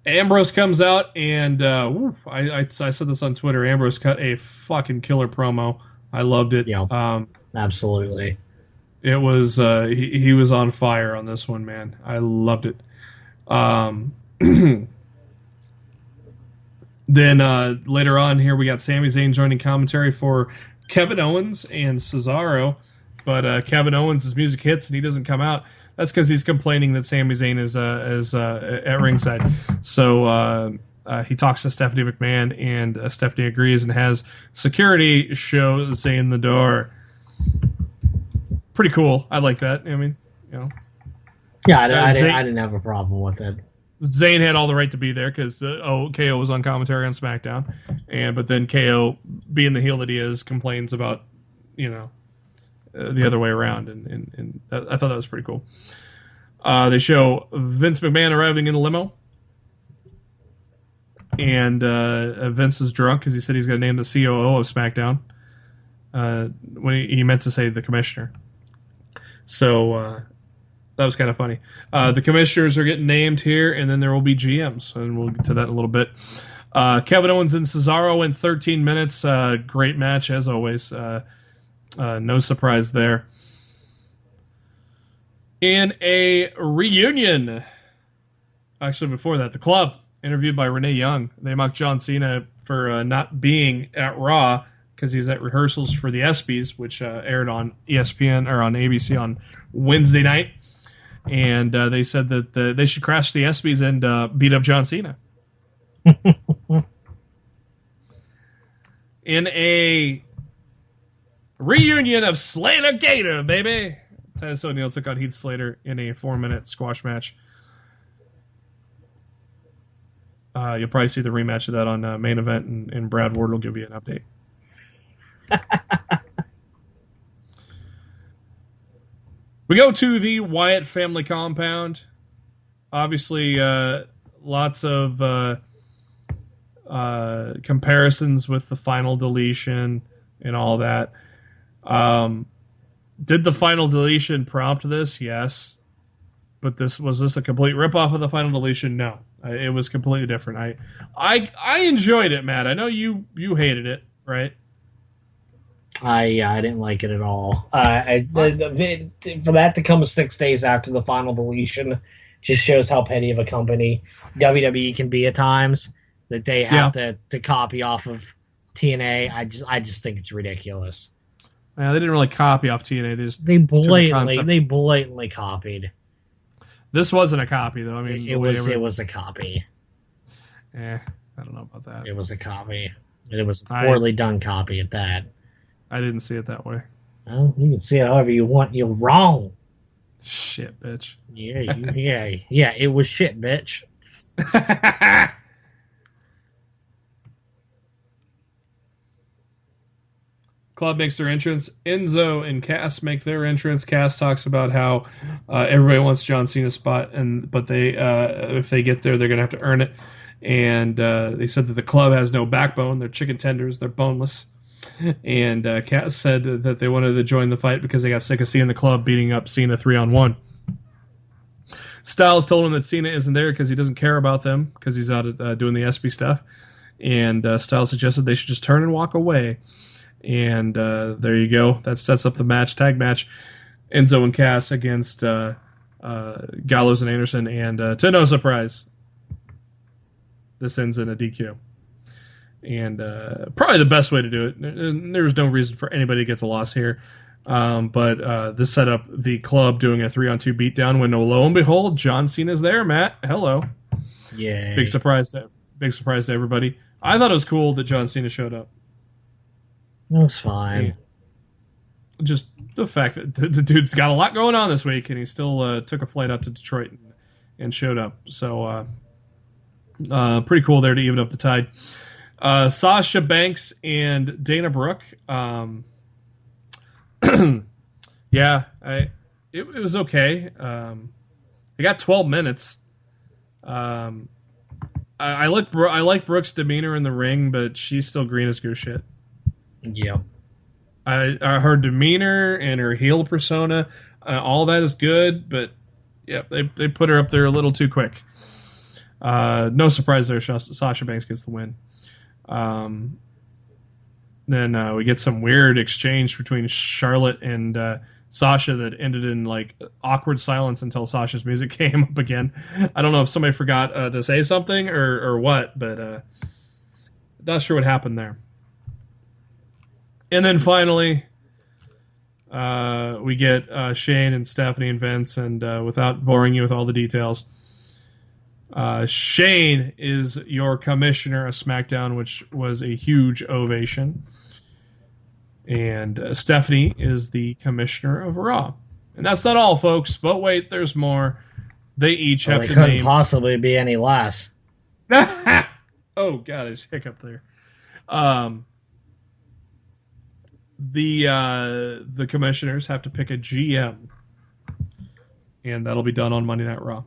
Ambrose comes out, and I said this on Twitter. Ambrose cut a fucking killer promo. I loved it. Yeah, absolutely. It was he was on fire on this one, man. I loved it. Then later on here, we got Sami Zayn joining commentary for Kevin Owens and Cesaro, but Kevin Owens' music hits and he doesn't come out. That's because he's complaining that Sami Zayn is at ringside. So he talks to Stephanie McMahon, and Stephanie agrees and has security show Zayn the door. Pretty cool. I like that. I mean, You know, Yeah, I didn't have a problem with it. Zayn had all the right to be there because KO was on commentary on SmackDown, but then KO, being the heel that he is, complains about the other way around, and I thought that was pretty cool. They show Vince McMahon arriving in a limo, and Vince is drunk because he said he's going to name the COO of SmackDown when he meant to say the commissioner. So that was kind of funny. The commissioners are getting named here, and then there will be GMs, and we'll get to that in a little bit. Kevin Owens and Cesaro in 13 minutes. Great match, as always. No surprise there. In a reunion, actually before that, the Club, interviewed by Renee Young. They mocked John Cena for not being at Raw because he's at rehearsals for the ESPYs, which aired on ESPN or on ABC on Wednesday night. And they said that they should crash the ESPYs and beat up John Cena. In a reunion of Slater Gator, baby. Titus O'Neil took on Heath Slater in a 4-minute squash match. You'll probably see the rematch of that on Main Event, and Brad Ward will give you an update. We go to the Wyatt family compound. Obviously, lots of comparisons with the Final Deletion and all that. Did the Final Deletion prompt this? Yes. But was this a complete ripoff of the Final Deletion? No. It was completely different. I enjoyed it, Matt. I know you hated it, right? I didn't like it at all. For that to come 6 days after the Final Deletion just shows how petty of a company WWE can be at times. That they have to copy off of TNA. I just think it's ridiculous. They didn't really copy off TNA. They blatantly copied. This wasn't a copy, though. I mean, it was a copy. I don't know about that. It was a copy. And it was a poorly done copy at that. I didn't see it that way. Well, you can see it however you want. You're wrong. Shit, bitch. Yeah, it was shit, bitch. Club makes their entrance. Enzo and Cass make their entrance. Cass talks about how everybody wants John Cena's spot, but they if they get there, they're going to have to earn it. And they said that the Club has no backbone. They're chicken tenders. They're boneless. And Cass said that they wanted to join the fight because they got sick of seeing the Club beating up Cena 3-on-1. Styles told him that Cena isn't there because he doesn't care about them because he's out doing the ESPY stuff. And Styles suggested they should just turn and walk away. And there you go. That sets up the tag match. Enzo and Cass against Gallows and Anderson. And to no surprise, this ends in a DQ. And probably the best way to do it. There was no reason for anybody to get the loss here. But this set up the Club doing a 3-on-2 beatdown when, lo and behold, John Cena's there, Matt. Hello. Yeah. Big surprise to everybody. I thought it was cool that John Cena showed up. That's fine. Yeah. Just the fact that the dude's got a lot going on this week, and he still took a flight out to Detroit and showed up. So pretty cool there to even up the tide. Sasha Banks and Dana Brooke. Yeah, it was okay. They got 12 minutes. I like Brooke's demeanor in the ring, but she's still green as goose shit. Yeah. Her demeanor and her heel persona, all that is good, but yeah, they put her up there a little too quick. No surprise there. Sasha Banks gets the win. Then we get some weird exchange between Charlotte and Sasha that ended in like awkward silence until Sasha's music came up again. I don't know if somebody forgot to say something or what, but not sure what happened there. And then finally, we get Shane and Stephanie and Vince, and without boring you with all the details, Shane is your commissioner of SmackDown, which was a huge ovation. And Stephanie is the commissioner of Raw. And that's not all, folks. But wait, there's more. They each have They to couldn't name. possibly be any less. Oh God, I just hiccup there. The commissioners have to pick a GM, and that'll be done on Monday Night Raw.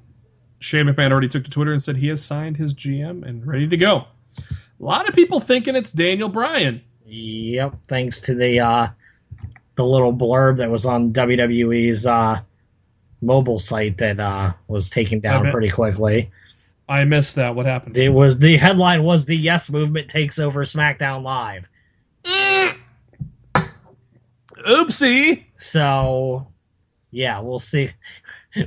Shane McMahon already took to Twitter and said he has signed his GM and ready to go. A lot of people thinking it's Daniel Bryan. Yep, thanks to the little blurb that was on WWE's mobile site that was taken down pretty quickly. I missed that. What happened? The headline was the Yes Movement takes over SmackDown Live. Oopsie. So, yeah, we'll see.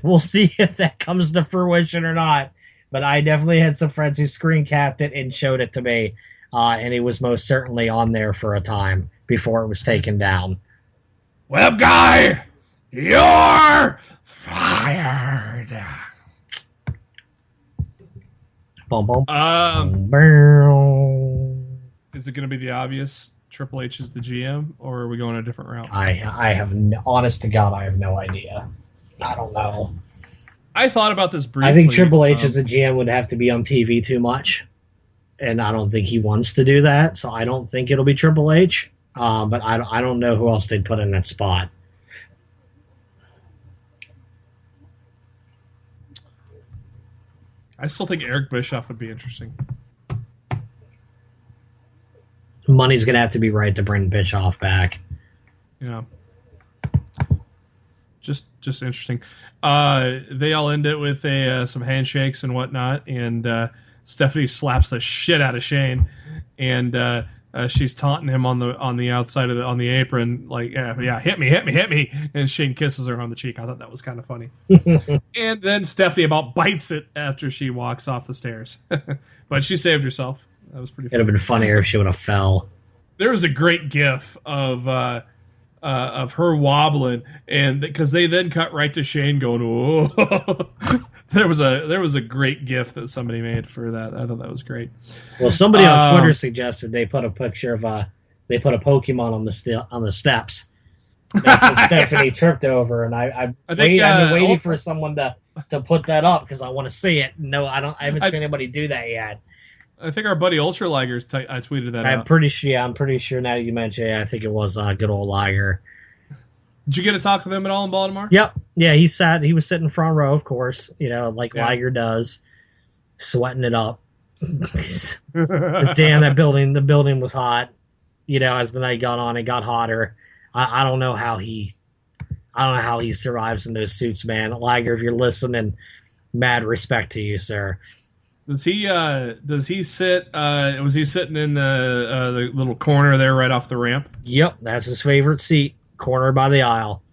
We'll see if that comes to fruition or not. But I definitely had some friends who screen capped it and showed it to me, and it was most certainly on there for a time before it was taken down. Web guy, you're fired. Boom, boom. Is it going to be the obvious Triple H is the GM, or are we going a different route? I have honest to God, I have no idea. I don't know. I thought about this briefly. I think Triple H as a GM would have to be on TV too much, and I don't think he wants to do that. So I don't think it'll be Triple H. But I don't know who else they'd put in that spot. I still think Eric Bischoff would be interesting. Money's going to have to be right to bring Bischoff back. Yeah. Just interesting. They all end it with some handshakes and whatnot, and Stephanie slaps the shit out of Shane, and she's taunting him on the outside of the apron, like yeah, hit me, and Shane kisses her on the cheek. I thought that was kind of funny. And then Stephanie about bites it after she walks off the stairs, but she saved herself. That was pretty funny. It'd have been funnier if she would have fell. There was a great gif of her wobbling, and because they then cut right to Shane going, "Whoa!" there was a great gif that somebody made for that. I thought that was great. Well, somebody on Twitter suggested they put a picture of they put a Pokemon on the steps. That's what Stephanie tripped over, and I've been waiting for someone to put that up because I want to see it. No, I haven't seen anybody do that yet. I think our buddy Ultra Liger tweeted that out. I'm pretty sure now that you mention it, I think it was good old Liger. Did you get to talk with him at all in Baltimore? Yep. Yeah, he was sitting front row, of course, like Liger does, sweating it up. Because damn, the building was hot. As the night got on, it got hotter. I don't know how he survives in those suits, man. Liger, if you're listening, mad respect to you, sir. Does he sit? Was he sitting in the little corner there, right off the ramp? Yep, that's his favorite seat, corner by the aisle.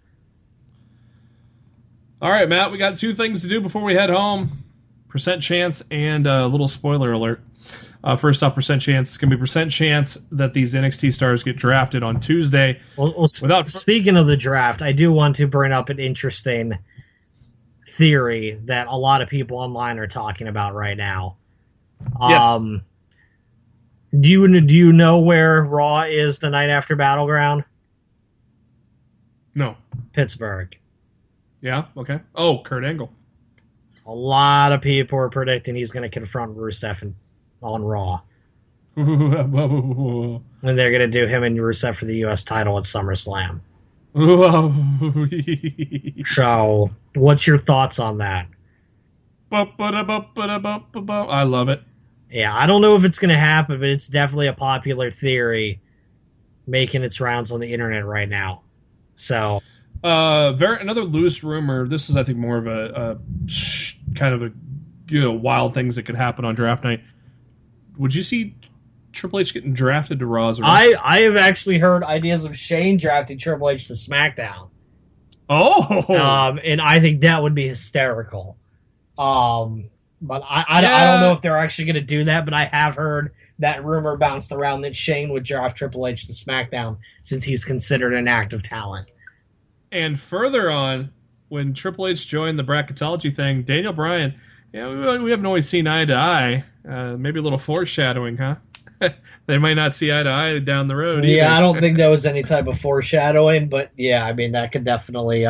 All right, Matt, we got two things to do before we head home: percent chance and a little spoiler alert. First off, percent chance. It's gonna be percent chance that these NXT stars get drafted on Tuesday. Well, speaking of the draft, I do want to bring up an interesting theory that a lot of people online are talking about right now. Yes. Do you know where Raw is the night after Battleground? No. Pittsburgh. Yeah. Okay. Oh, Kurt Angle. A lot of people are predicting he's going to confront Rusev on Raw. And they're going to do him and Rusev for the U.S. title at SummerSlam. So, what's your thoughts on that? I love it. Yeah, I don't know if it's going to happen, but it's definitely a popular theory making its rounds on the internet right now. So, another loose rumor. This is, I think, more of a kind of a wild things that could happen on draft night. Would you see Triple H getting drafted to Raw as a wrestler? I have actually heard ideas of Shane drafting Triple H to SmackDown. Oh! And I think that would be hysterical. But I don't know if they're actually going to do that, but I have heard that rumor bounced around that Shane would draft Triple H to SmackDown since he's considered an active talent. And further on, when Triple H joined the bracketology thing, Daniel Bryan, we haven't always seen eye to eye. Maybe a little foreshadowing, huh? They might not see eye to eye down the road. Yeah, either. I don't think there was any type of foreshadowing, but yeah, I mean that could definitely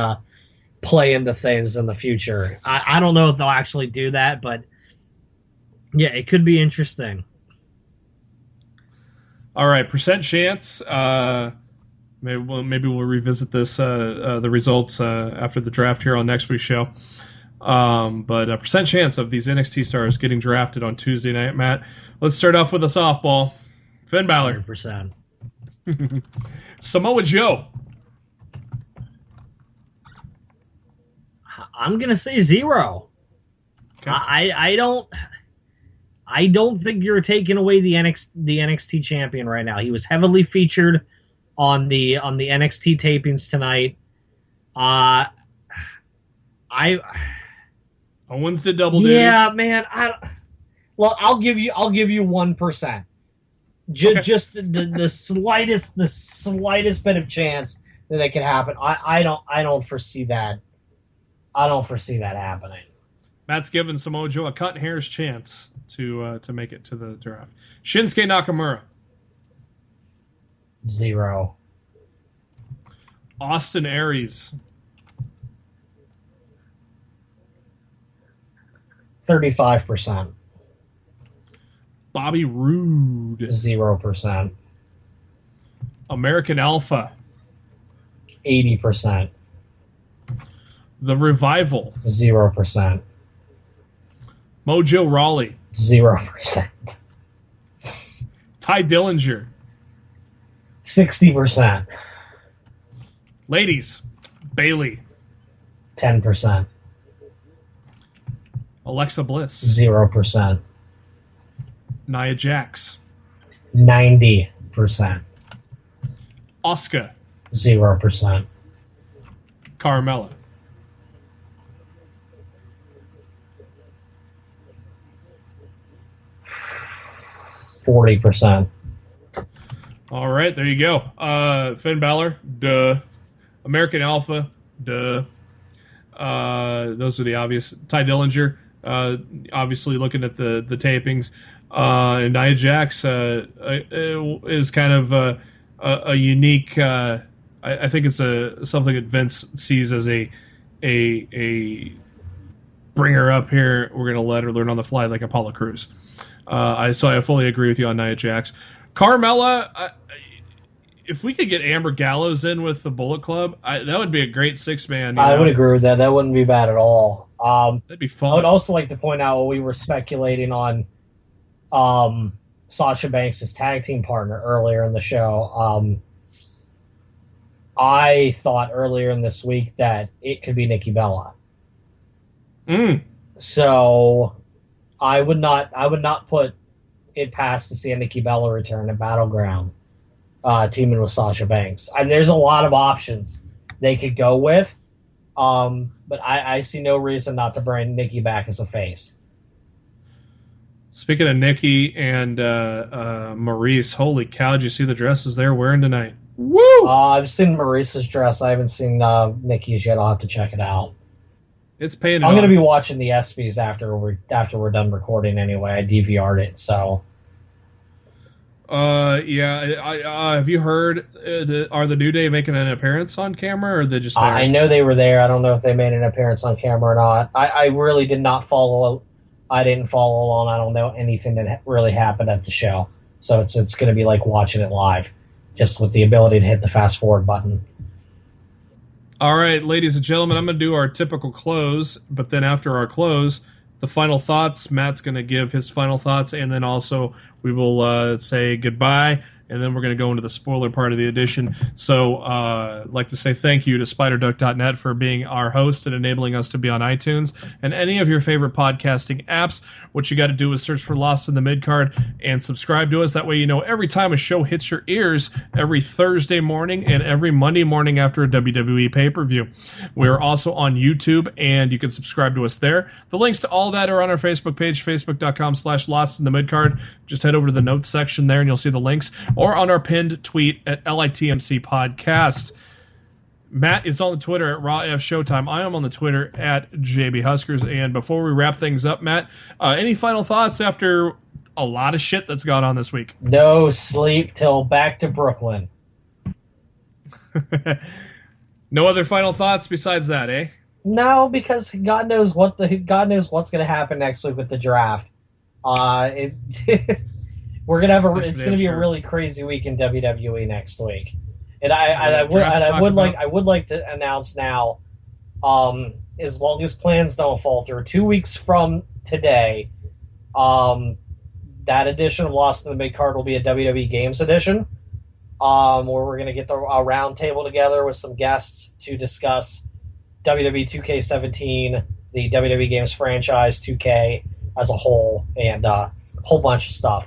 play into things in the future. I don't know if they'll actually do that, but yeah, it could be interesting. All right, percent chance. Maybe we'll revisit this the results after the draft here on next week's show. But a percent chance of these NXT stars getting drafted on Tuesday night, Matt. Let's start off with a softball. Finn Balor. 100%. Samoa Joe. I'm gonna say 0. Okay. I don't think you're taking away the NXT champion right now. He was heavily featured on the NXT tapings tonight. Owens did double duty. Yeah, man. I'll give you 1%. Okay. Just the slightest bit of chance that it could happen. I don't foresee that. I don't foresee that happening. Matt's given Samoa Joe a cut hair's chance to make it to the draft. Shinsuke Nakamura. 0. Austin Aries. 35%. Bobby Roode. 0%. American Alpha. 80%. The Revival. 0%. Mojo Rawley. 0%. Ty Dillinger. 60%. Ladies. Bailey. 10%. Alexa Bliss. 0%. Nia Jax. 90%. Asuka. 0%. Carmella. 40%. All right, there you go. Finn Balor, duh. American Alpha, duh. Those are the obvious. Ty Dillinger, obviously looking at the tapings. And Nia Jax is kind of a unique. I think it's something that Vince sees as a bring her up here. We're gonna let her learn on the fly like Apollo Crews. So I fully agree with you on Nia Jax. Carmella, if we could get Amber Gallows in with the Bullet Club, that would be a great 6-man. I would agree with that. That wouldn't be bad at all. That'd be fun. I would also like to point out we were speculating on Sasha Banks' tag team partner earlier in the show. I thought earlier in this week that it could be Nikki Bella. So I would not put it past to see a Nikki Bella return at Battleground, teaming with Sasha Banks. There's a lot of options they could go with, but I see no reason not to bring Nikki back as a face. Speaking of Nikki and Maurice, holy cow, did you see the dresses they're wearing tonight? Woo! I've seen Maurice's dress. I haven't seen Nikki's yet. I'll have to check it out. It's paying. I'm going to be watching the ESPYs after we're done recording anyway. I DVR'd it, so. Yeah. Have you heard? Are the New Day making an appearance on camera, or are they just there? I know they were there. I don't know if they made an appearance on camera or not. I really did not follow. I didn't follow along. I don't know anything that really happened at the show, so it's going to be like watching it live, just with the ability to hit the fast forward button. All right, ladies and gentlemen, I'm going to do our typical close, but then after our close, the final thoughts, Matt's going to give his final thoughts, and then also we will say goodbye, and then we're going to go into the spoiler part of the edition. So I'd like to say thank you to SpiderDuck.net for being our host and enabling us to be on iTunes and any of your favorite podcasting apps. What you got to do is search for Lost in the Midcard and subscribe to us. That way you know every time a show hits your ears, every Thursday morning and every Monday morning after a WWE pay-per-view. We're also on YouTube, and you can subscribe to us there. The links to all that are on our Facebook page, facebook.com/Lost in the Midcard. Just head over to the notes section there, and you'll see the links. Or on our pinned tweet at LITMC Podcast. Matt is on the Twitter at RawF Showtime. I am on the Twitter at JB Huskers. And before we wrap things up, Matt, any final thoughts after a lot of shit that's gone on this week? No sleep till back to Brooklyn. No other final thoughts besides that, eh? No, because God knows what's going to happen next week with the draft. It we're gonna have it's gonna be a really crazy week in WWE next week, and I would like to announce now, as long as plans don't fall through, 2 weeks from today, that edition of Lost in the Midcard will be a WWE Games edition, where we're gonna get a round table together with some guests to discuss WWE 2K17, the WWE Games franchise, 2K as a whole, and a whole bunch of stuff.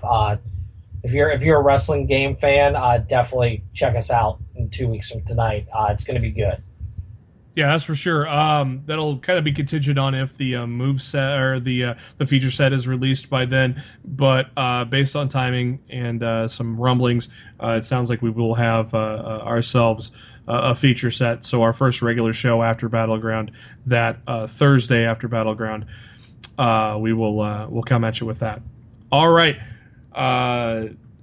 If you're a wrestling game fan, definitely check us out in 2 weeks from tonight. It's going to be good. Yeah, that's for sure. That'll kind of be contingent on if the move set or the feature set is released by then. But based on timing and some rumblings, it sounds like we will have ourselves a feature set. So our first regular show after Battleground, that Thursday after Battleground, we'll come at you with that. All right.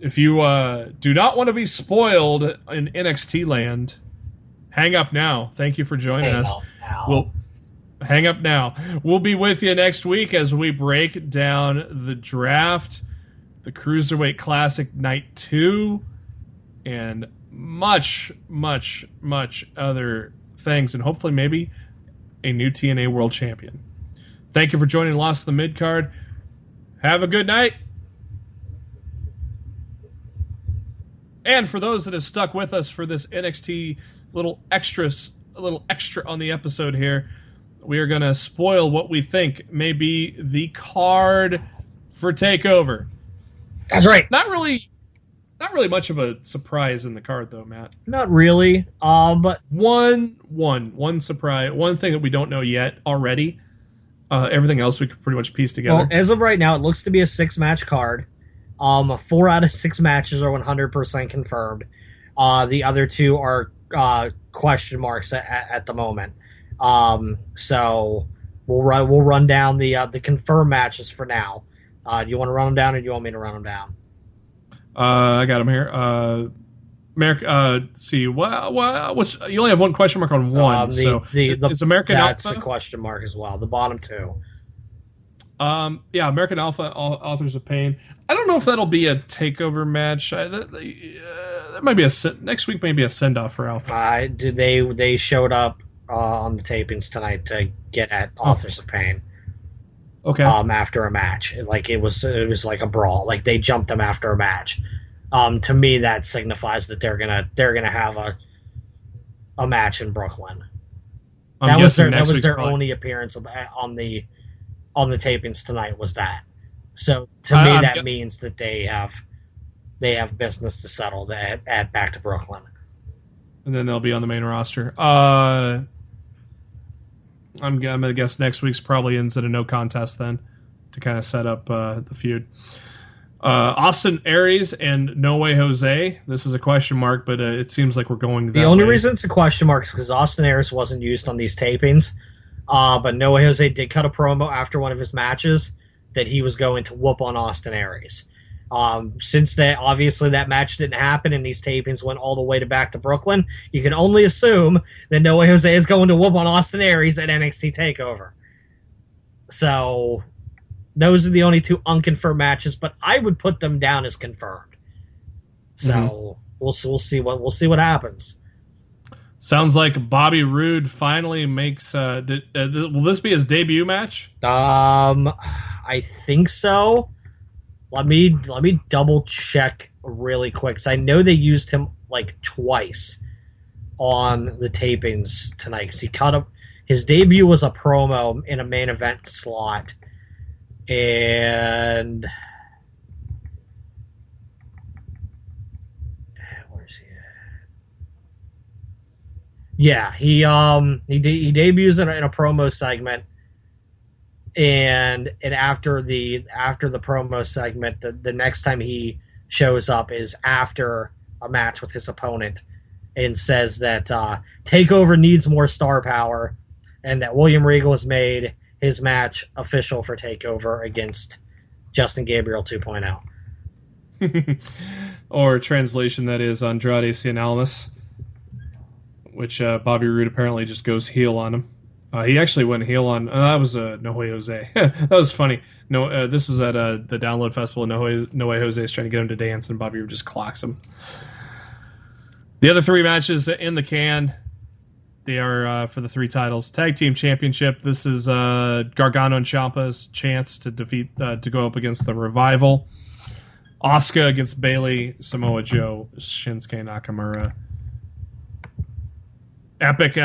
If you do not want to be spoiled in NXT land, hang up now. Thank you for joining us. We'll hang up now. We'll be with you next week as we break down the draft, the Cruiserweight Classic Night 2, and much, much, much other things, and hopefully maybe a new TNA World Champion. Thank you for joining Lost in the Midcard. Have a good night. And for those that have stuck with us for this NXT a little extra on the episode here, we are going to spoil what we think may be the card for TakeOver. That's right. Not really much of a surprise in the card, though, Matt. Not really. But one surprise, one thing that we don't know yet already. Everything else we could pretty much piece together. Well, as of right now, it looks to be a 6-match card. 4 out of 6 matches are 100% confirmed. The other 2 are question marks at the moment. So we'll run down the confirmed matches for now. Do you want to run them down, or do you want me to run them down? I got them here. America. See, what's you only have one question mark on one. It's American that's Alpha. That's a question mark as well. The bottom 2. Yeah, American Alpha, Authors of Pain. I don't know if that'll be a takeover match. That might be next week. Maybe a send off for Alpha. They showed up on the tapings tonight to get at Authors of Pain. Okay. After a match, it was like a brawl. Like they jumped them after a match. To me, that signifies that they're gonna have a match in Brooklyn. That was their only appearance on the tapings tonight, was that. So to me, that means that they have business to settle at back to Brooklyn. And then they'll be on the main roster. I'm gonna guess next week's probably ends at a no contest then, to kind of set up the feud. Austin Aries and No Way Jose. This is a question mark, but it seems like we're going that way. The only reason it's a question mark is because Austin Aries wasn't used on these tapings. But No Way Jose did cut a promo after one of his matches that he was going to whoop on Austin Aries. Since obviously that match didn't happen and these tapings went all the way back to Brooklyn, you can only assume that No Way Jose is going to whoop on Austin Aries at NXT TakeOver. So those are the only 2 unconfirmed matches, but I would put them down as confirmed. So we'll see what happens. Sounds like Bobby Roode finally makes. Will this be his debut match? I think so. Let me double check really quick, because I know they used him twice on the tapings tonight. Because he cut up his debut was a promo in a main event slot, and where's he at? Yeah, he debuts in a promo segment. And after the promo segment, the next time he shows up is after a match with his opponent, and says that TakeOver needs more star power, and that William Regal has made his match official for TakeOver against Justin Gabriel 2.0. Or translation, that is Andrade Cien Almas, which Bobby Roode apparently just goes heel on him. He actually went heel on. That was No Way Jose. That was funny. No, this was at the Download Festival. No Way Jose is trying to get him to dance, and Bobby Roode just clocks him. The other 3 matches in the can, they are for the 3 titles. Tag Team Championship. This is Gargano and Ciampa's chance to to go up against the Revival. Asuka against Bayley, Samoa Joe, Shinsuke Nakamura. Epic.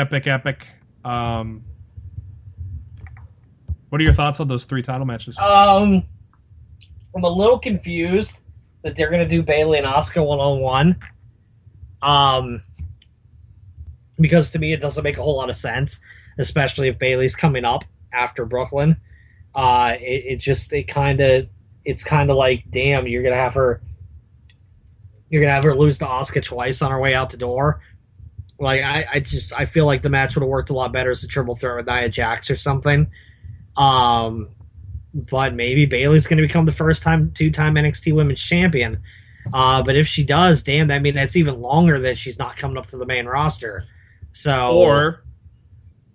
What are your thoughts on those 3 title matches? I'm a little confused that they're going to do Bayley and Asuka one-on-one. Because to me it doesn't make a whole lot of sense, especially if Bayley's coming up after Brooklyn. It's kind of like, damn, you're gonna have her lose to Asuka twice on her way out the door. Like I feel like the match would have worked a lot better as a triple threat with Nia Jax or something. But maybe Bayley's going to become the two-time NXT Women's Champion. But if she does, damn, I mean that's even longer that she's not coming up to the main roster. So or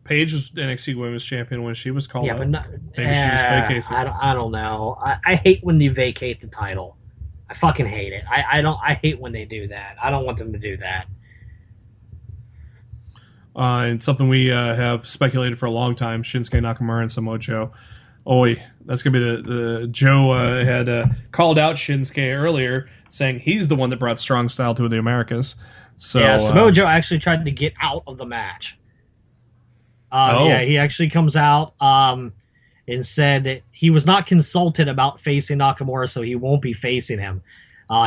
Paige was NXT Women's Champion when she was called up. But Maybe she just vacates it. I don't know. I hate when you vacate the title. I fucking hate it. I hate when they do that. I don't want them to do that. And something we have speculated for a long time: Shinsuke Nakamura and Samoa Joe. That's gonna be the Joe had called out Shinsuke earlier, saying he's the one that brought strong style to the Americas. So yeah, Samoa Joe actually tried to get out of the match. Yeah, he actually comes out and said that he was not consulted about facing Nakamura, so he won't be facing him.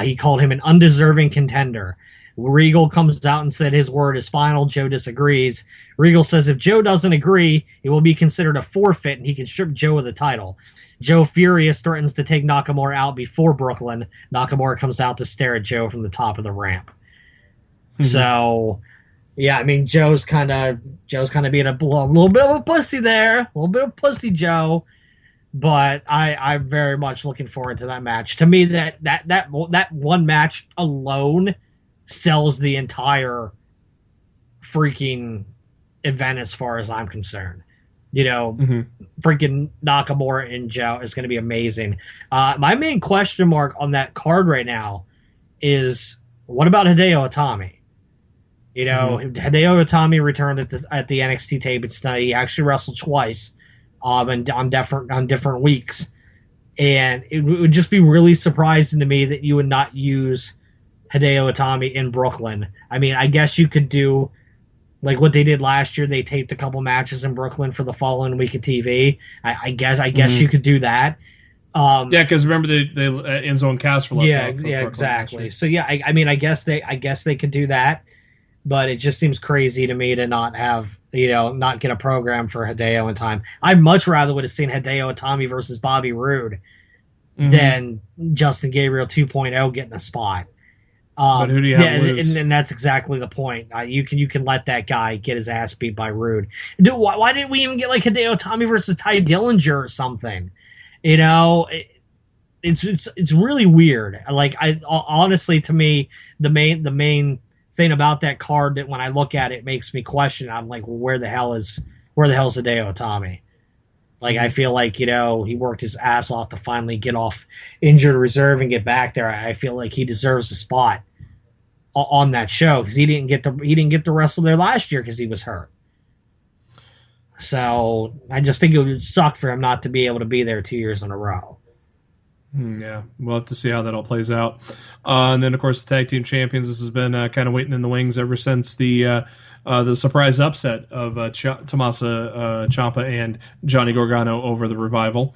He called him an undeserving contender. Regal comes out and said his word is final. Joe disagrees. Regal says if Joe doesn't agree, it will be considered a forfeit and he can strip Joe of the title. Joe, furious, threatens to take Nakamura out before Brooklyn. Nakamura comes out to stare at Joe from the top of the ramp. Mm-hmm. So, yeah, I mean, Joe's kind of being a little bit of a pussy there. A little bit of pussy Joe. But I'm very much looking forward to that match. To me, that one match alone sells the entire freaking event as far as I'm concerned. You know, freaking Nakamura and Joe is going to be amazing. My main question mark on that card right now is, what about Hideo Itami? You know, Hideo Itami returned at the NXT tape. He actually wrestled twice on different weeks. And it would just be really surprising to me that you would not use Hideo Itami in Brooklyn. I mean, I guess you could do like what they did last year. They taped a couple matches in Brooklyn for the following week of TV. I guess you could do that. Yeah, because remember the Enzo and Cass were left out for Brooklyn exactly. So yeah, I mean, I guess they could do that, but it just seems crazy to me to not have, not get a program for Hideo in time. I'd much rather would have seen Hideo Itami versus Bobby Roode than Justin Gabriel 2.0 getting a spot. But who do you have lose? And that's exactly the point. You can let that guy get his ass beat by Roode. Dude, why didn't we even get like Hideo Itami versus Ty Dillinger or something? It's really weird. Like, honestly, to me, the main thing about that card that when I look at it makes me question. I'm like, well, where the hell is Hideo Itami? Like, I feel like, he worked his ass off to finally get off injured reserve and get back there. I feel like he deserves a spot on that show because he didn't get to wrestle there last year because he was hurt. So I just think it would suck for him not to be able to be there 2 years in a row. Yeah, we'll have to see how that all plays out. And then, of course, the tag team champions. This has been kind of waiting in the wings ever since the surprise upset of Tommaso Ciampa and Johnny Gargano over the Revival.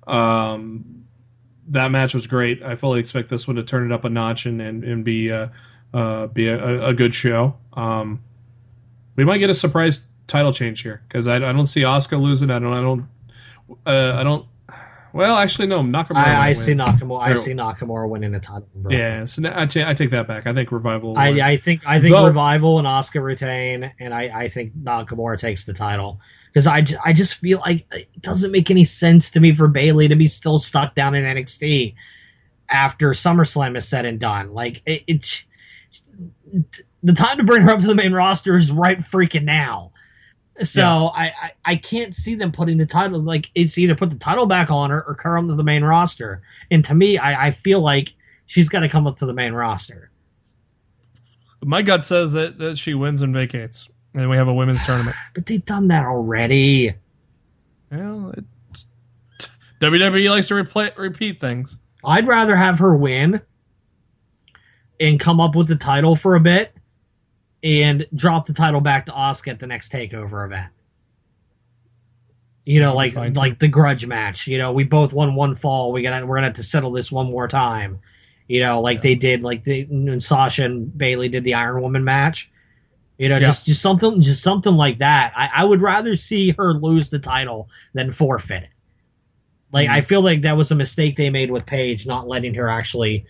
That match was great. I fully expect this one to turn it up a notch and be a good show. We might get a surprise title change here because I don't see Asuka losing. I don't. Well, actually, no. Nakamura. I see Nakamura winning a title. Yeah, so I take that back. I think Revival. I think Revival and Asuka retain, and I think Nakamura takes the title because I just feel like it doesn't make any sense to me for Bayley to be still stuck down in NXT after SummerSlam is said and done. Like it's the time to bring her up to the main roster is right freaking now. So I can't see them putting the title, like, it's either put the title back on her or come to the main roster. And to me, I feel like she's got to come up to the main roster. My gut says that she wins and vacates, and we have a women's tournament. But they've done that already. Well, WWE likes to repeat things. I'd rather have her win and come up with the title for a bit and drop the title back to Asuka at the next Takeover event. You know, like the grudge match. You know, we both won one fall. We're gonna have to settle this one more time. You know, like they did, like when Sasha and Bayley did the Iron Woman match. You know, just something like that. I would rather see her lose the title than forfeit it. Like, I feel like that was a mistake they made with Paige, not letting her actually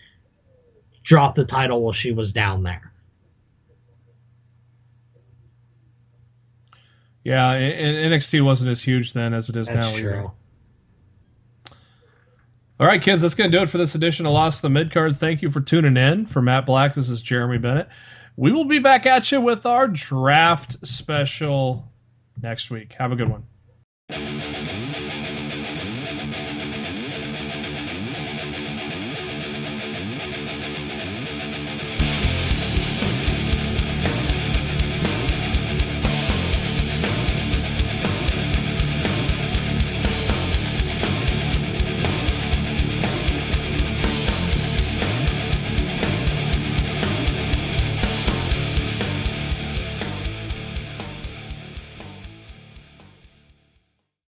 drop the title while she was down there. Yeah, and NXT wasn't as huge then as it is now. That's true. All right, kids, that's going to do it for this edition of Lost in the Midcard. Thank you for tuning in. For Matt Black, this is Jeremy Bennett. We will be back at you with our draft special next week. Have a good one.